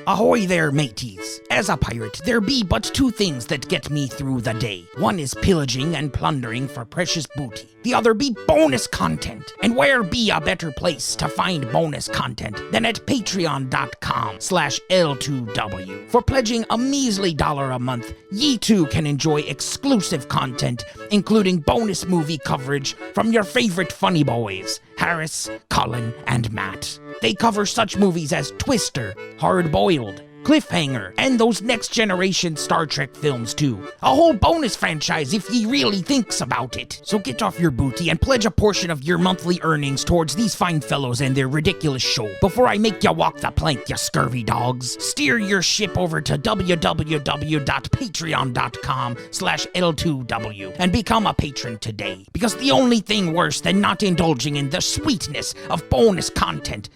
Ahoy there, mateys. As a pirate, there be but two things that get me through the day. One is pillaging and plundering for precious booty. The other be bonus content. And where be a better place to find bonus content than at patreon.com/L2W. For pledging a measly $1 a month, ye too can enjoy exclusive content, including bonus movie coverage from your favorite funny boys, Harris, Colin, and Matt. They cover such movies as Twister, Hard Boiled, Cliffhanger, and those next generation Star Trek films too. A whole bonus franchise if ye really thinks about it. So get off your booty and pledge a portion of your monthly earnings towards these fine fellows and their ridiculous show before I make ya walk the plank, ya scurvy dogs. Steer your ship over to www.patreon.com/L2W and become a patron today. Because the only thing worse than not indulging in the sweetness of bonus content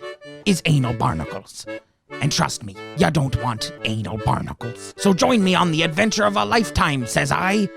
is anal barnacles. And trust me, ya don't want anal barnacles. So join me on the adventure of a lifetime, says I.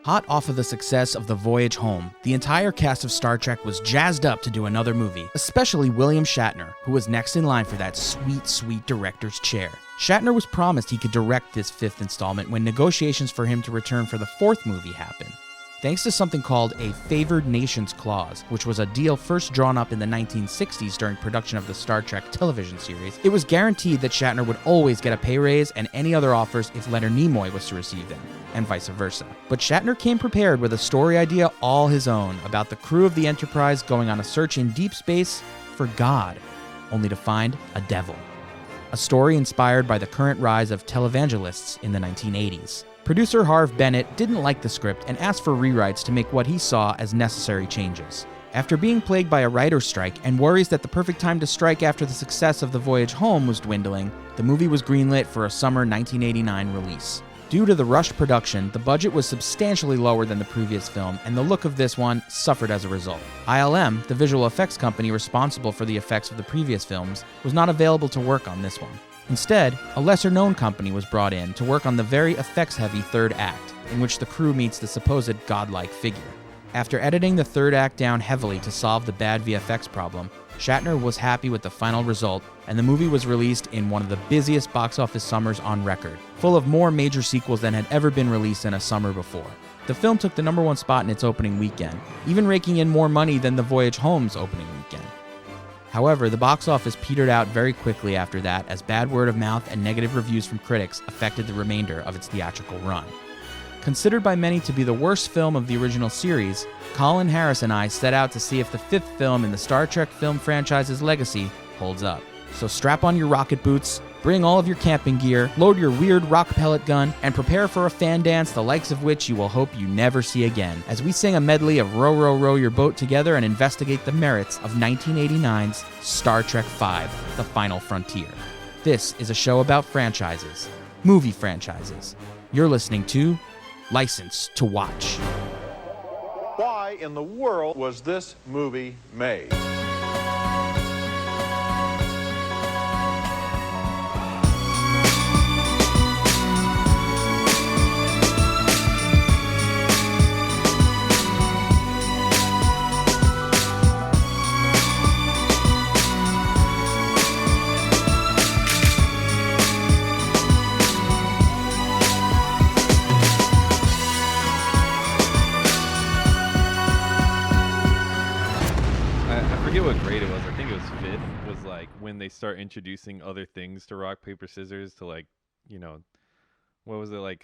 Hot off of the success of The Voyage Home, the entire cast of Star Trek was jazzed up to do another movie, especially William Shatner, who was next in line for that sweet, sweet director's chair. Shatner was promised he could direct this fifth installment when negotiations for him to return for the fourth movie happened. Thanks to something called a Favored Nations Clause, which was a deal first drawn up in the 1960s during production of the Star Trek television series, it was guaranteed that Shatner would always get a pay raise and any other offers if Leonard Nimoy was to receive them, and vice versa. But Shatner came prepared with a story idea all his own about the crew of the Enterprise going on a search in deep space for God, only to find a devil. A story inspired by the current rise of televangelists in the 1980s. Producer Harve Bennett didn't like the script and asked for rewrites to make what he saw as necessary changes. After being plagued by a writer's strike and worries that the perfect time to strike after the success of The Voyage Home was dwindling, the movie was greenlit for a summer 1989 release. Due to the rushed production, the budget was substantially lower than the previous film, and the look of this one suffered as a result. ILM, the visual effects company responsible for the effects of the previous films, was not available to work on this one. Instead, a lesser-known company was brought in to work on the very effects-heavy third act, in which the crew meets the supposed godlike figure. After editing the third act down heavily to solve the bad VFX problem, Shatner was happy with the final result, and the movie was released in one of the busiest box office summers on record, full of more major sequels than had ever been released in a summer before. The film took the #1 spot in its opening weekend, even raking in more money than The Voyage Home's opening weekend. However, the box office petered out very quickly after that as bad word of mouth and negative reviews from critics affected the remainder of its theatrical run. Considered by many to be the worst film of the original series, Colin Harris and I set out to see if the fifth film in the Star Trek film franchise's legacy holds up. So strap on your rocket boots, bring all of your camping gear, load your weird rock pellet gun, and prepare for a fan dance the likes of which you will hope you never see again, as we sing a medley of Row, Row, Row Your Boat together and investigate the merits of 1989's Star Trek V, The Final Frontier. This is a show about franchises, movie franchises. You're listening to License to Watch. Why in the world was this movie made? When they start introducing other things to rock paper scissors to what was it like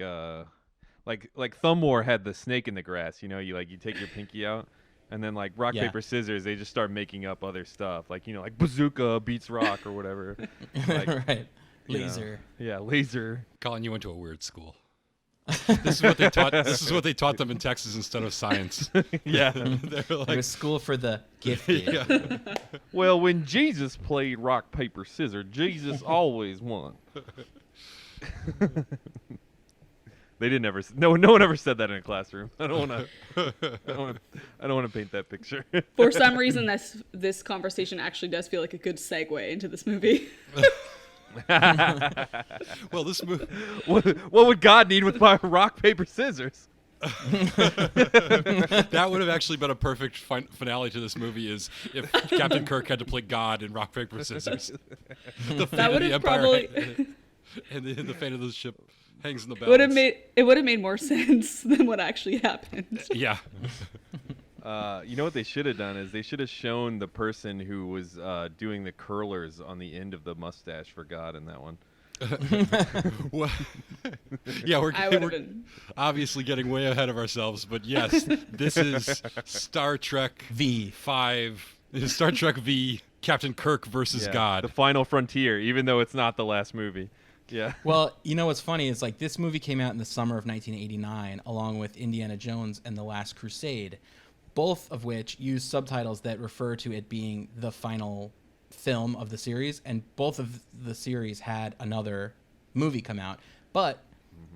Thumb War had the snake in the grass, you take your pinky out and then like rock paper scissors they just start making up other stuff like bazooka beats rock or whatever. Right. Laser. Laser. Colin, you went to a weird school. This is what they taught. This is what they taught them in Texas instead of science. Yeah, it was school for the gifted. Yeah. Well, when Jesus played rock paper scissors, Jesus always won. They didn't ever. No one ever said that in a classroom. I don't want to paint that picture. For some reason, this conversation actually does feel like a good segue into this movie. Well, this movie. What would God need with rock paper scissors? That would have actually been a perfect finale to this movie, is if Captain Kirk had to play God in rock, paper, scissors. The fate That of would the have Empire probably and the fate of the ship hangs in the balance. would have made more sense than what actually happened. Yeah. You know what they should have done is they should have shown the person who was doing the curlers on the end of the mustache for God in that one. Well, yeah, we're I would have been. obviously getting way ahead of ourselves, but yes, this is Star Trek V. 5, Star Trek V, Captain Kirk versus Yeah, God. the final frontier, even though it's not the last movie. Yeah. Well, you know what's funny is like this movie came out in the summer of 1989, along with Indiana Jones and the Last Crusade, both of which use subtitles that refer to it being the final film of the series, and both of the series had another movie come out. But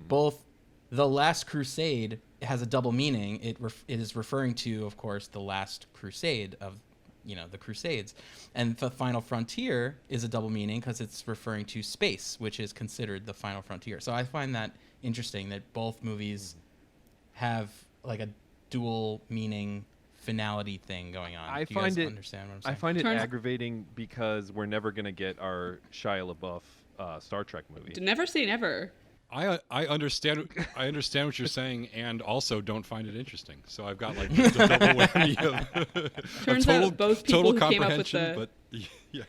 both the Last Crusade has a double meaning. It is referring to, of course, the Last Crusade of, the Crusades, and the Final Frontier is a double meaning because it's referring to space, which is considered the final frontier. So I find that interesting that both movies have like a dual meaning finality thing going on. I Do you find guys it. understand what I'm saying? I find it Turns- aggravating because we're never gonna get our Shia LaBeouf Star Trek movie. Never say never. I understand what you're saying, and also don't find it interesting. So I've got like the double whammy of Turns total, out both people total who came up with comprehension. the. But yeah,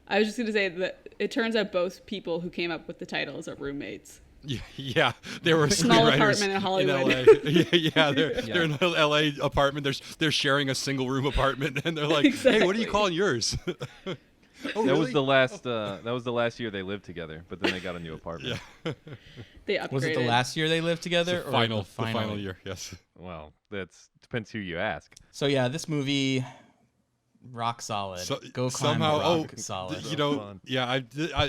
I was just gonna say that it turns out both people who came up with the titles are roommates. yeah, they were Small screenwriters apartment in Hollywood. LA. They're in an LA apartment. They're sharing a single room apartment, and they're like, "Hey, what are you Exactly. calling yours?" Oh, That really? was the last. That was the last year they lived together, but then they got a new apartment. Yeah, They upgraded. Was it the last year they lived together, the or final, the final year. Yes. Well, that's depends who you ask. So yeah, this movie, rock solid. Go climb somehow, the rock solid. fun. yeah,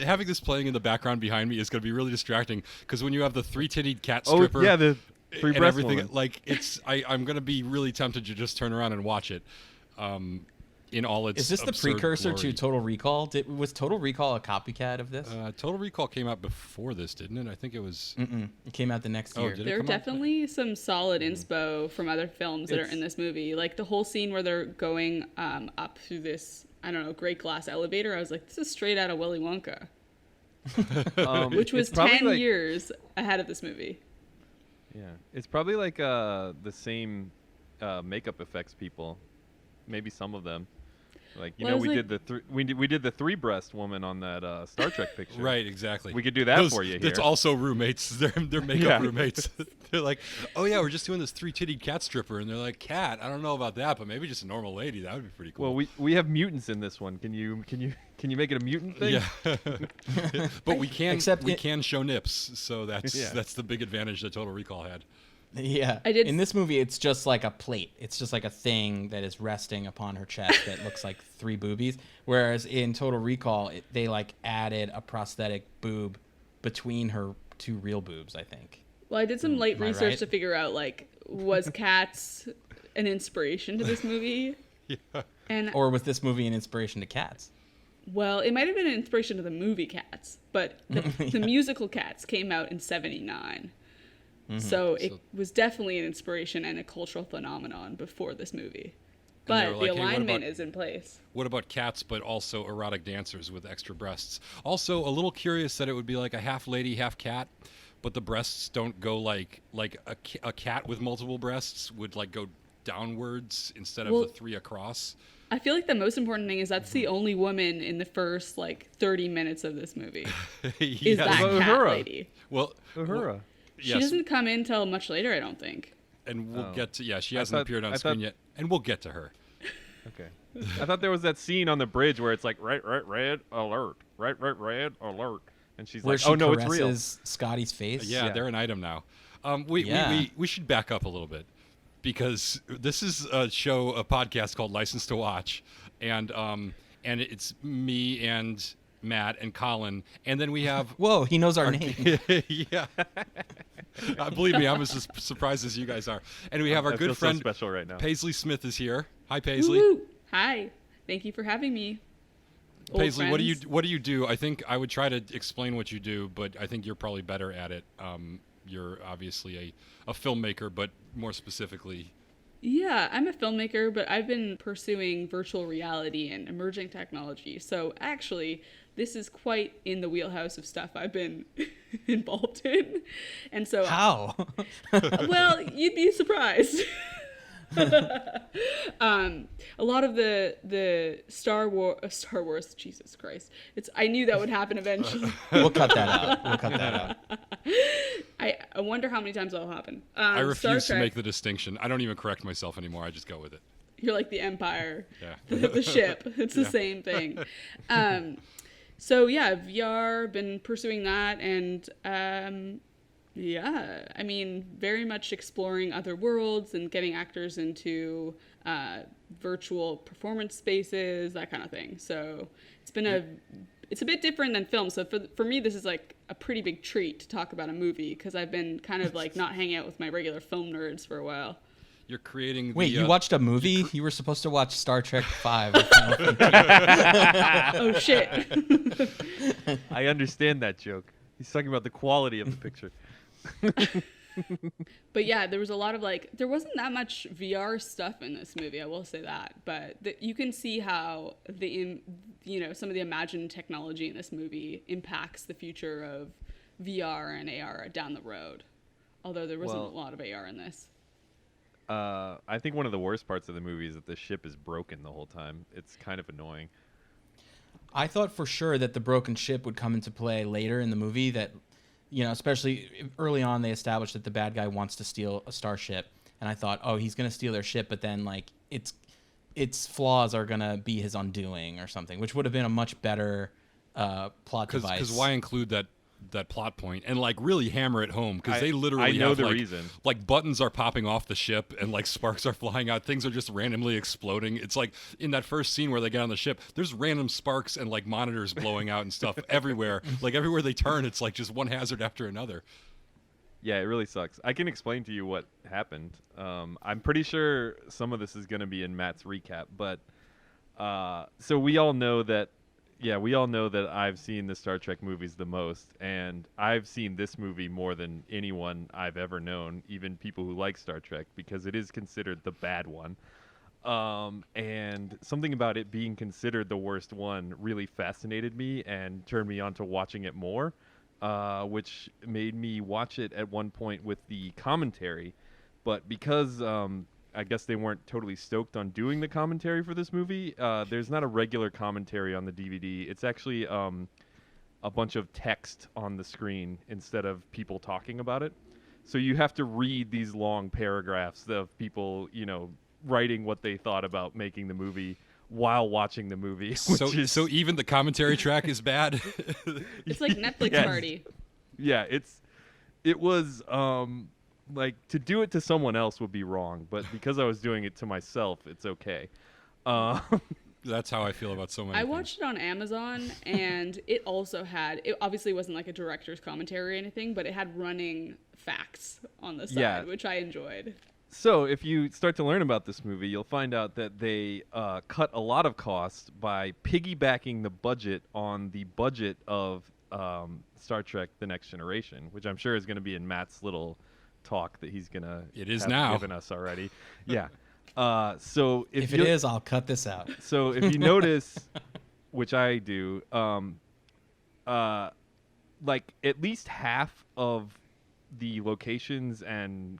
having this playing in the background behind me is going to be really distracting because when you have the three-titted cat Oh stripper, yeah, the free and breast everything, woman. like I'm going to be really tempted to just turn around and watch it, in all its. Is this the absurd precursor glory. to Total Recall? Was Total Recall a copycat of this? Total Recall came out before this, didn't it? I think it was. It came out the next Oh, year. did it There are come out? definitely some solid inspo from other films that are It's- in this movie. Like the whole scene where they're going up through this, I don't know, great glass elevator. I was like, this is straight out of Willy Wonka, which was it's probably 10 like- years ahead of this movie. Yeah, it's probably like the same makeup effects people, maybe some of them. Like Well, I was we like- did we did the three breast woman on that Star Trek picture. Right, exactly. We could do that for you here. It's also roommates. They're makeup Yeah. roommates. They're like, oh yeah, we're just doing this three-titted cat stripper, and they're like, cat. I don't know about that, but maybe just a normal lady. That would be pretty cool. Well, we have mutants in this one. Can you make it a mutant thing? yeah, but we can Except we it- can show nips, so that's Yeah. that's the big advantage that Total Recall had. Yeah. I did In this movie, it's just like a plate. It's just like a thing that is resting upon her chest that looks like three boobies. Whereas in Total Recall, they like added a prosthetic boob between her two real boobs, I think. Well, I did some light Am I research right? to figure out like was Cats an inspiration to this movie? Yeah. And Or was this movie an inspiration to Cats? well, it might have been an inspiration to the movie Cats, but the musical Cats came out in '79. So it was definitely an inspiration and a cultural phenomenon before this movie. And they But were the like, "Hey, what alignment about- is in place. What about cats, but also erotic dancers with extra breasts? Also, a little curious that it would be like a half lady, half cat, but the breasts don't go like a cat with multiple breasts would like go downwards instead of Well- the three across. I feel like the most important thing is that's the only woman in the first like 30 minutes of this movie is Yes. that Well, cat Uhura. lady. Well, Uhura. She yes, doesn't come in till much later, I don't think. and we'll Oh. get to she I hasn't thought- appeared on I screen thought- yet, and we'll get to her. Okay. I thought there was that scene on the bridge where it's like red alert, red alert, and she's Where like, she oh no, it's real. caresses Scotty's face? Yeah, Yeah. they're an item now. Yeah. We should back up a little bit because this is a podcast called License to Watch, and it's me and Matt and Colin, and then we have Whoa, he knows our name. yeah. Believe me, I'm as surprised as you guys are. And we have our I good feel friend so special right now. Paisley Smith is here. Hi, Paisley. Woo-hoo. Hi. Thank you for having me. Old Paisley, friends. what do you do? I think I would try to explain what you do, but I think you're probably better at it. you're obviously a filmmaker, but more specifically. Yeah, I'm a filmmaker, but I've been pursuing virtual reality and emerging technology. So actually, this is quite in the wheelhouse of stuff I've been involved in. And so How? well, you'd be surprised. A lot of the Star Wars, Jesus Christ. I knew that would happen eventually. We'll cut that out. I wonder how many times that'll happen. I refuse Star to Trek, make the distinction. I don't even correct myself anymore. I just go with it. You're like the Empire, Yeah. the ship. It's the same thing. So yeah, VR, been pursuing that, and yeah, I mean, very much exploring other worlds and getting actors into virtual performance spaces, that kind of thing. So it's a bit different than film. So for me, this is like a pretty big treat to talk about a movie, because I've been kind of like not hanging out with my regular film nerds for a while. You're creating the... Wait, you watched a movie? You were supposed to watch Star Trek 5. Oh, shit. I understand that joke. He's talking about the quality of the picture. But yeah, there was a lot of there wasn't that much VR stuff in this movie, I will say that. But you can see how some of the imagined technology in this movie impacts the future of VR and AR down the road. Although there wasn't a lot of AR in this. I think one of the worst parts of the movie is that the ship is broken the whole time. It's kind of annoying. I thought for sure that the broken ship would come into play later in the movie, that, especially early on, they established that the bad guy wants to steal a starship. And I thought, oh, he's going to steal their ship, but then its flaws are going to be his undoing or something, which would have been a much better plot device. Because why include that plot point and really hammer it home, because they literally I know have the reason. Buttons are popping off the ship and sparks are flying out, things are just randomly exploding. It's like in that first scene where they get on the ship, there's random sparks and monitors blowing out and stuff everywhere. Everywhere they turn, it's just one hazard after another. Yeah, it really sucks. I can explain to you what happened. I'm pretty sure some of this is going to be in Matt's recap, but so we all know that I've seen the Star Trek movies the most, and I've seen this movie more than anyone I've ever known, even people who like Star Trek, because it is considered the bad one. And something about it being considered the worst one really fascinated me and turned me on to watching it more, which made me watch it at one point with the commentary. But because I guess they weren't totally stoked on doing the commentary for this movie, there's not a regular commentary on the DVD. It's actually a bunch of text on the screen instead of people talking about it. So you have to read these long paragraphs of people, writing what they thought about making the movie while watching the movie. So even the commentary track is bad? It's like Netflix Yes. party. Yeah, it was to do it to someone else would be wrong, but because I was doing it to myself, it's okay. That's how I feel about so many I things. watched it on Amazon, and it also it obviously wasn't like a director's commentary or anything, but it had running facts on the side, which I enjoyed. So if you start to learn about this movie, you'll find out that they cut a lot of costs by piggybacking the budget on the budget of Star Trek The Next Generation, which I'm sure is going to be in Matt's little talk that he's gonna given us already. Yeah. So if it is, I'll cut this out. So if you notice, which I do, at least half of the locations and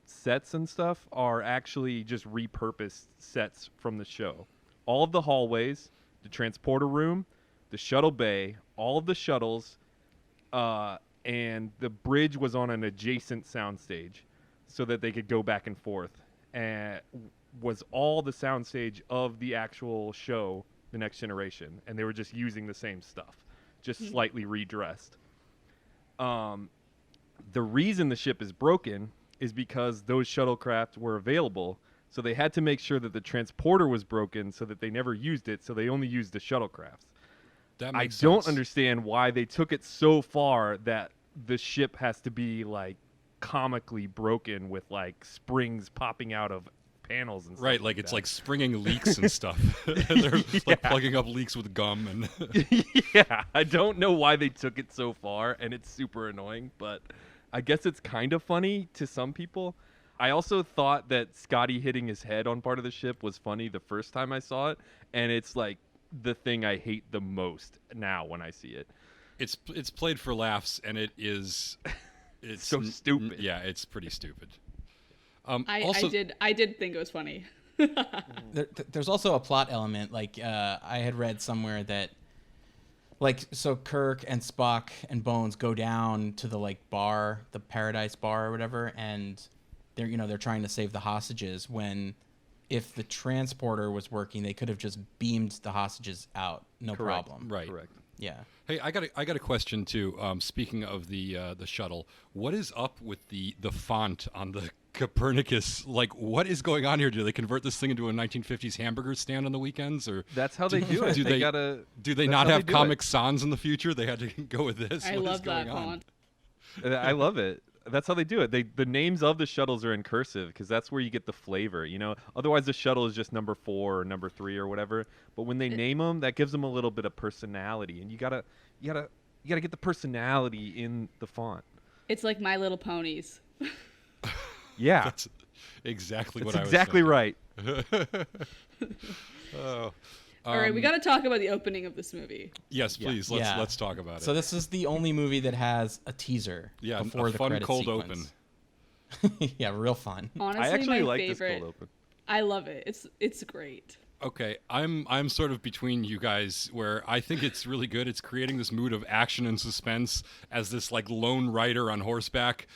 sets and stuff are actually just repurposed sets from the show. All of the hallways, the transporter room, the shuttle bay, all of the shuttles, and the bridge was on an adjacent soundstage so that they could go back and forth, and was all the soundstage of the actual show, The Next Generation, and they were just using the same stuff, just slightly redressed. The reason the ship is broken is because those shuttlecraft were available, so they had to make sure that the transporter was broken so that they never used it, so they only used the shuttlecraft. I don't understand why they took it so far that the ship has to be comically broken with springs popping out of panels and stuff. Right, like it's that. like springing leaks and stuff. They're like plugging up leaks with gum and. Yeah, I don't know why they took it so far, and it's super annoying, but I guess it's kind of funny to some people. I also thought that Scotty hitting his head on part of the ship was funny the first time I saw it, and it's like the thing I hate the most now when I see it. It's played for laughs, and it's so stupid. Yeah, it's pretty stupid. I did think it was funny. There's also a plot element. Like I had read somewhere that, like, so Kirk and Spock and Bones go down to the like bar, the Paradise Bar or whatever, and they're trying to save the hostages. When if the transporter was working, they could have just beamed the hostages out, no Correct. problem. Right. Correct. Yeah. Hey, I got a question too. Speaking of the shuttle, what is up with the font on the Copernicus? Like, what is going on here? Do they convert this thing into a 1950s hamburger stand on the weekends, or That's how they do it. do they gotta. do they that's not how have they do Comic Sans in the future? They had to go with this. I What is love that going on? font. I love it. That's how they do it. The names of the shuttles are in cursive because that's where you get the flavor. Otherwise the shuttle is just number 4 or number 3 or whatever. But when they name them, that gives them a little bit of personality, and you gotta get the personality in the font. It's like My Little Ponies. Yeah, That's exactly that's what exactly I was right. Oh. All right, we got to talk about the opening of this movie. Yes, please. Let's talk about it. So this is the only movie that has a teaser before a the fun credit cold sequence. Yeah, real fun. Honestly, I actually my like favorite. this cold open. I love it. It's great. Okay, I'm sort of between you guys where I think it's really good. It's creating this mood of action and suspense as this like lone rider on horseback,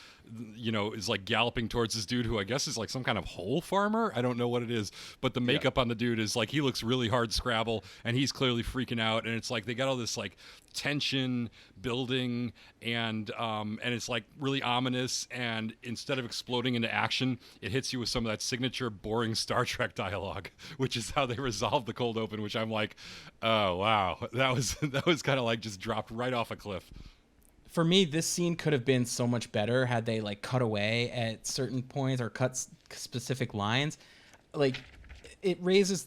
is like galloping towards this dude who I guess is like some kind of hole farmer. I don't know what it is, but the makeup on the dude is like he looks really hard scrabble and he's clearly freaking out, and it's like they got all this like tension building and it's like really ominous, and instead of exploding into action, it hits you with some of that signature boring Star Trek dialogue, which is how they resolved the cold open, which I'm like, oh wow, that was kind of like just dropped right off a cliff. For me, this scene could have been so much better had they like cut away at certain points or cut specific lines. Like, it raises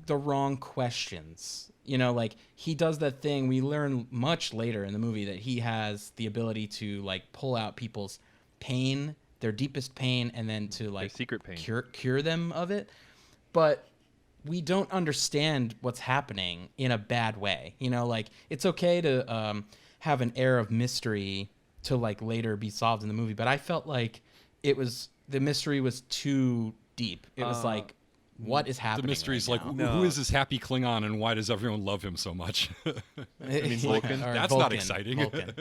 the wrong questions. Like he does that thing we learn much later in the movie that he has the ability to like pull out people's pain, their deepest pain, and then to like Their secret pain. cure them of it. But we don't understand what's happening in a bad way. Like it's okay to have an air of mystery to like later be solved in the movie, but I felt like the mystery was too deep. It was like, what is happening? The mystery's right like, now? who is this happy Klingon and why does everyone love him so much? Vulcan? Or That's not exciting. Vulcan.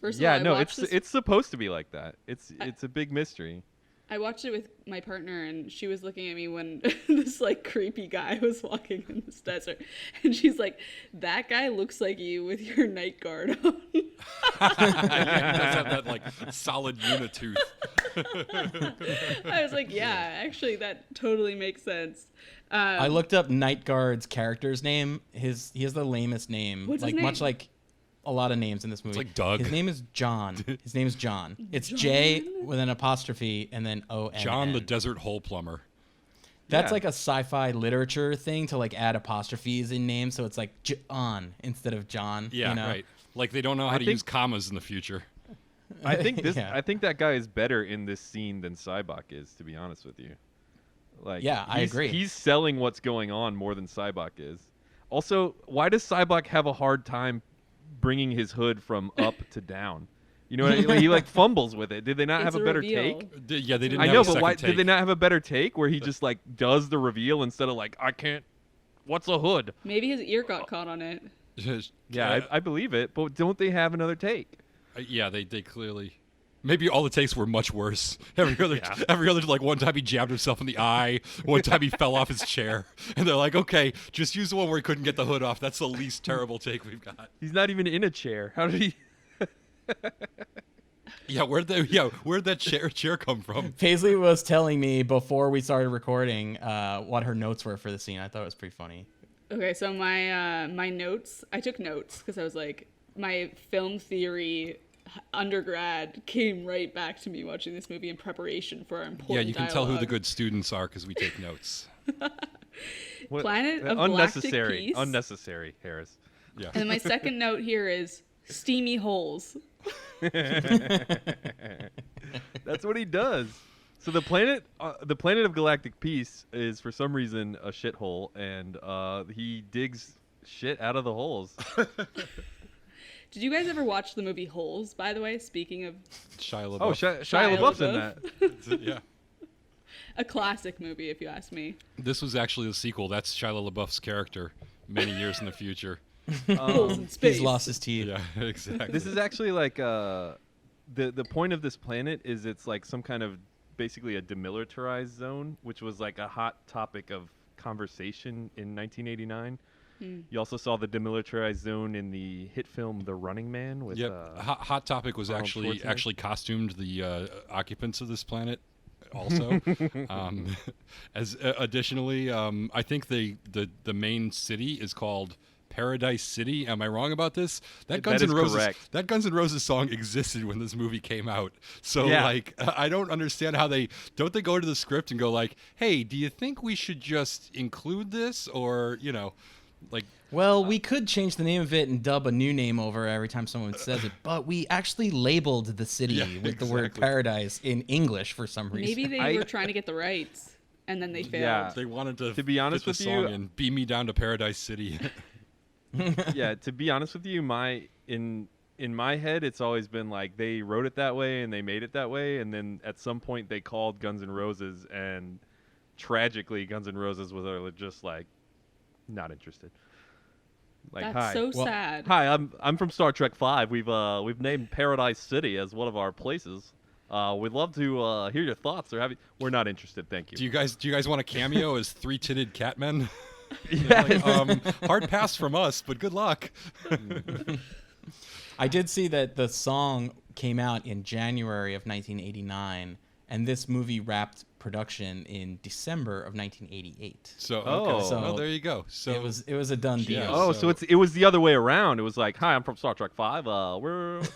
First of Yeah, all, I no, watched this- it's supposed to be like that. It's a big mystery. I watched it with my partner, and she was looking at me when this like creepy guy was walking in this desert, and she's like, "That guy looks like you with your night guard on." Yeah, he does have that like solid unitooth. I was like, "Yeah, actually, that totally makes sense." I looked up Night Guard's character's name. He has the lamest name. What's his like much name? like a lot of names in this movie. like Doug. His name is John. His name is John. It's J with an apostrophe and then O-N-N. John the Desert Hole Plumber. That's Yeah. like a sci-fi literature thing to like add apostrophes in names, so it's like John instead of John. Yeah, right. Like they don't know how to think- use commas in the future. I think Yeah. I think that guy is better in this scene than Sybok is, to be honest with you. Like, Yeah, I agree. He's selling what's going on more than Sybok is. Also, why does Sybok have a hard time bringing his hood from up to down? You know what I mean? Like, he like fumbles with it. Did they not It's have a a better reveal. take? Yeah, they didn't. I have know, a but why second take. did they not have a better take where he just like does the reveal instead of like, I can't. What's a hood? Maybe his ear got caught on it. Yeah, I believe it, but don't they have another take? Yeah, they clearly. Maybe all the takes were much worse. Every other, like one time he jabbed himself in the eye, one time he fell off his chair, and they're like, okay, just use the one where he couldn't get the hood off. That's the least terrible take we've got. He's not even in a chair. How did he? Yeah, where'd that chair come from? Paisley was telling me before we started recording what her notes were for the scene. I thought it was pretty funny. Okay, so my my notes, I took notes because I was like, my film theory undergrad came right back to me watching this movie in preparation for our important Yeah, you can tell who the dialogue. good students are because we take notes. Planet of unnecessary, Galactic Peace. unnecessary, Harris. Yeah. And then my second note here is steamy holes. That's what he does. So the planet of galactic peace is for some reason a shithole, and he digs shit out of the holes. Did you guys ever watch the movie Holes, by the way? Speaking of Shia LaBeouf. Oh, Shia LaBeouf's in that. Yeah. a classic movie, if you ask me. This was actually the sequel. That's Shia LaBeouf's character many years in the future. Holes in space. He's lost his teeth. Yeah, exactly. This is actually like the point of this planet is it's like some kind of basically a demilitarized zone, which was like a hot topic of conversation in 1989. You also saw the demilitarized zone in the hit film The Running Man with Hot Topic was Arnold actually Schwarzenegger. costumed the occupants of this planet also. Additionally, I think the main city is called Paradise City. Am I wrong about this? That Guns is N' Roses correct. that Guns N' Roses song existed when this movie came out. So Yeah. like I don't understand how they go to the script and go like, "Hey, do you think we should just include this or, like Well, we could change the name of it and dub a new name over every time someone says it, but we actually labeled the city Yeah, with the word exactly. paradise in English for some reason. Maybe they were trying to get the rights, and then they failed. Yeah. they wanted to be honest fit the with you- song and beam me down to Paradise City." Yeah, to be honest with you, in my head, it's always been like they wrote it that way and they made it that way, and then at some point they called Guns N' Roses, and tragically, Guns N' Roses was just like not interested. Like, That's hi, so sad. hi, I'm from Star Trek V. We've named Paradise City as one of our places. We'd love to hear your thoughts or have you. We're not interested, thank you. Do you guys want a cameo as three-titted catmen? Yeah. Hard pass from us, but good luck. I did see that the song came out in January of 1989, and this movie wrapped production in December of 1988. So Oh. there you go. So It was a done deal. Yeah. Oh, So- so it was the other way around. It was like, hi, I'm from Star Trek V.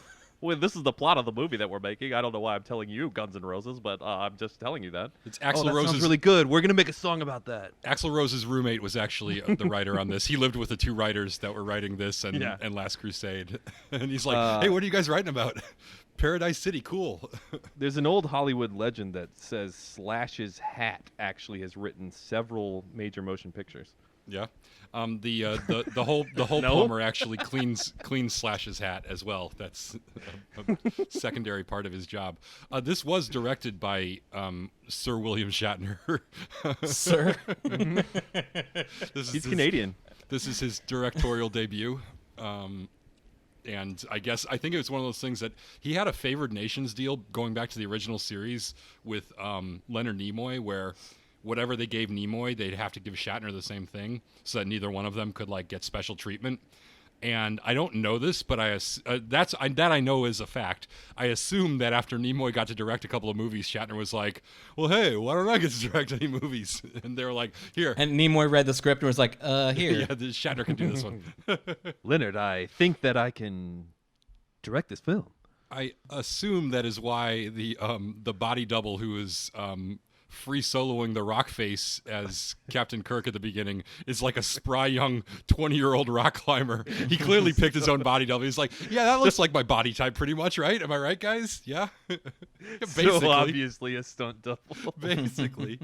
This is the plot of the movie that we're making. I don't know why I'm telling you Guns N' Roses, but I'm just telling you that. it's Oh, Axl that Rose's sounds really good. We're gonna make a song about that. Axl Rose's roommate was actually the writer on this. He lived with the two writers that were writing this and Yeah. Last Crusade. And he's like, "Hey, what are you guys writing about?" Paradise City, cool. There's an old Hollywood legend that says Slash's hat actually has written several major motion pictures. Yeah. The whole No? plumber actually cleans Slash's hat as well. That's a secondary part of his job. This was directed by Sir William Shatner. Sir. He's Canadian. This is his directorial debut. And I think it was one of those things that he had a favored nations deal going back to the original series with Leonard Nimoy, where whatever they gave Nimoy, they'd have to give Shatner the same thing, so that neither one of them could like get special treatment. And I don't know this, but I know is a fact. I assume that after Nimoy got to direct a couple of movies, Shatner was like, "Well, hey, why don't I get to direct any movies?" And they were like, "Here." And Nimoy read the script and was like, here. Yeah, Shatner can do this one. Leonard, I think that I can direct this film. I assume that is why the body double who is free soloing the rock face as Captain Kirk at the beginning is like a spry young 20-year-old rock climber. He clearly picked his own body double. He's like, "Yeah, that looks like my body type pretty much, right? Am I right, guys? Yeah." So obviously a stunt double. Basically.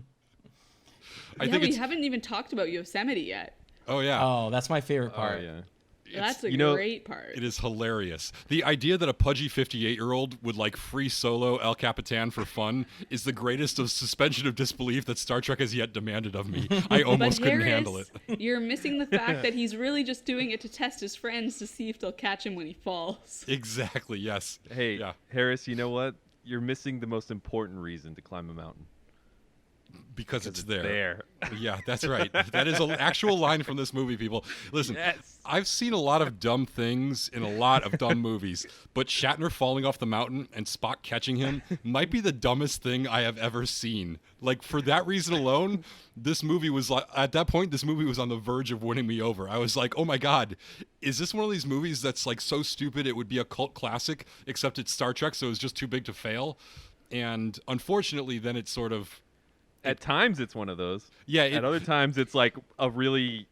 Yeah, we haven't even talked about Yosemite yet. Oh yeah. Oh, that's my favorite part. Oh, yeah. That's a you know, great part. It is hilarious. The idea that a pudgy 58-year-old would like free solo El Capitan for fun is the greatest of suspension of disbelief that Star Trek has yet demanded of me. I almost couldn't handle it. You're missing the fact that he's really just doing it to test his friends to see if they'll catch him when he falls. Exactly, yes. Hey, Yeah. Harris, you know what? You're missing the most important reason to climb a mountain. because it's there. There. Yeah, that's right. That is an actual line from this movie, people. Listen, Yes. I've seen a lot of dumb things in a lot of dumb movies, but Shatner falling off the mountain and Spock catching him might be the dumbest thing I have ever seen. Like, for that reason alone, this movie was like, at that point, this movie was on the verge of winning me over. I was like, oh my God, is this one of these movies that's like so stupid it would be a cult classic, except it's Star Trek, so it's just too big to fail? And unfortunately, then it's sort of... At times, it's one of those. Yeah. At other times, it's like a real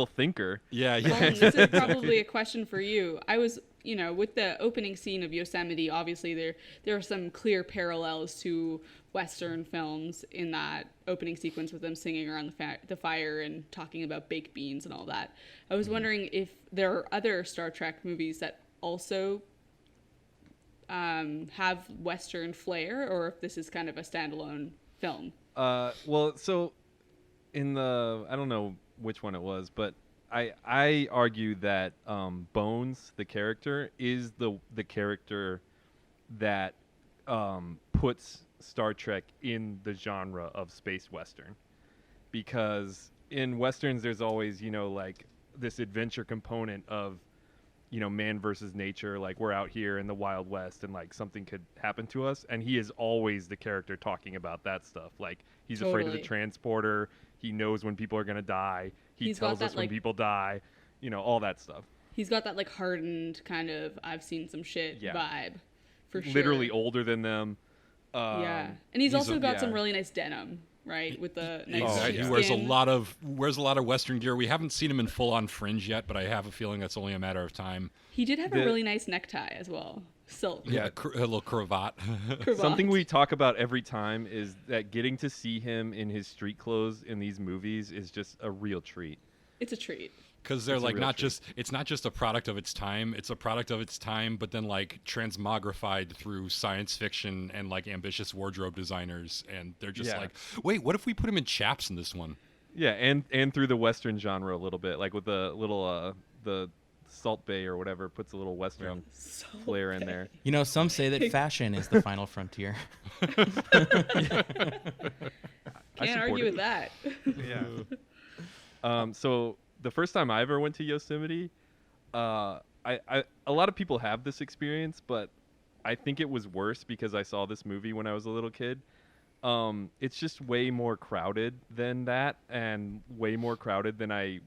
thinker. Yeah. Colin, this is probably a question for you. I was, with the opening scene of Yosemite, obviously there are some clear parallels to Western films in that opening sequence with them singing around the fire and talking about baked beans and all that. I was wondering if there are other Star Trek movies that also have Western flair, or if this is kind of a standalone film. Well, so in the, I don't know which one it was, but I argue that Bones, the character, is the character that puts Star Trek in the genre of space western, because in westerns there's always like this adventure component of man versus nature, like we're out here in the Wild West and like something could happen to us, and he is always the character talking about that stuff. Like he's afraid of the transporter, he knows when people are going to die, he's tells us when people die, all that stuff. He's got that like hardened kind of I've seen some shit vibe, for sure. Literally older than them. And he's also got some really nice denim, right? With the nice He wears a lot of Western gear. We haven't seen him in full on fringe yet, but I have a feeling that's only a matter of time. He did have a really nice necktie as well, silk. Yeah, a little cravat. Something we talk about every time is that getting to see him in his street clothes in these movies is just a real treat. It's a treat. Because they're like it's not just a product of its time, it's a product of its time, but then like transmogrified through science fiction and like ambitious wardrobe designers, and they're just like, wait, what if we put him in chaps in this one? Yeah, and through the Western genre a little bit, like with the little the Salt Bay or whatever puts a little Western flair in there. Some say that fashion is the final frontier. Can't argue with that. Yeah. So the first time I ever went to Yosemite, a lot of people have this experience, but I think it was worse because I saw this movie when I was a little kid. It's just way more crowded than that, and way more crowded than I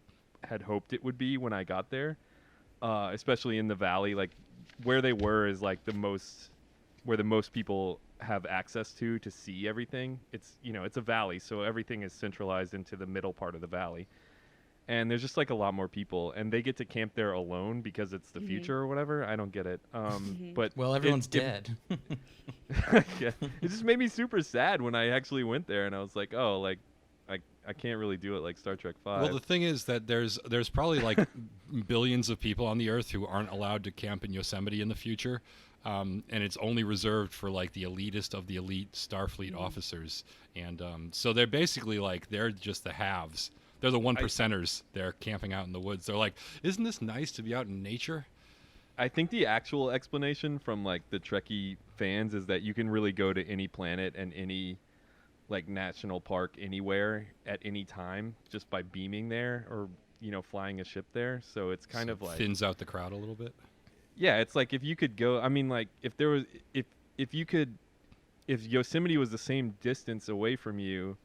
had hoped it would be when I got there, especially in the valley. Like where they were is like where the most people have access to see everything. It's it's a valley, so everything is centralized into the middle part of the valley. And there's just like a lot more people, and they get to camp there alone because it's the future or whatever. I don't get it. But everyone's dead. Yeah, it just made me super sad when I actually went there, and I was like, oh, like I can't really do it like Star Trek 5. Well, the thing is that there's probably like billions of people on the Earth who aren't allowed to camp in Yosemite in the future, and it's only reserved for like the elitist of the elite Starfleet officers, and so they're basically like they're just the haves. They're the 1%ers. They're camping out in the woods. They're like, isn't this nice to be out in nature? I think the actual explanation from like the Trekkie fans is that you can really go to any planet and any like national park anywhere at any time just by beaming there or flying a ship there. So it's kind of like thins out the crowd a little bit. Yeah, it's like if you could go. I mean, like if Yosemite was the same distance away from you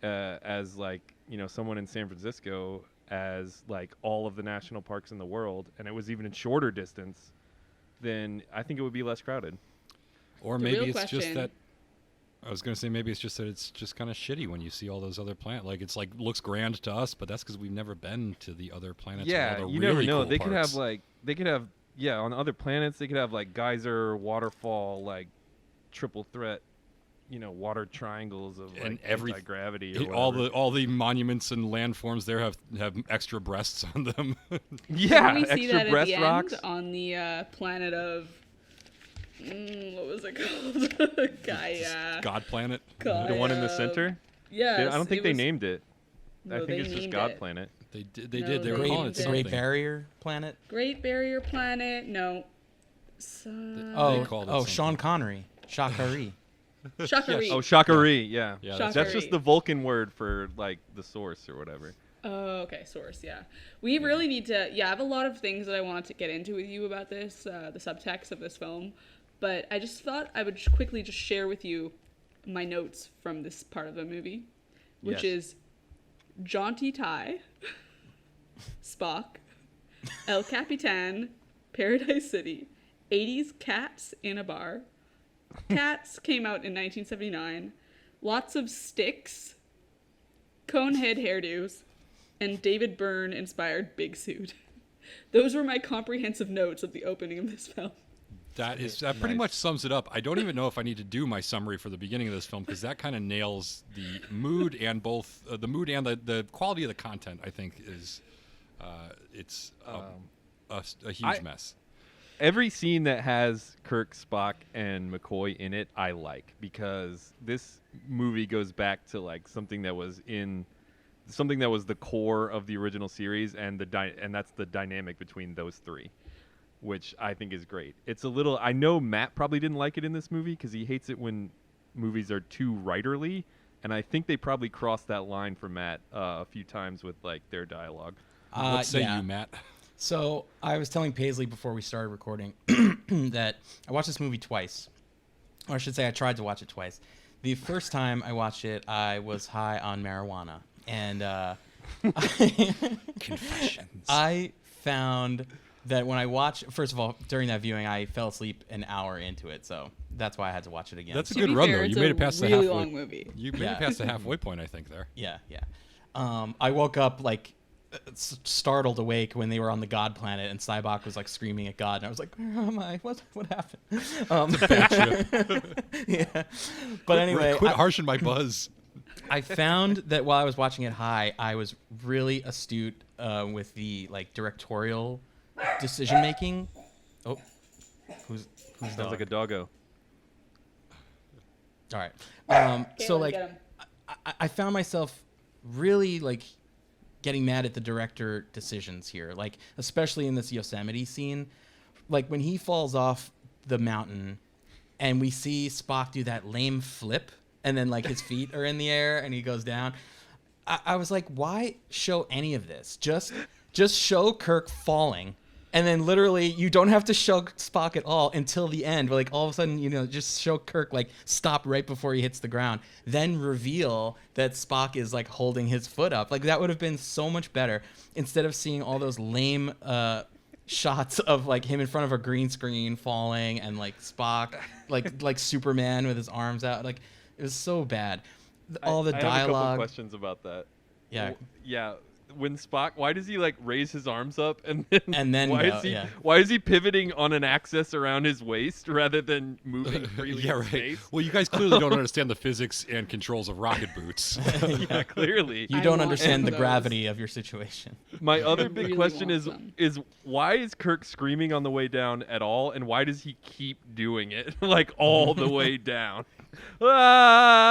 as like someone in San Francisco as like all of the national parks in the world, and it was even a shorter distance, then I think it would be less crowded. Or maybe it's just that I was going to say maybe it's just that it's just kind of shitty when you see all those other planets. Like it's like looks grand to us, but that's because we've never been to the other planets. Yeah, or you really never know. Cool parts. They could have on other planets they could have like geyser, waterfall, like triple threat, water triangles of and like every anti-gravity. Or all the monuments and landforms there have extra breasts on them. Yeah, we see extra that breast at the rocks end on the planet of what was it called? Gaia. God planet. The one in the center. Yes. I don't think they named it. No, I think they it's just named God it. Planet. They did. No, They were they calling it named it. The something. Great Barrier Planet. Great Barrier Planet. No. They called it something. Sean Connery. Shakari. Shakari. Oh, Shakari, yeah. Yeah, that's That's right. just the Vulcan word for like the source or whatever. Oh, okay, source, yeah. We really need to, I have a lot of things that I wanted to get into with you about this, the subtext of this film, but I just thought I would quickly just share with you my notes from this part of the movie, which Yes. is Jaunty Tie, Spock, El Capitan, Paradise City, 80s Cats in a Bar. Cats came out in 1979, lots of sticks, conehead hairdos, and David Byrne inspired big suit. Those were my comprehensive notes of the opening of this film. That pretty much sums it up. I don't even know if I need to do my summary for the beginning of this film because that kind of nails the mood and both the mood and the quality of the content. I think is it's a huge mess. Every scene that has Kirk, Spock, and McCoy in it, I like because this movie goes back to like something that was the core of the original series, and and that's the dynamic between those three, which I think is great. It's a little. I know Matt probably didn't like it in this movie because he hates it when movies are too writerly, and I think they probably crossed that line for Matt a few times with like their dialogue. What say you, Matt? So I was telling Paisley before we started recording that I watched this movie twice. Or I should say I tried to watch it twice. The first time I watched it, I was high on marijuana. And Confessions. I found that when I watched, first of all, during that viewing, I fell asleep an hour into it. So that's why I had to watch it again. That's a To good be run, fair, though. it's You made a it past the really halfway. long movie. You made Yeah. it past the halfway point, I think. There. Yeah. I woke up like startled awake when they were on the God planet and Sybok was like screaming at God, and I was like, "Where am I? What happened?" Yeah. But anyway, Quit harshing my buzz. I found that while I was watching it high, I was really astute with the like directorial decision making. Oh, who's Sounds dog? like a doggo. All right. So Caitlin, like, get him. I found myself really like getting mad at the director decisions here, like especially in this Yosemite scene, like when he falls off the mountain, and we see Spock do that lame flip, and then like his feet are in the air and he goes down. I was like, why show any of this? Just show Kirk falling. And then literally you don't have to show Spock at all until the end. But like all of a sudden, just show Kirk like stop right before he hits the ground. Then reveal that Spock is like holding his foot up. Like that would have been so much better instead of seeing all those lame shots of like him in front of a green screen falling and like Spock like Superman with his arms out. Like it was so bad. All the I have a couple dialogue. questions about that. Yeah. Yeah. When Spock, why does he like raise his arms up and then go, why why is he pivoting on an axis around his waist rather than moving freely Yeah, in right. space? Well, you guys clearly don't understand the physics and controls of rocket boots. Yeah, clearly. You I don't want understand one the of those. gravity of your situation. My other big really question want is some. is why is Kirk screaming on the way down at all, and why does he keep doing it like all the way down?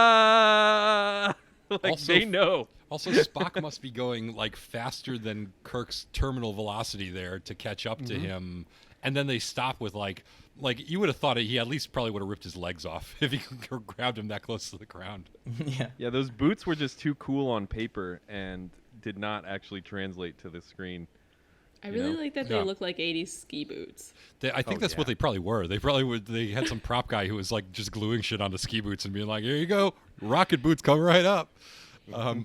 Ah! Like Also, they know. Also, Spock must be going like faster than Kirk's terminal velocity there to catch up to him, and then they stop with like you would have thought he at least probably would have ripped his legs off if he grabbed him that close to the ground. Yeah. Yeah, those boots were just too cool on paper and did not actually translate to the screen. I really know? like that they Yeah. look like 80s ski boots. I think that's what they probably were. They had some prop guy who was like just gluing shit onto ski boots and being like, "Here you go, rocket boots, come right up."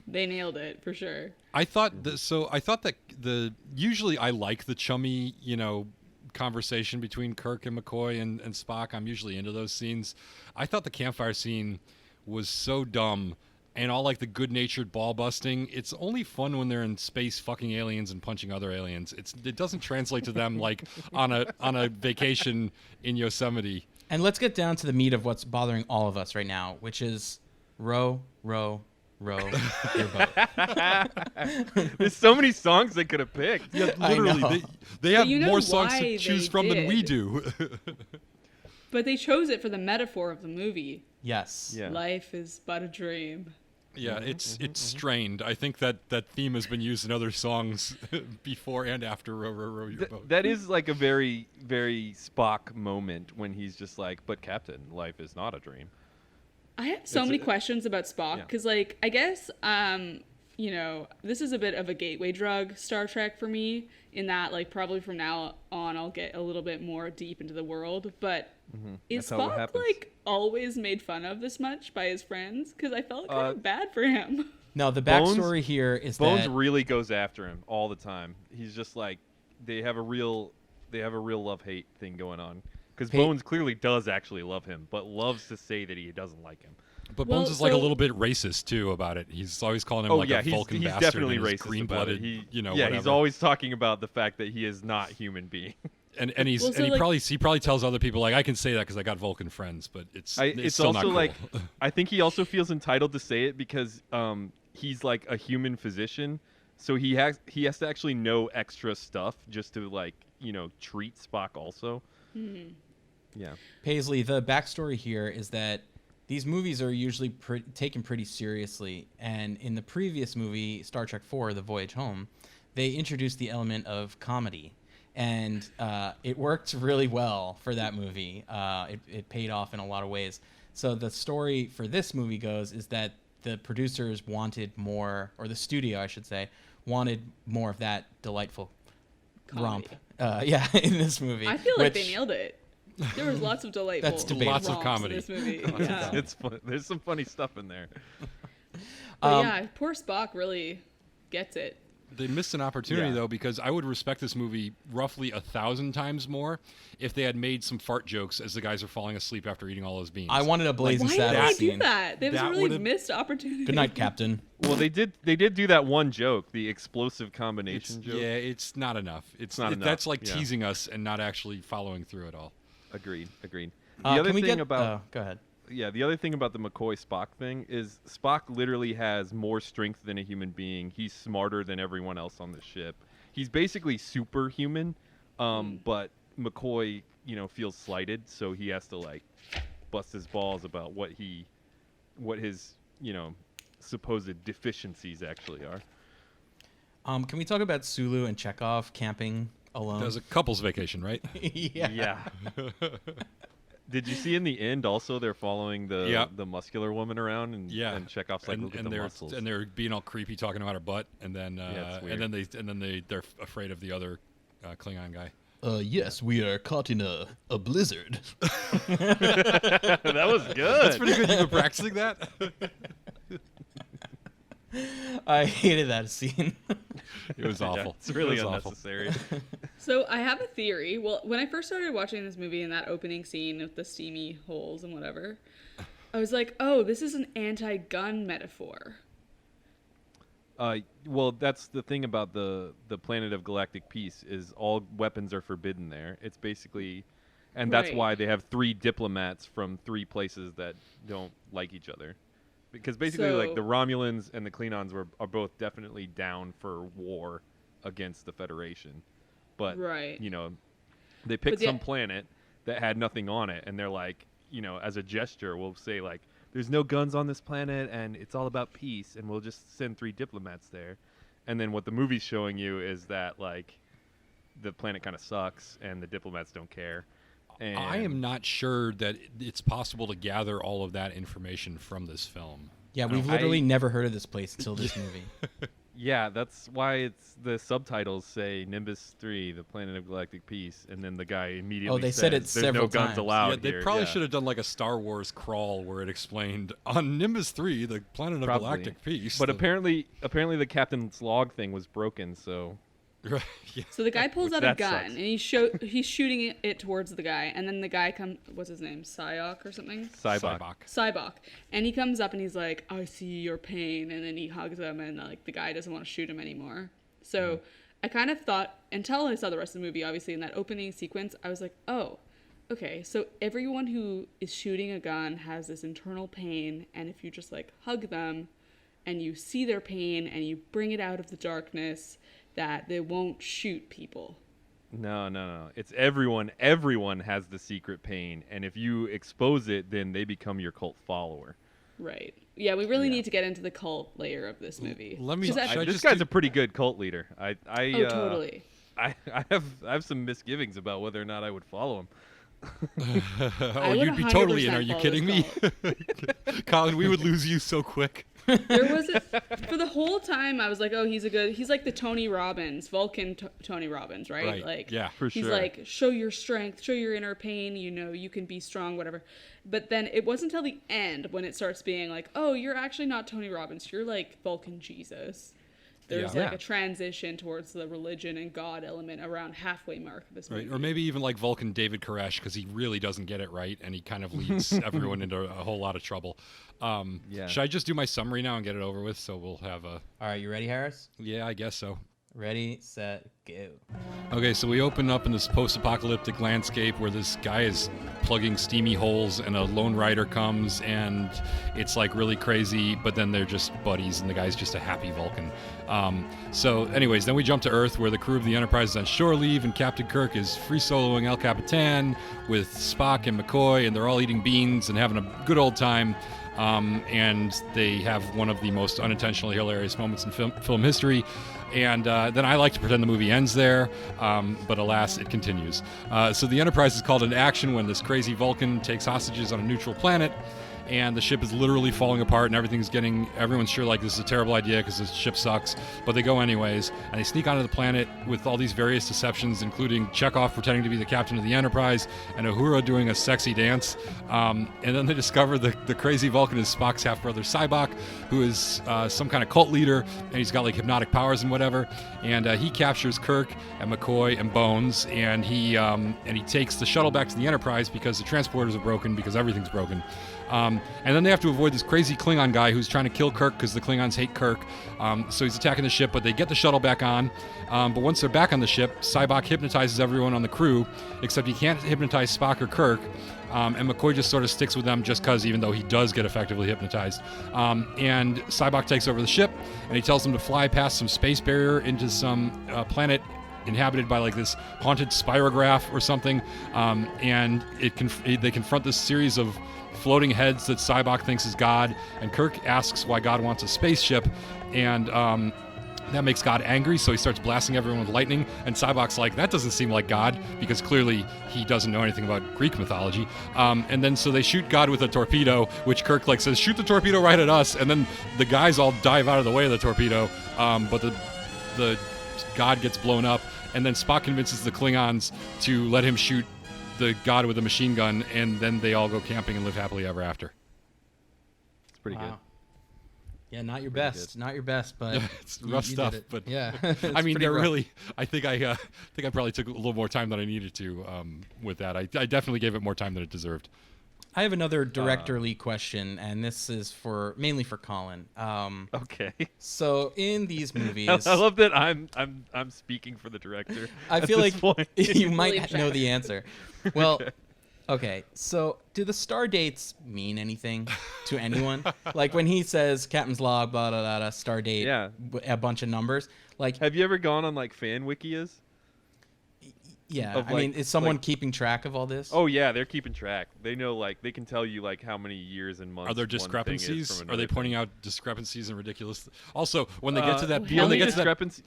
They nailed it for sure. I thought that usually I like the chummy, conversation between Kirk and McCoy and Spock. I'm usually into those scenes. I thought the campfire scene was so dumb and all like the good-natured ball busting. It's only fun when they're in space fucking aliens and punching other aliens. It doesn't translate to them like on a vacation in Yosemite. And let's get down to the meat of what's bothering all of us right now, which is row your boat. There's so many songs they could have picked. Yeah, I know. literally, they have you know more songs why to choose they from than we did. do. But they chose it for the metaphor of the movie. Yes. Yeah. Life is but a dream. Yeah, it's strained. I think that theme has been used in other songs before and after Row, Row, Row Your Boat. That is like a very, very Spock moment when he's just like, "But Captain, life is not a dream." I have so many questions about Spock Yeah. because, like, I guess, this is a bit of a gateway drug, Star Trek, for me, in that, like, probably from now on I'll get a little bit more deep into the world. But is That's how it Spock, happens. like, always made fun of this much by his friends? Because I felt kind of bad for him. No, the Bones- backstory here is Bones that really goes after him all the time. He's just like they have a real love-hate thing going on. Because Bones clearly does actually love him, but loves to say that he doesn't like him. But Well, Bones is like a so- little bit racist too about it. He's always calling him like a Vulcan he's bastard. definitely and he's racist green-blooded, about it. He's whatever. always talking about the fact that he is not human being. And he's Well, so, and he like- probably tells other people like I can say that because I got Vulcan friends, but it's still also not cool. like I think he also feels entitled to say it because he's like a human physician, so he has to actually know extra stuff just to like treat Spock also. Yeah. Paisley, the backstory here is that these movies are usually taken pretty seriously, and in the previous movie, Star Trek IV, The Voyage Home, they introduced the element of comedy, and it worked really well for that movie. It paid off in a lot of ways. So the story for this movie goes is that the producers wanted more, or the studio, I should say, wanted more of that delightful romp. Comedy. In this movie. I feel like which- they nailed it. There was lots of delightful That's debatable. Lots of romps comedy. in this movie. It's Yeah. it's fun. There's some funny stuff in there. But yeah, poor Spock really gets it. They missed an opportunity Yeah. though, because I would respect this movie roughly 1,000 times more if they had made some fart jokes as the guys are falling asleep after eating all those beans. I wanted a blazing Why did saddle they scene. do that? There was That a really would've- missed opportunity. Good night, Captain. Well, they did do that one joke, the explosive combination joke. Yeah, it's not enough. It's not enough, That's like yeah. teasing us and not actually following through at all. Agreed. The Can other we thing get about go ahead. the other thing about the McCoy Spock thing is Spock literally has more strength than a human being. He's smarter than everyone else on the ship. He's basically superhuman, but McCoy, feels slighted, so he has to like bust his balls about what his, supposed deficiencies actually are. Can we talk about Sulu and Chekhov camping alone? That was a couple's vacation, right? Yeah. Did you see in the end also they're following the Yeah. muscular woman around and Chekhov's like look at the muscles. and they're being all creepy talking about her butt, and then it's weird. and then they're afraid of the other Klingon guy. Yes, we are caught in a blizzard. That was good. That's pretty good. You've been practicing that. I hated that scene. It was awful. It's really It was awful. unnecessary. So I have a theory. Well, when I first started watching this movie in that opening scene with the steamy holes and whatever, I was like, oh, this is an anti-gun metaphor. Well, that's the thing about the planet of galactic peace is all weapons are forbidden there. It's basically, and that's Right. why they have 3 diplomats from 3 places that don't like each other, because basically like So- the Romulans and the Klingons are both definitely down for war against the Federation, but Right. they picked But the- some planet that had nothing on it, and they're like, as a gesture, we'll say like, there's no guns on this planet, and it's all about peace, and we'll just send 3 diplomats there. And then what the movie's showing you is that like, the planet kind of sucks, and the diplomats don't care. And I am not sure that it's possible to gather all of that information from this film. Yeah, we've literally never heard of this place until this movie. Yeah, that's why it's the subtitles say Nimbus 3, the planet of galactic peace, and then the guy immediately they says, said it there's several no guns times. allowed Yeah, they here. probably Yeah. should have done like a Star Wars crawl where it explained on Nimbus 3, the planet of Probably. galactic peace. But apparently the captain's log thing was broken, so Right, yeah. So the guy pulls Which out a that gun sucks. and he's shooting it towards the guy, and then the guy comes. What's his name? Sybok or something? Sybok. Sybok. And he comes up and he's like, "I see your pain," and then he hugs him, and like the guy doesn't want to shoot him anymore. So I kind of thought, until I saw the rest of the movie, obviously in that opening sequence, I was like, oh, okay, so everyone who is shooting a gun has this internal pain, and if you just like hug them and you see their pain and you bring it out of the darkness, that they won't shoot people. No. It's everyone. Everyone has the secret pain, and if you expose it, then they become your cult follower. Right. Yeah, we really need to get into the cult layer of this movie. Let me- 'Cause that- should I This just guy's do- a pretty good cult leader. I oh, totally. I have some misgivings about whether or not I would follow him. Oh, would you'd be totally in. 100% Are you follow kidding me? this Colin, we would lose you so quick. There was for the whole time I was like, oh, he's like the Tony Robbins, Vulcan Tony Robbins, right? Right. Like, Yeah, for he's sure. like, show your strength, show your inner pain, you can be strong, whatever. But then it wasn't until the end when it starts being like, oh, you're actually not Tony Robbins, you're like Vulcan Jesus. There's Yeah. like a transition towards the religion and God element around halfway mark of this movie. Right. Or maybe even like Vulcan David Koresh, because he really doesn't get it right, and he kind of leads everyone into a whole lot of trouble. Yeah. Should I just do my summary now and get it over with? So we'll have a... All right, you ready, Harris? Yeah, I guess so. Ready, set, go. Okay, so we open up in this post-apocalyptic landscape where this guy is plugging steamy holes, and a lone rider comes, and it's like really crazy, but then they're just buddies, and the guy's just a happy Vulcan. So anyways, then we jump to Earth, where the crew of the Enterprise is on shore leave, and Captain Kirk is free soloing El Capitan with Spock and McCoy, and they're all eating beans and having a good old time. And they have one of the most unintentionally hilarious moments in film history. And then I like to pretend the movie ends there, but alas, it continues. So the Enterprise is called into action when this crazy Vulcan takes hostages on a neutral planet, and the ship is literally falling apart, and everyone's sure like this is a terrible idea because the ship sucks, but they go anyways, and they sneak onto the planet with all these various deceptions, including Chekhov pretending to be the captain of the Enterprise, and Uhura doing a sexy dance, and then they discover the crazy Vulcan is Spock's half-brother Sybok, who is some kind of cult leader, and he's got like hypnotic powers and whatever, and he captures Kirk and McCoy and Bones, and he takes the shuttle back to the Enterprise because the transporters are broken, because everything's broken. And then they have to avoid this crazy Klingon guy who's trying to kill Kirk because the Klingons hate Kirk. So he's attacking the ship, but they get the shuttle back on. But once they're back on the ship, Sybok hypnotizes everyone on the crew, except he can't hypnotize Spock or Kirk. And McCoy just sort of sticks with them just because, even though he does get effectively hypnotized. And Sybok takes over the ship, and he tells them to fly past some space barrier into some planet inhabited by like this haunted spirograph or something. And they confront this series of floating heads that Sybok thinks is God, and Kirk asks why God wants a spaceship, and that makes God angry, so he starts blasting everyone with lightning, and Sybok's like, that doesn't seem like God, because clearly he doesn't know anything about Greek mythology. And then so they shoot God with a torpedo, which Kirk like says, shoot the torpedo right at us, and then the guys all dive out of the way of the torpedo, but the God gets blown up, and then Spock convinces the Klingons to let him shoot the God with a machine gun, and then they all go camping and live happily ever after. It's pretty good. Yeah, not your best, but It's rough stuff, did it. but yeah. I mean, pretty rough. really, I think I probably took a little more time than I needed to with that. I definitely gave it more time than it deserved. I have another directorly question, and this is mainly for Colin. Okay. So in these movies, I love that I'm speaking for the director. I feel like point. you might William know Shatner. the answer. Well, okay. So do the star dates mean anything to anyone? Like when he says Captain's Log, blah blah blah, star date, Yeah. a bunch of numbers. Like, Have you ever gone on like fan wikias? yeah. of, I mean, like- is someone like- keeping track of all this? Oh yeah, they're keeping track. They know, like, they can tell you like how many years and months. Are there one thing is discrepancies? from Are they another pointing thing. out discrepancies and ridiculous? Also, when they get to that, The when only they get to that, discrepancy.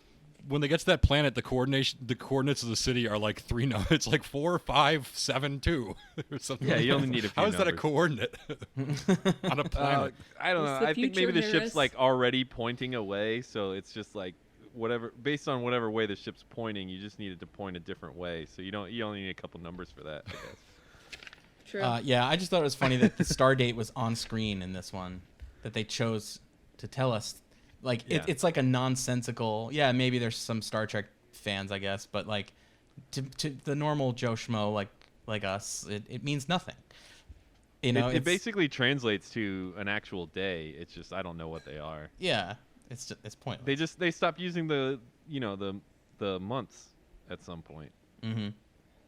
when they get to that planet, the coordinates of the city are like 3 numbers. It's like 4, 5, 7, 2, or something. Yeah, like you that. only need a few How is that a numbers. coordinate on a planet? I don't know. It's the I think maybe future, the ship's Harris. like already pointing away, so it's just like whatever, based on whatever way the ship's pointing, you just needed to point a different way. So you only need a couple numbers for that, I guess. True. Yeah, I just thought it was funny that the star date was on screen in this one, that they chose to tell us. Like, Yeah. it's like a nonsensical. Yeah, maybe there's some Star Trek fans, I guess, but like to the normal Joe Schmo like us, it means nothing. You know, It basically translates to an actual day. It's just I don't know what they are. yeah, it's pointless. They stopped using the months at some point. Mm-hmm.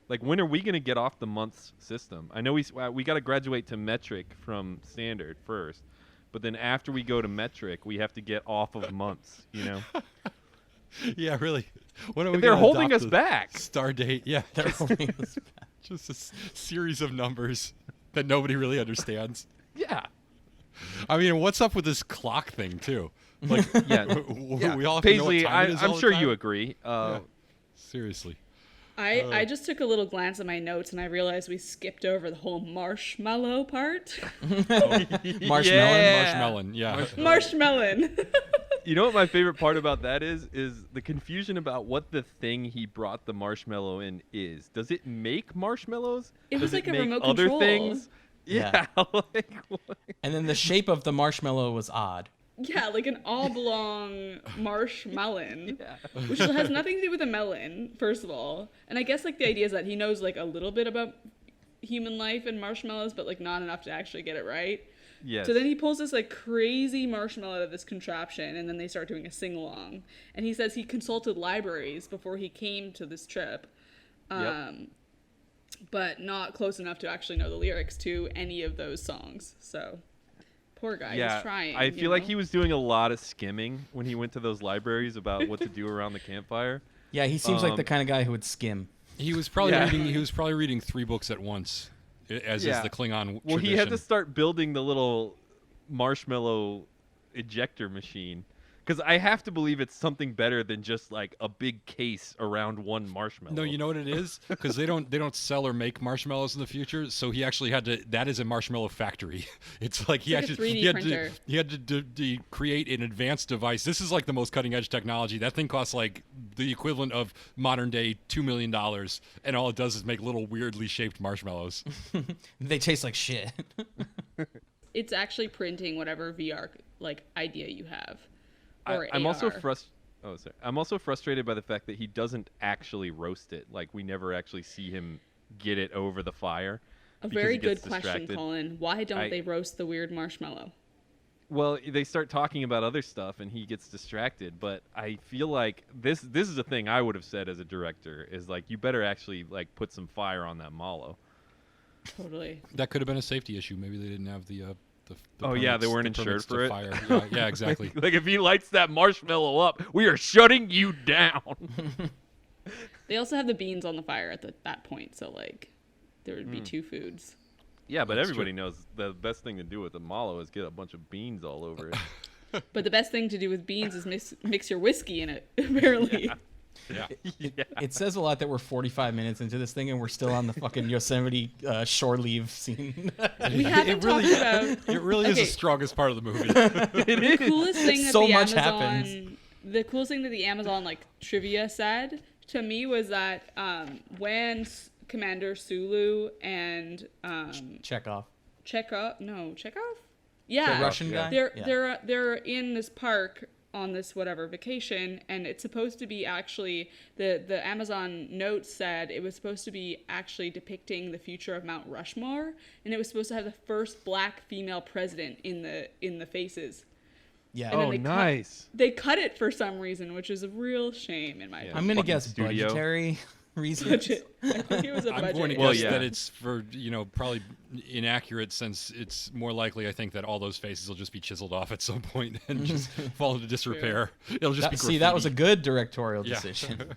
Like, when are we gonna get off the months system? I know we got to graduate to metric from standard first, but then after we go to metric, we have to get off of months. You know, Yeah, really. When are we they're gonna holding adopt us the back. Star date. Yeah, They're holding us back. just a series of numbers that nobody really understands. Yeah. I mean, what's up with this clock thing too? Like, Yeah. we all have to know what Paisley, time it is all I'm the sure time? you agree. Yeah. Seriously. I just took a little glance at my notes and I realized we skipped over the whole marshmallow part. Marshmallow, yeah. Marshmallow. You know what my favorite part about that is the confusion about what the thing he brought the marshmallow in is. Does it make marshmallows? It was Does like a make remote other control. things? Yeah. like what? And then the shape of the marshmallow was odd. Yeah, like an oblong marshmallow, which has nothing to do with a melon, first of all. And I guess like the idea is that he knows like a little bit about human life and marshmallows, but like not enough to actually get it right. Yes. So then he pulls this like crazy marshmallow out of this contraption, and then they start doing a sing along. And he says he consulted libraries before he came to this trip, but not close enough to actually know the lyrics to any of those songs. So. Poor guy, he's trying. I feel like he was doing a lot of skimming when he went to those libraries about what to do around the campfire. Yeah, he seems like the kind of guy who would skim. He was probably reading 3 books at once, as is the Klingon Well, tradition. he had to start building the little marshmallow ejector machine. Because I have to believe it's something better than just like a big case around one marshmallow. No, you know what it is? Because they don't sell or make marshmallows in the future. So he actually had to. That is a marshmallow factory. It's like he like had a 3D printer. He had to create an advanced device. This is like the most cutting edge technology. That thing costs like the equivalent of modern day $2 million, and all it does is make little weirdly shaped marshmallows. They taste like shit. It's actually printing whatever VR like idea you have. I'm also I'm also frustrated by the fact that he doesn't actually roast it. Like we never actually see him get it over the fire. A very good question, Colin. Why don't they roast the weird marshmallow? Well, they start talking about other stuff and he gets distracted. But I feel like this is a thing I would have said as a director is like you better actually like put some fire on that mallow. Totally. That could have been a safety issue. Maybe they didn't have the they weren't insured for it. Fire. Yeah, exactly. like if he lights that marshmallow up, we are shutting you down. They also have the beans on the fire at that point, so like there would be 2 foods. Yeah, but everybody knows the best thing to do with a mallow is get a bunch of beans all over it. But the best thing to do with beans is mix your whiskey in it, apparently. Yeah. It says a lot that we're 45 minutes into this thing and we're still on the fucking Yosemite shore leave scene. We haven't talked about... It really is the strongest part of the movie. The coolest thing that So the much Amazon... happens. The coolest thing that the Amazon like trivia said to me was that when Commander Sulu and... Chekhov. Chekhov? Yeah. The Russian guy? They're in this park on this whatever vacation, and it's supposed to be actually the Amazon notes said it was supposed to be actually depicting the future of Mount Rushmore, and it was supposed to have the first black female president in the faces. Yeah. And then Oh, they nice. They cut it for some reason, which is a real shame in my opinion. I'm going to guess studio. budgetary reasons. Budget. I think it was a I'm budget. going to Well, guess yeah. that it's for, probably inaccurate, since it's more likely, I think, that all those faces will just be chiseled off at some point and just fall into disrepair. It'll just be graffiti. See, that was a good directorial decision.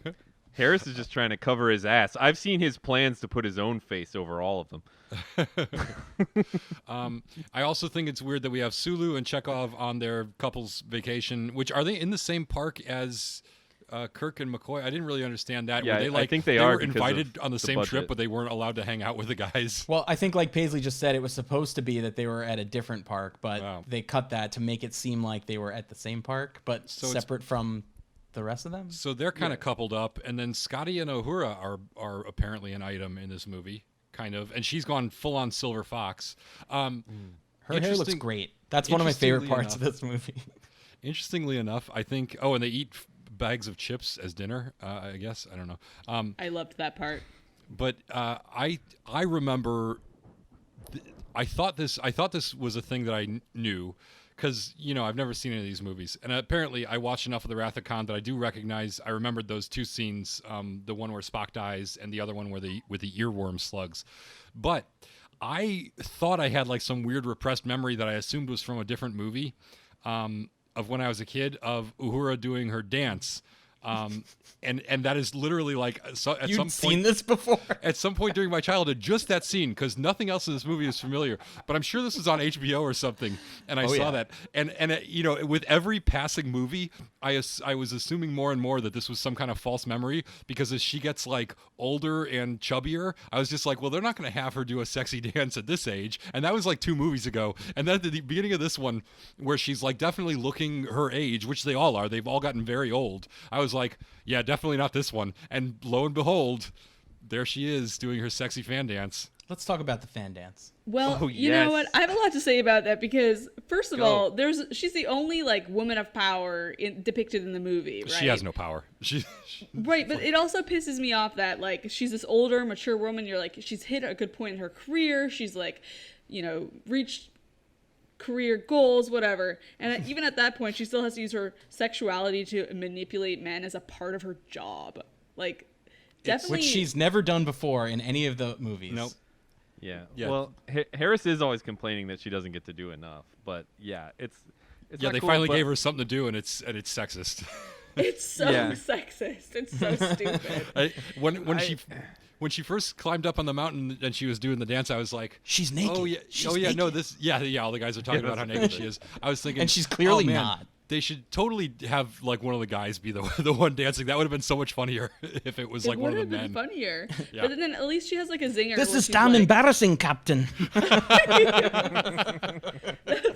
Harris is just trying to cover his ass. I've seen his plans to put his own face over all of them. I also think it's weird that we have Sulu and Chekhov on their couples vacation, which are they in the same park as Kirk and McCoy? I didn't really understand that. Yeah, were they I think they are were because invited of on the the same budget. trip, but they weren't allowed to hang out with the guys. Well, I think like Paisley just said, it was supposed to be that they were at a different park, but Wow. they cut that to make it seem like they were at the same park, but So it's- separate from the rest of them. So they're kind of coupled up, and then Scotty and Uhura are apparently an item in this movie, kind of, and she's gone full on Silver Fox. Her hair looks Interesting- great. That's one of my favorite interestingly parts of this movie. Interestingly enough, I think. Oh, and they eat bags of chips as dinner. I guess I don't know. I loved that part. But I remember. I thought this was a thing that I knew, because I've never seen any of these movies, and apparently I watched enough of the Wrath of Khan that I do recognize. I remembered those 2 scenes, the one where Spock dies and the other one where with the earworm slugs. But I thought I had like some weird repressed memory that I assumed was from a different movie, of when I was a kid, of Uhura doing her dance. And that is literally like at You'd some seen point this before? at some point during my childhood, just that scene, because nothing else in this movie is familiar. But I'm sure this was on HBO or something, and I saw that. And you know, with every passing movie, I was assuming more and more that this was some kind of false memory, because as she gets like older and chubbier, I was just like, well, they're not going to have her do a sexy dance at this age, and that was like 2 movies ago. And then at the beginning of this one, where she's like definitely looking her age, which they all are, they've all gotten very old. I was like, yeah, definitely not this one. And lo and behold, there she is doing her sexy fan dance. Let's talk about the fan dance. Well, you know what? I have a lot to say about that because, first of all, she's the only like woman of power depicted in the movie, right? She has no power. Right, but it also pisses me off that like she's this older, mature woman. You're like, she's hit a good point in her career. She's like, you know, reached career goals, whatever. And even at that point, she still has to use her sexuality to manipulate men as a part of her job. Like, definitely. Which she's never done before in any of the movies. Nope. Yeah. Well, Harris is always complaining that she doesn't get to do enough, but yeah, it's not they cool, finally but gave her something to do, and it's sexist. It's so sexist. It's so stupid. When she first climbed up on the mountain and she was doing the dance, I was like, she's naked. Oh yeah, naked. No, all the guys are talking about how naked she is. I was thinking, and she's clearly not. They should totally have like one of the guys be the one dancing. That would have been so much funnier if it was like one of the men. It would have been funnier. Yeah. But then at least she has like a zinger. This is damn embarrassing, Captain. That's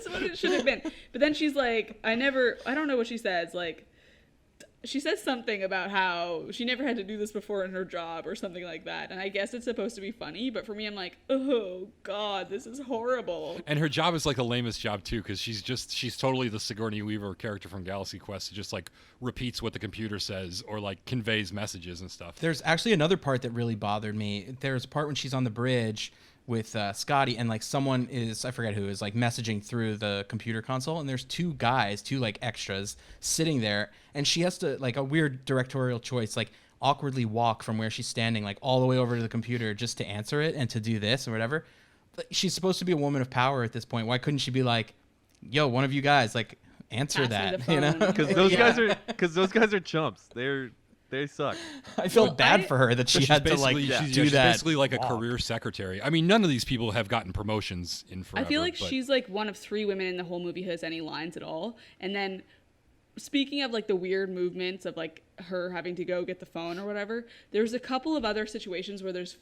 what it should have been. But then she's like, I don't know what she says. Like, she says something about how she never had to do this before in her job or something like that. And I guess it's supposed to be funny, but for me, I'm like, oh God, this is horrible. And her job is like the lamest job too, because she's totally the Sigourney Weaver character from Galaxy Quest who just like repeats what the computer says or like conveys messages and stuff. There's actually another part that really bothered me. There's a part when she's on the bridge with Scotty and like someone is, I forget who, is like messaging through the computer console, and there's 2 guys, 2 like extras sitting there, and she has to, like, a weird directorial choice, like awkwardly walk from where she's standing like all the way over to the computer just to answer it and to do this or whatever. But she's supposed to be a woman of power at this point. Why couldn't she be like, yo, one of you guys, like, answer that, you know? Because those guys are chumps. They suck. I feel bad for her that she had to like do she's that. Basically like a career secretary. I mean, none of these people have gotten promotions in forever. I feel like she's like one of 3 women in the whole movie who has any lines at all. And then speaking of like the weird movements of like her having to go get the phone or whatever, there's a couple of other situations where there's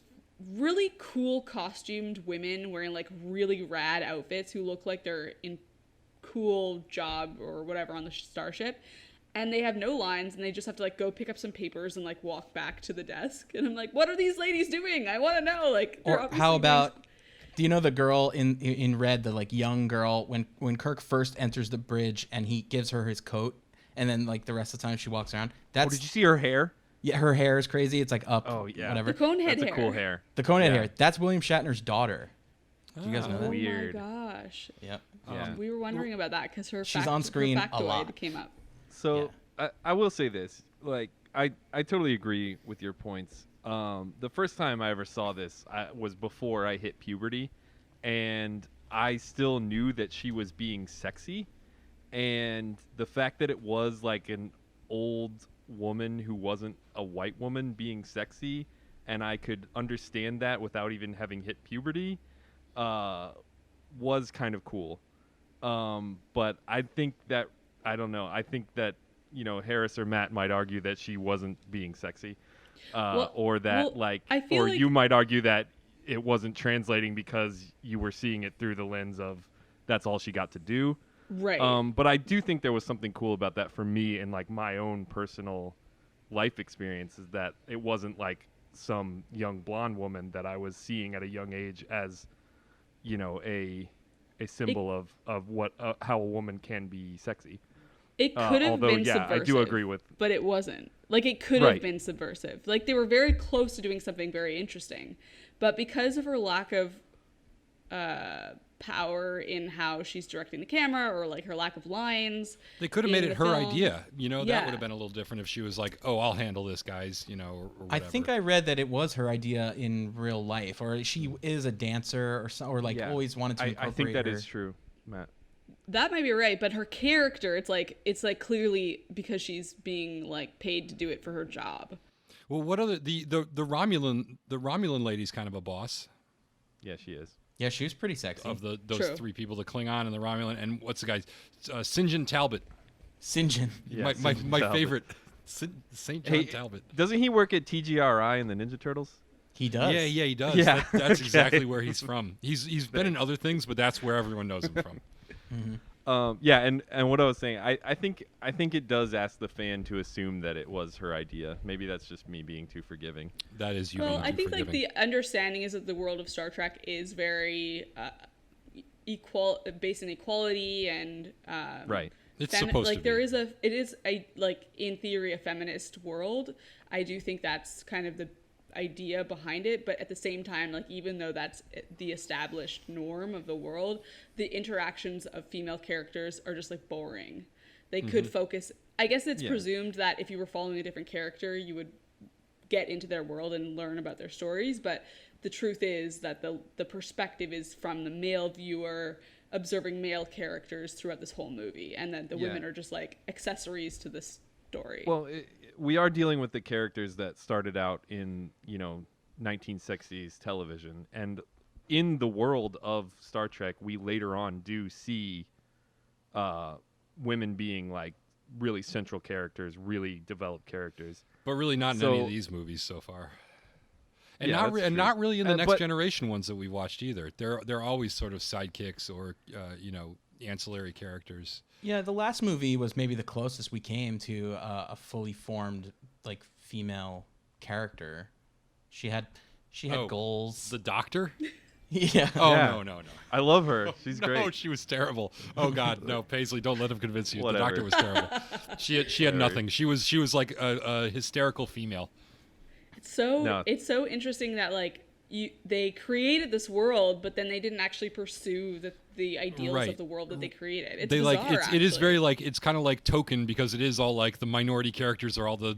really cool costumed women wearing like really rad outfits who look like they're in cool job or whatever on the starship. And they have no lines, and they just have to like go pick up some papers and like walk back to the desk. And I'm like, what are these ladies doing? I want to know. Like, or how about, do you know the girl in red, the like young girl, when Kirk first enters the bridge and he gives her his coat, and then like the rest of the time she walks around. That's, did you see her hair? Yeah, her hair is crazy. It's like up. Oh yeah, whatever. The conehead hair. That's a cool hair. The conehead hair. That's William Shatner's daughter. Do you guys know that? Weird. Oh my gosh. Yep. Yeah. We were wondering about that because she's on screen her a lot. came up. So I will say this, like I totally agree with your points. The first time I ever saw this was before I hit puberty, and I still knew that she was being sexy, and the fact that it was like an old woman who wasn't a white woman being sexy, and I could understand that without even having hit puberty, was kind of cool. But I think that, I don't know, I think that, you know, Harris or Matt might argue that she wasn't being sexy, or that or like you might argue that it wasn't translating because you were seeing it through the lens of that's all she got to do. Right. But I do think there was something cool about that for me and like my own personal life experience, is that it wasn't like some young blonde woman that I was seeing at a young age as, you know, a symbol of what how a woman can be sexy. It could have been subversive. I do agree with. But it wasn't. Like, it could have been subversive. Like, they were very close to doing something very interesting. But because of her lack of power in how she's directing the camera, or, like, her lack of lines... They could have made it her idea. You know, that would have been a little different if she was like, oh, I'll handle this, guys, you know, or whatever. I think I read that it was her idea in real life, or she is a dancer, or like always wanted to incorporate I think that her. is true, Matt. That might be right, but her character, it's like clearly because she's being like paid to do it for her job. Well, what other the Romulan lady's kind of a boss. Yeah, she is. Yeah, she was pretty sexy. Of those True. three people, the Klingon and the Romulan, and what's the guy's St. John Talbot. St. John. Yeah, my Talbot. favorite. St. John Talbot. Doesn't he work at TGRI in the Ninja Turtles? He does. Yeah, he does. Yeah, That's okay. exactly where he's from. He's been in other things, but that's where everyone knows him from. Yeah, and what I was saying, I think it does ask the fan to assume that it was her idea. Maybe that's just me being too forgiving. That is you. Well, being I too think forgiving. like the understanding is that the world of Star Trek is very based in equality and Right. It's supposed like to there be. is it is a like in theory a feminist world. I do think that's kind of the idea behind it, but at the same time, like even though that's the established norm of the world, the interactions of female characters are just like boring. They could focus. I guess it's presumed that if you were following a different character, you would get into their world and learn about their stories, but the truth is that the perspective is from the male viewer observing male characters throughout this whole movie, and then the women are just like accessories to the story. Well, we are dealing with the characters that started out in 1960s television, and in the world of Star Trek, we later on do see women being like really central characters, really developed characters. But really not in any of these movies so far. And Yeah, not that's true. not really in the Next but- Generation ones that we watched either. They're always sort of sidekicks or ancillary characters. Yeah, the last movie was maybe the closest we came to a fully formed like female character. She had goals. The Doctor? Yeah. Oh Yeah. no. I love her. She's No, great. she was terrible. Oh God, no, Paisley, don't let him convince you. Whatever. The Doctor was terrible. She had nothing. She was like a hysterical female. It's so interesting that like they created this world, but then they didn't actually pursue the ideals of the world that they created. It's They bizarre, it is actually. very like it's kind of like Token because it is all like the minority characters are all the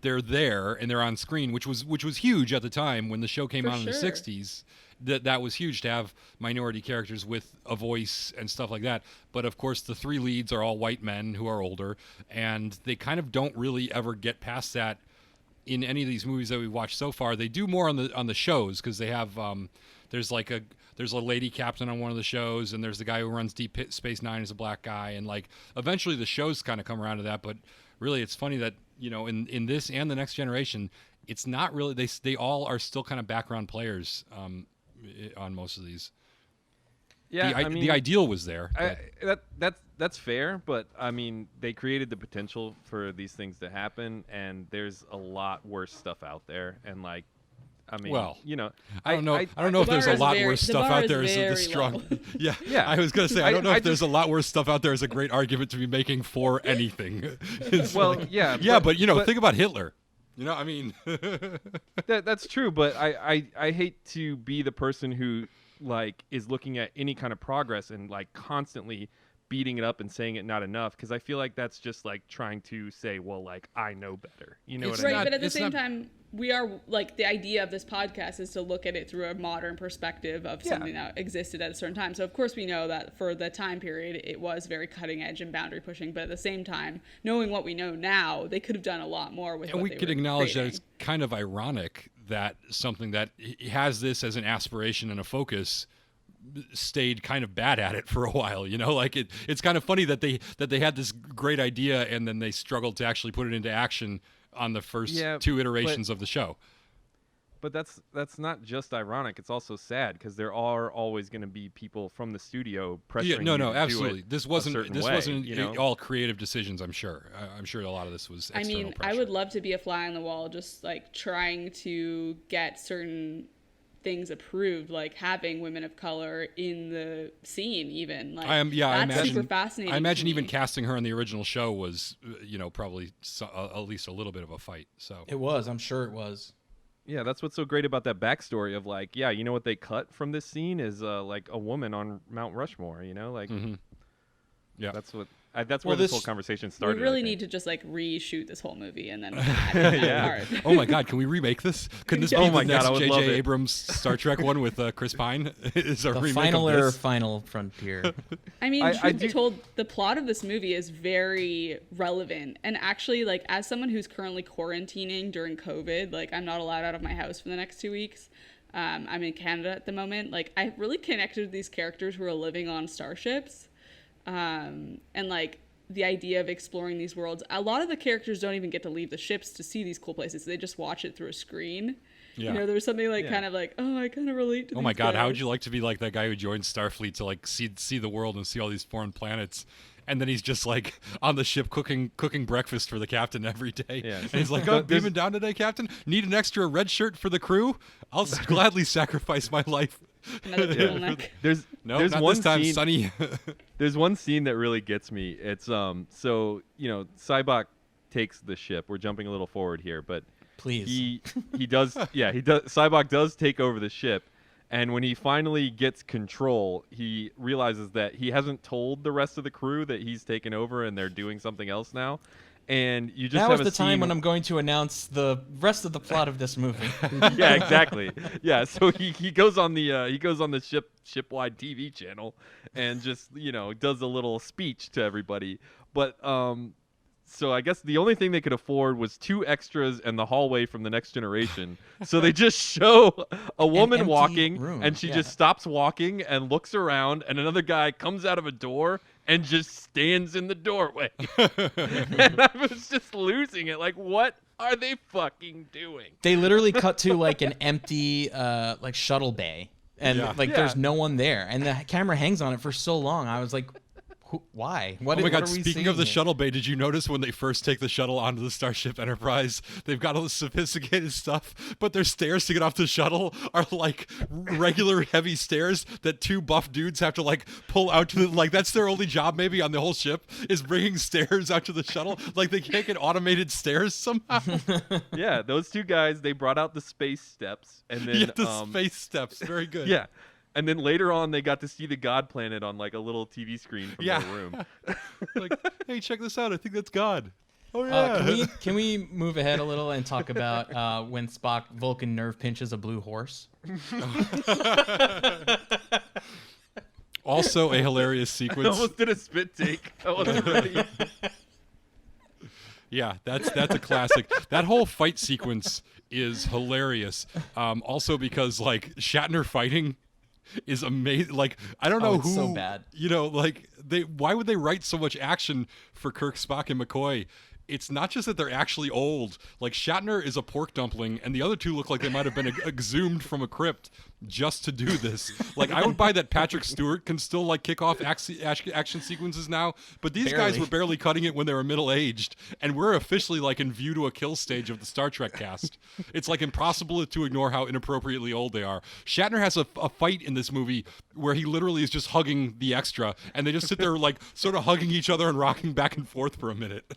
they're there and they're on screen, which was huge at the time when the show came For out in the sure. 60s. That was huge to have minority characters with a voice and stuff like that. But of course, the three leads are all white men who are older, and they kind of don't really ever get past that in any of these movies that we've watched so far. They do more on the shows because they have there's a lady captain on one of the shows, and there's the guy who runs Deep Space Nine is a black guy, and like eventually the shows kind of come around to that. But really, it's funny that in this and the Next Generation, it's not really they all are still kind of background players on most of these. Yeah, The ideal was there. But that's fair, but I mean, they created the potential for these things to happen, and there's a lot worse stuff out there, and like, I mean, Well, I I don't know if The there's a bar is lot very- worse the stuff bar out is there as the very strong. low. Yeah, Yeah. I was gonna say I don't know I if there's just- a lot worse stuff out there as a great argument to be making for anything. It's well, like- yeah, but think about Hitler. I mean, that's true, but I hate to be the person who like is looking at any kind of progress and like constantly beating it up and saying it not enough, because I feel like that's just like trying to say, well, like I know better. You know It's what I mean? Right, but at the it's same not- time, we are like the idea of this podcast is to look at it through a modern perspective of something that existed at a certain time. So of course we know that for the time period it was very cutting edge and boundary pushing, but at the same time, knowing what we know now, they could have done a lot more with. and what we they could were acknowledge that creating. it's kind of ironic that something that has this as an aspiration and a focus stayed kind of bad at it for a while. Like it's kind of funny that they had this great idea and then they struggled to actually put it into action on the first two iterations of the show. But that's not just ironic. It's also sad because there are always going to be people from the studio pressuring you to do absolutely. it This a wasn't certain this way, wasn't all creative decisions. I'm sure. I'm sure a lot of this was I external mean, pressure. I would love to be a fly on the wall, just like trying to get certain things approved, like having women of color in the scene, even like I that's imagine super fascinating. I imagine to even me. casting her in the original show was, probably at least a little bit of a fight. So It was. I'm sure it was. Yeah, that's what's so great about that backstory of like, yeah, you know what they cut from this scene is like a woman on Mount Rushmore. Like, yeah, that's what That's Well, where this this- whole conversation We started. really I need think. to just like reshoot this whole movie and then add in that part. Oh my God, can we remake this? Can this be Oh the my God, next I would love J.J. it. Abrams Star Trek one with Chris Pine? Is a The remake final of or this? final frontier. I mean, I truth be do- told, the plot of this movie is very relevant. And actually, like, as someone who's currently quarantining during COVID, like, I'm not allowed out of my house for the next 2 weeks. I'm in Canada at the moment. Like, I really connected with these characters who are living on starships. And, like, the idea of exploring these worlds. A lot of the characters don't even get to leave the ships to see these cool places. They just watch it through a screen. Yeah. You know, there's something like Yeah. kind of like, oh, I kind of relate to Oh my these God, how would guys. you like to be like that guy who joined Starfleet to like see the world and see all these foreign planets? And then he's just like on the ship cooking breakfast for the captain every day. Yeah. And he's like, "Oh, beaming down today, Captain. Need an extra red shirt for the crew? I'll gladly sacrifice my life." Another turtleneck. There's No, there's not one this time, scene, Sonny. There's one scene that really gets me. It's so Sybok takes the ship. We're jumping a little forward here, but Please. he does Sybok does take over the ship, and when he finally gets control, he realizes that he hasn't told the rest of the crew that he's taken over and they're doing something else now. And you just Now have is a the time scene- when I'm going to announce the rest of the plot of this movie. yeah, exactly. Yeah, so he goes on the ship-wide TV channel and just does a little speech to everybody. But so I guess the only thing they could afford was 2 extras and the hallway from The Next Generation. So they just show a woman empty walking, room, and she yeah. just stops walking and looks around, and another guy comes out of a door and just stands in the doorway. And I was just losing it. Like, what are they fucking doing? They literally cut to like an empty like shuttle bay, and Yeah. there's Yeah. no one there, and the camera hangs on it for so long. I was like, why? What? Oh my what God! are we Speaking of the seeing here? shuttle bay, did you notice when they first take the shuttle onto the Starship Enterprise, they've got all this sophisticated stuff, but their stairs to get off the shuttle are like regular heavy stairs that 2 buff dudes have to like pull out to the that's their only job maybe on the whole ship is bringing stairs out to the shuttle. Like they can't get automated stairs somehow. Yeah, those 2 guys, they brought out the space steps, and then Yeah, the space steps, very good. yeah, and then later on they got to see the God Planet on like a little TV screen from Yeah. their room. Like, hey, check this out. I think that's God. Oh yeah. Can we move ahead a little and talk about when Spock Vulcan nerve pinches a blue horse? Also a hilarious I sequence. almost did a spit take. I wasn't ready. Yeah, that's a classic. That whole fight sequence is hilarious. Also because like Shatner fighting is amazing. Like I don't know it's who. so bad. Why would they write so much action for Kirk, Spock, and McCoy? It's not just that they're actually old. Like Shatner is a pork dumpling, and the other 2 look like they might have been exhumed from a crypt just to do this. Like I would buy that Patrick Stewart can still like kick off action sequences now, but these guys Barely. were barely cutting it when they were middle aged, and we're officially like in view to a kill stage of the Star Trek cast. It's like impossible to ignore how inappropriately old they are. Shatner has a fight in this movie where he literally is just hugging the extra, and they just sit there like sort of hugging each other and rocking back and forth for a minute.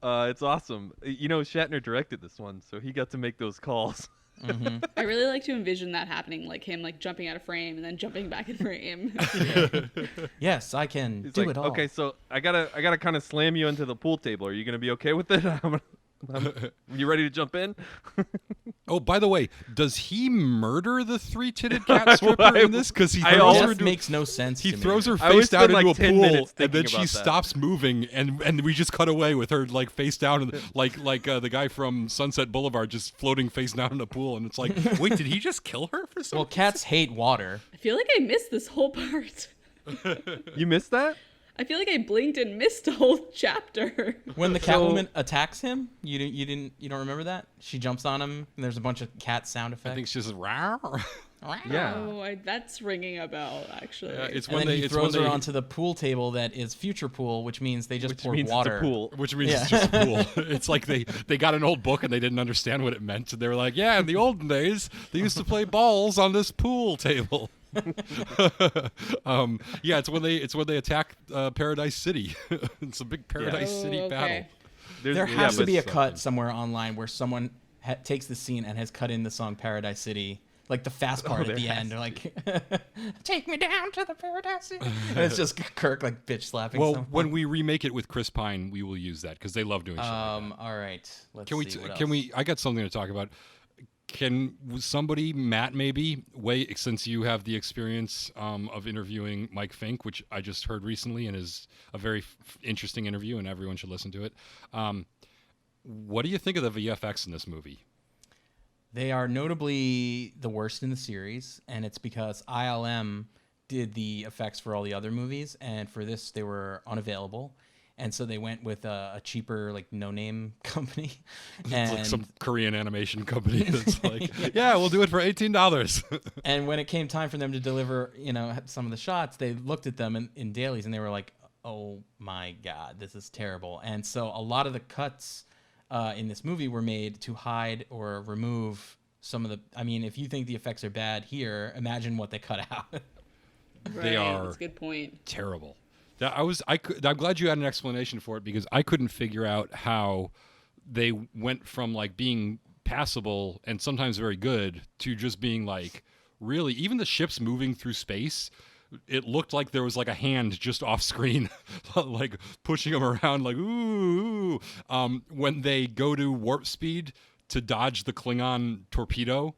It's awesome. Shatner directed this one, so he got to make those calls. I really like to envision that happening, like him like jumping out of frame and then jumping back in frame. Yes, I can He's do like, it all. okay, so I gotta kind of slam you into the pool table. Are you gonna be okay with it? You ready to jump in? Oh, by the way, does he murder the 3-titted cat stripper in this? Because he I throws her always into makes no sense. He to me. throws her I always face down spend, into like, a 10 pool, minutes and then thinking she about that. stops moving, and we just cut away with her like face down, and like the guy from Sunset Boulevard just floating face down in a pool, and it's like, wait, did he just kill her for some? Well, cats hate water. I feel like I missed this whole part. You missed that? I feel like I blinked and missed a whole chapter. When the Catwoman attacks him, you don't remember that? She jumps on him, and there's a bunch of cat sound effects. I think she's just rawr. Yeah. Oh, that's ringing a bell, actually. It's and when then they he it's throws when her they, onto the pool table that is future pool, which means they just Which poured means water. it's a pool. which means Yeah. it's just a pool. It's like they got an old book and they didn't understand what it meant, and they were like, yeah, in the olden days they used to play balls on this pool table. Yeah, it's when they attack Paradise City. It's a big Paradise Oh, City okay. battle. There has to but be a something. cut somewhere online where someone takes the scene and has cut in the song Paradise City like the fast part at the end. They're like, take me down to the paradise. And it's just Kirk like bitch slapping. Well, someone. when we remake it with Chris Pine, we will use that because they love doing shit like that. All right. Let's Can we? see. What Can else? we? I got something to talk about. Can somebody, Matt, maybe wait, since you have the experience of interviewing Mike Fink, which I just heard recently and is a very interesting interview, and everyone should listen to it. What do you think of the VFX in this movie? They are notably the worst in the series, and it's because ILM did the effects for all the other movies, and for this they were unavailable. And so they went with a cheaper, like, no-name company. It's And like some Korean animation company that's like, yeah, we'll do it for $18. and when it came time for them to deliver, some of the shots, they looked at them in dailies and they were like, oh my God, this is terrible. And so a lot of the cuts in this movie were made to hide or remove some of the, I mean, if you think the effects are bad here, imagine what they cut out. They are That's a good point. terrible. I'm glad you had an explanation for it because I couldn't figure out how they went from like being passable and sometimes very good to just being like really, even the ships moving through space, it looked like there was like a hand just off screen, like pushing them around like, ooh. When they go to warp speed to dodge the Klingon torpedo,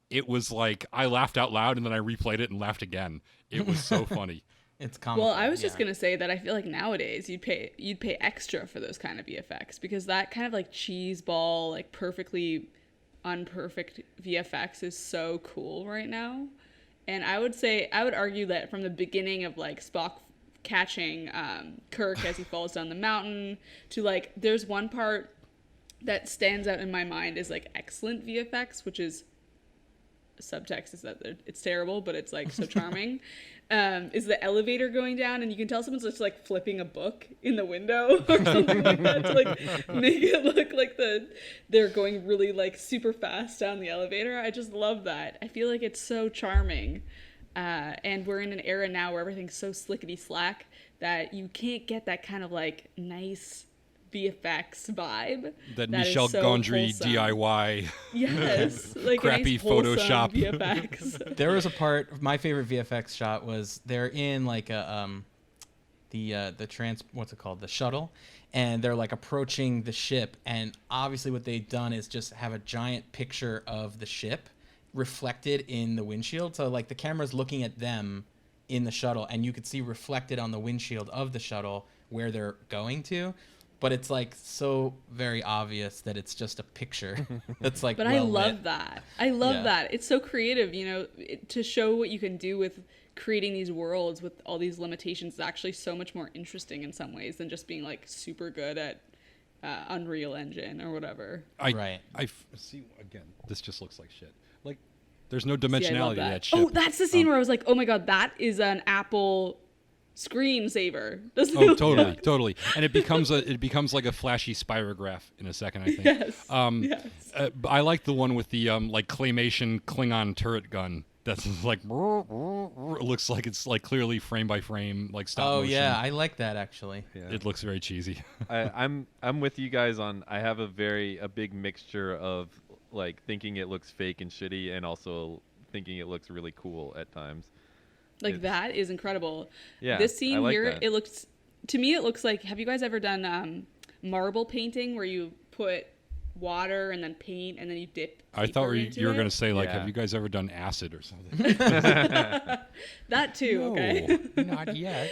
it was like I laughed out loud and then I replayed it and laughed again. It was so funny. It's comical. Well, I was just gonna say that I feel like nowadays you'd pay extra for those kind of VFX because that kind of like cheese ball, like perfectly unperfect VFX is so cool right now. And I would argue that from the beginning of like Spock catching Kirk as he falls down the mountain to like, there's one part that stands out in my mind as like excellent VFX, which is subtext is that it's terrible, but it's like so charming. Is the elevator going down and you can tell someone's just like flipping a book in the window or something like that to like make it look like they're going really like super fast down the elevator. I just love that. I feel like it's so charming. And we're in an era now where everything's so slickety slack that you can't get that kind of like nice VFX vibe. That is Michel so Gondry wholesome. DIY. Yes, like Crappy a nice wholesome Photoshop. VFX. There was a part. My favorite VFX shot was they're in like a what's it called, the shuttle, and they're like approaching the ship, and obviously what they've done is just have a giant picture of the ship reflected in the windshield. So like the camera's looking at them in the shuttle, and you could see reflected on the windshield of the shuttle where they're going to. But it's like so very obvious that it's just a picture. That's like. But well I love lit. that. I love Yeah. that. It's so creative, to show what you can do with creating these worlds with all these limitations is actually so much more interesting in some ways than just being like super good at Unreal Engine or whatever. Right. I see again. This just looks like shit. Like there's no See, I love dimensionality to that. that ship. Oh, that's the scene where I was like, oh my God, that is an Apple screensaver. Doesn't Oh, it? totally, totally. And it becomes like a flashy spirograph in a second, I think. Yes. Yes. I like the one with the like claymation Klingon turret gun. That's like it looks like it's like clearly frame by frame, like stop Oh motion. yeah, I like that actually. Yeah. It looks very cheesy. I'm with you guys on. I have a big mixture of like thinking it looks fake and shitty, and also thinking it looks really cool at times. Like that is incredible. Yeah, This scene I like here, that. it looks like, have you guys ever done marble painting where you put water and then paint and then you dip I thought paper you into were it? going to say like, Yeah. have you guys ever done acid or something? That too, okay. Not yet.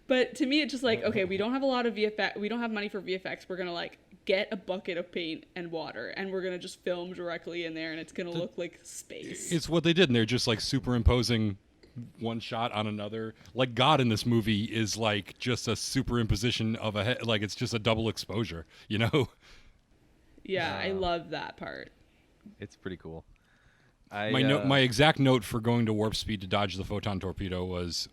But to me, it's just like, okay, we don't have a lot of VFX. We don't have money for VFX. We're going to like get a bucket of paint and water and we're going to just film directly in there and it's going to look like space. It's what they did, and they're just like superimposing one shot on another. Like God in this movie is like just a superimposition of a head. Like it's just a double exposure, you know? Yeah, I love that part. It's pretty cool. My exact note for going to warp speed to dodge the photon torpedo was,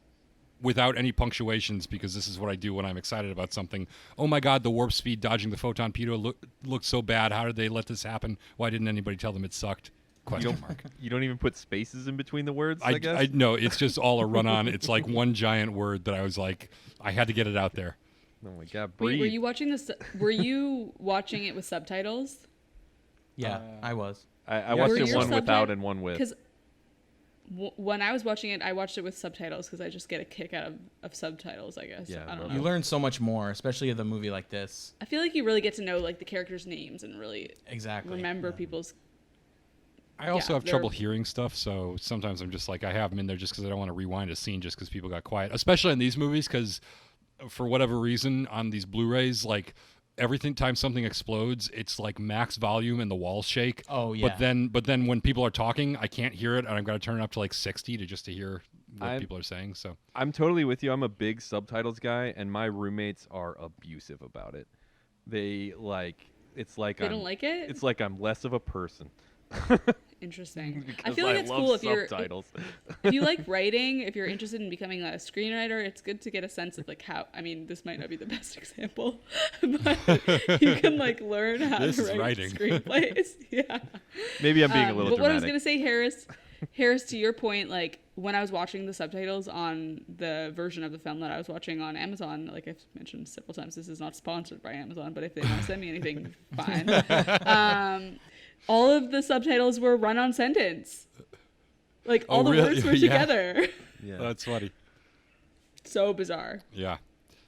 without any punctuations, because this is what I do when I'm excited about something. Oh my God, the warp speed dodging the photon torpedo looked so bad. How did they let this happen? Why didn't anybody tell them it sucked? Question mark. You don't even put spaces in between the words, I guess? I no, it's just all a run on. It's like one giant word that I was like, I had to get it out there. Oh my God, Wait, breathe. were you watching this? Were you watching it with subtitles? Yeah, I was. I watched Were it your one without subtit- and one with. Because when I was watching it, I watched it with subtitles because I just get a kick out of subtitles, I guess. Yeah, I don't love know. You learn so much more, especially with a movie like this. I feel like you really get to know like the characters' names and really Exactly. remember people's. I also have they're- trouble hearing stuff, so sometimes I'm just like, I have them in there just because I don't want to rewind a scene just because people got quiet, especially in these movies, because for whatever reason on these Blu-rays, like every time something explodes, it's like max volume and the walls shake. Oh, yeah. But then when people are talking, I can't hear it, and I've got to turn it up to like 60 to hear what people are saying. So I'm totally with you. I'm a big subtitles guy, and my roommates are abusive about it. They like it's like They don't like it? It's like I'm less of a person. Interesting. I Because feel like it's love cool if you're subtitles. if you like writing, if you're interested in becoming a screenwriter, it's good to get a sense of like how. I mean, this might not be the best example, but you can like learn how This to is write writing. screenplays. Yeah. Maybe I'm being a little But what I was dramatic. gonna say, Harris, to your point, like when I was watching the subtitles on the version of the film that I was watching on Amazon, like I've mentioned several times, this is not sponsored by Amazon, but if they want to send me anything, fine. All of the subtitles were run-on sentence. Like all the really? words were Yeah. together. Yeah. that's funny. So bizarre. Yeah,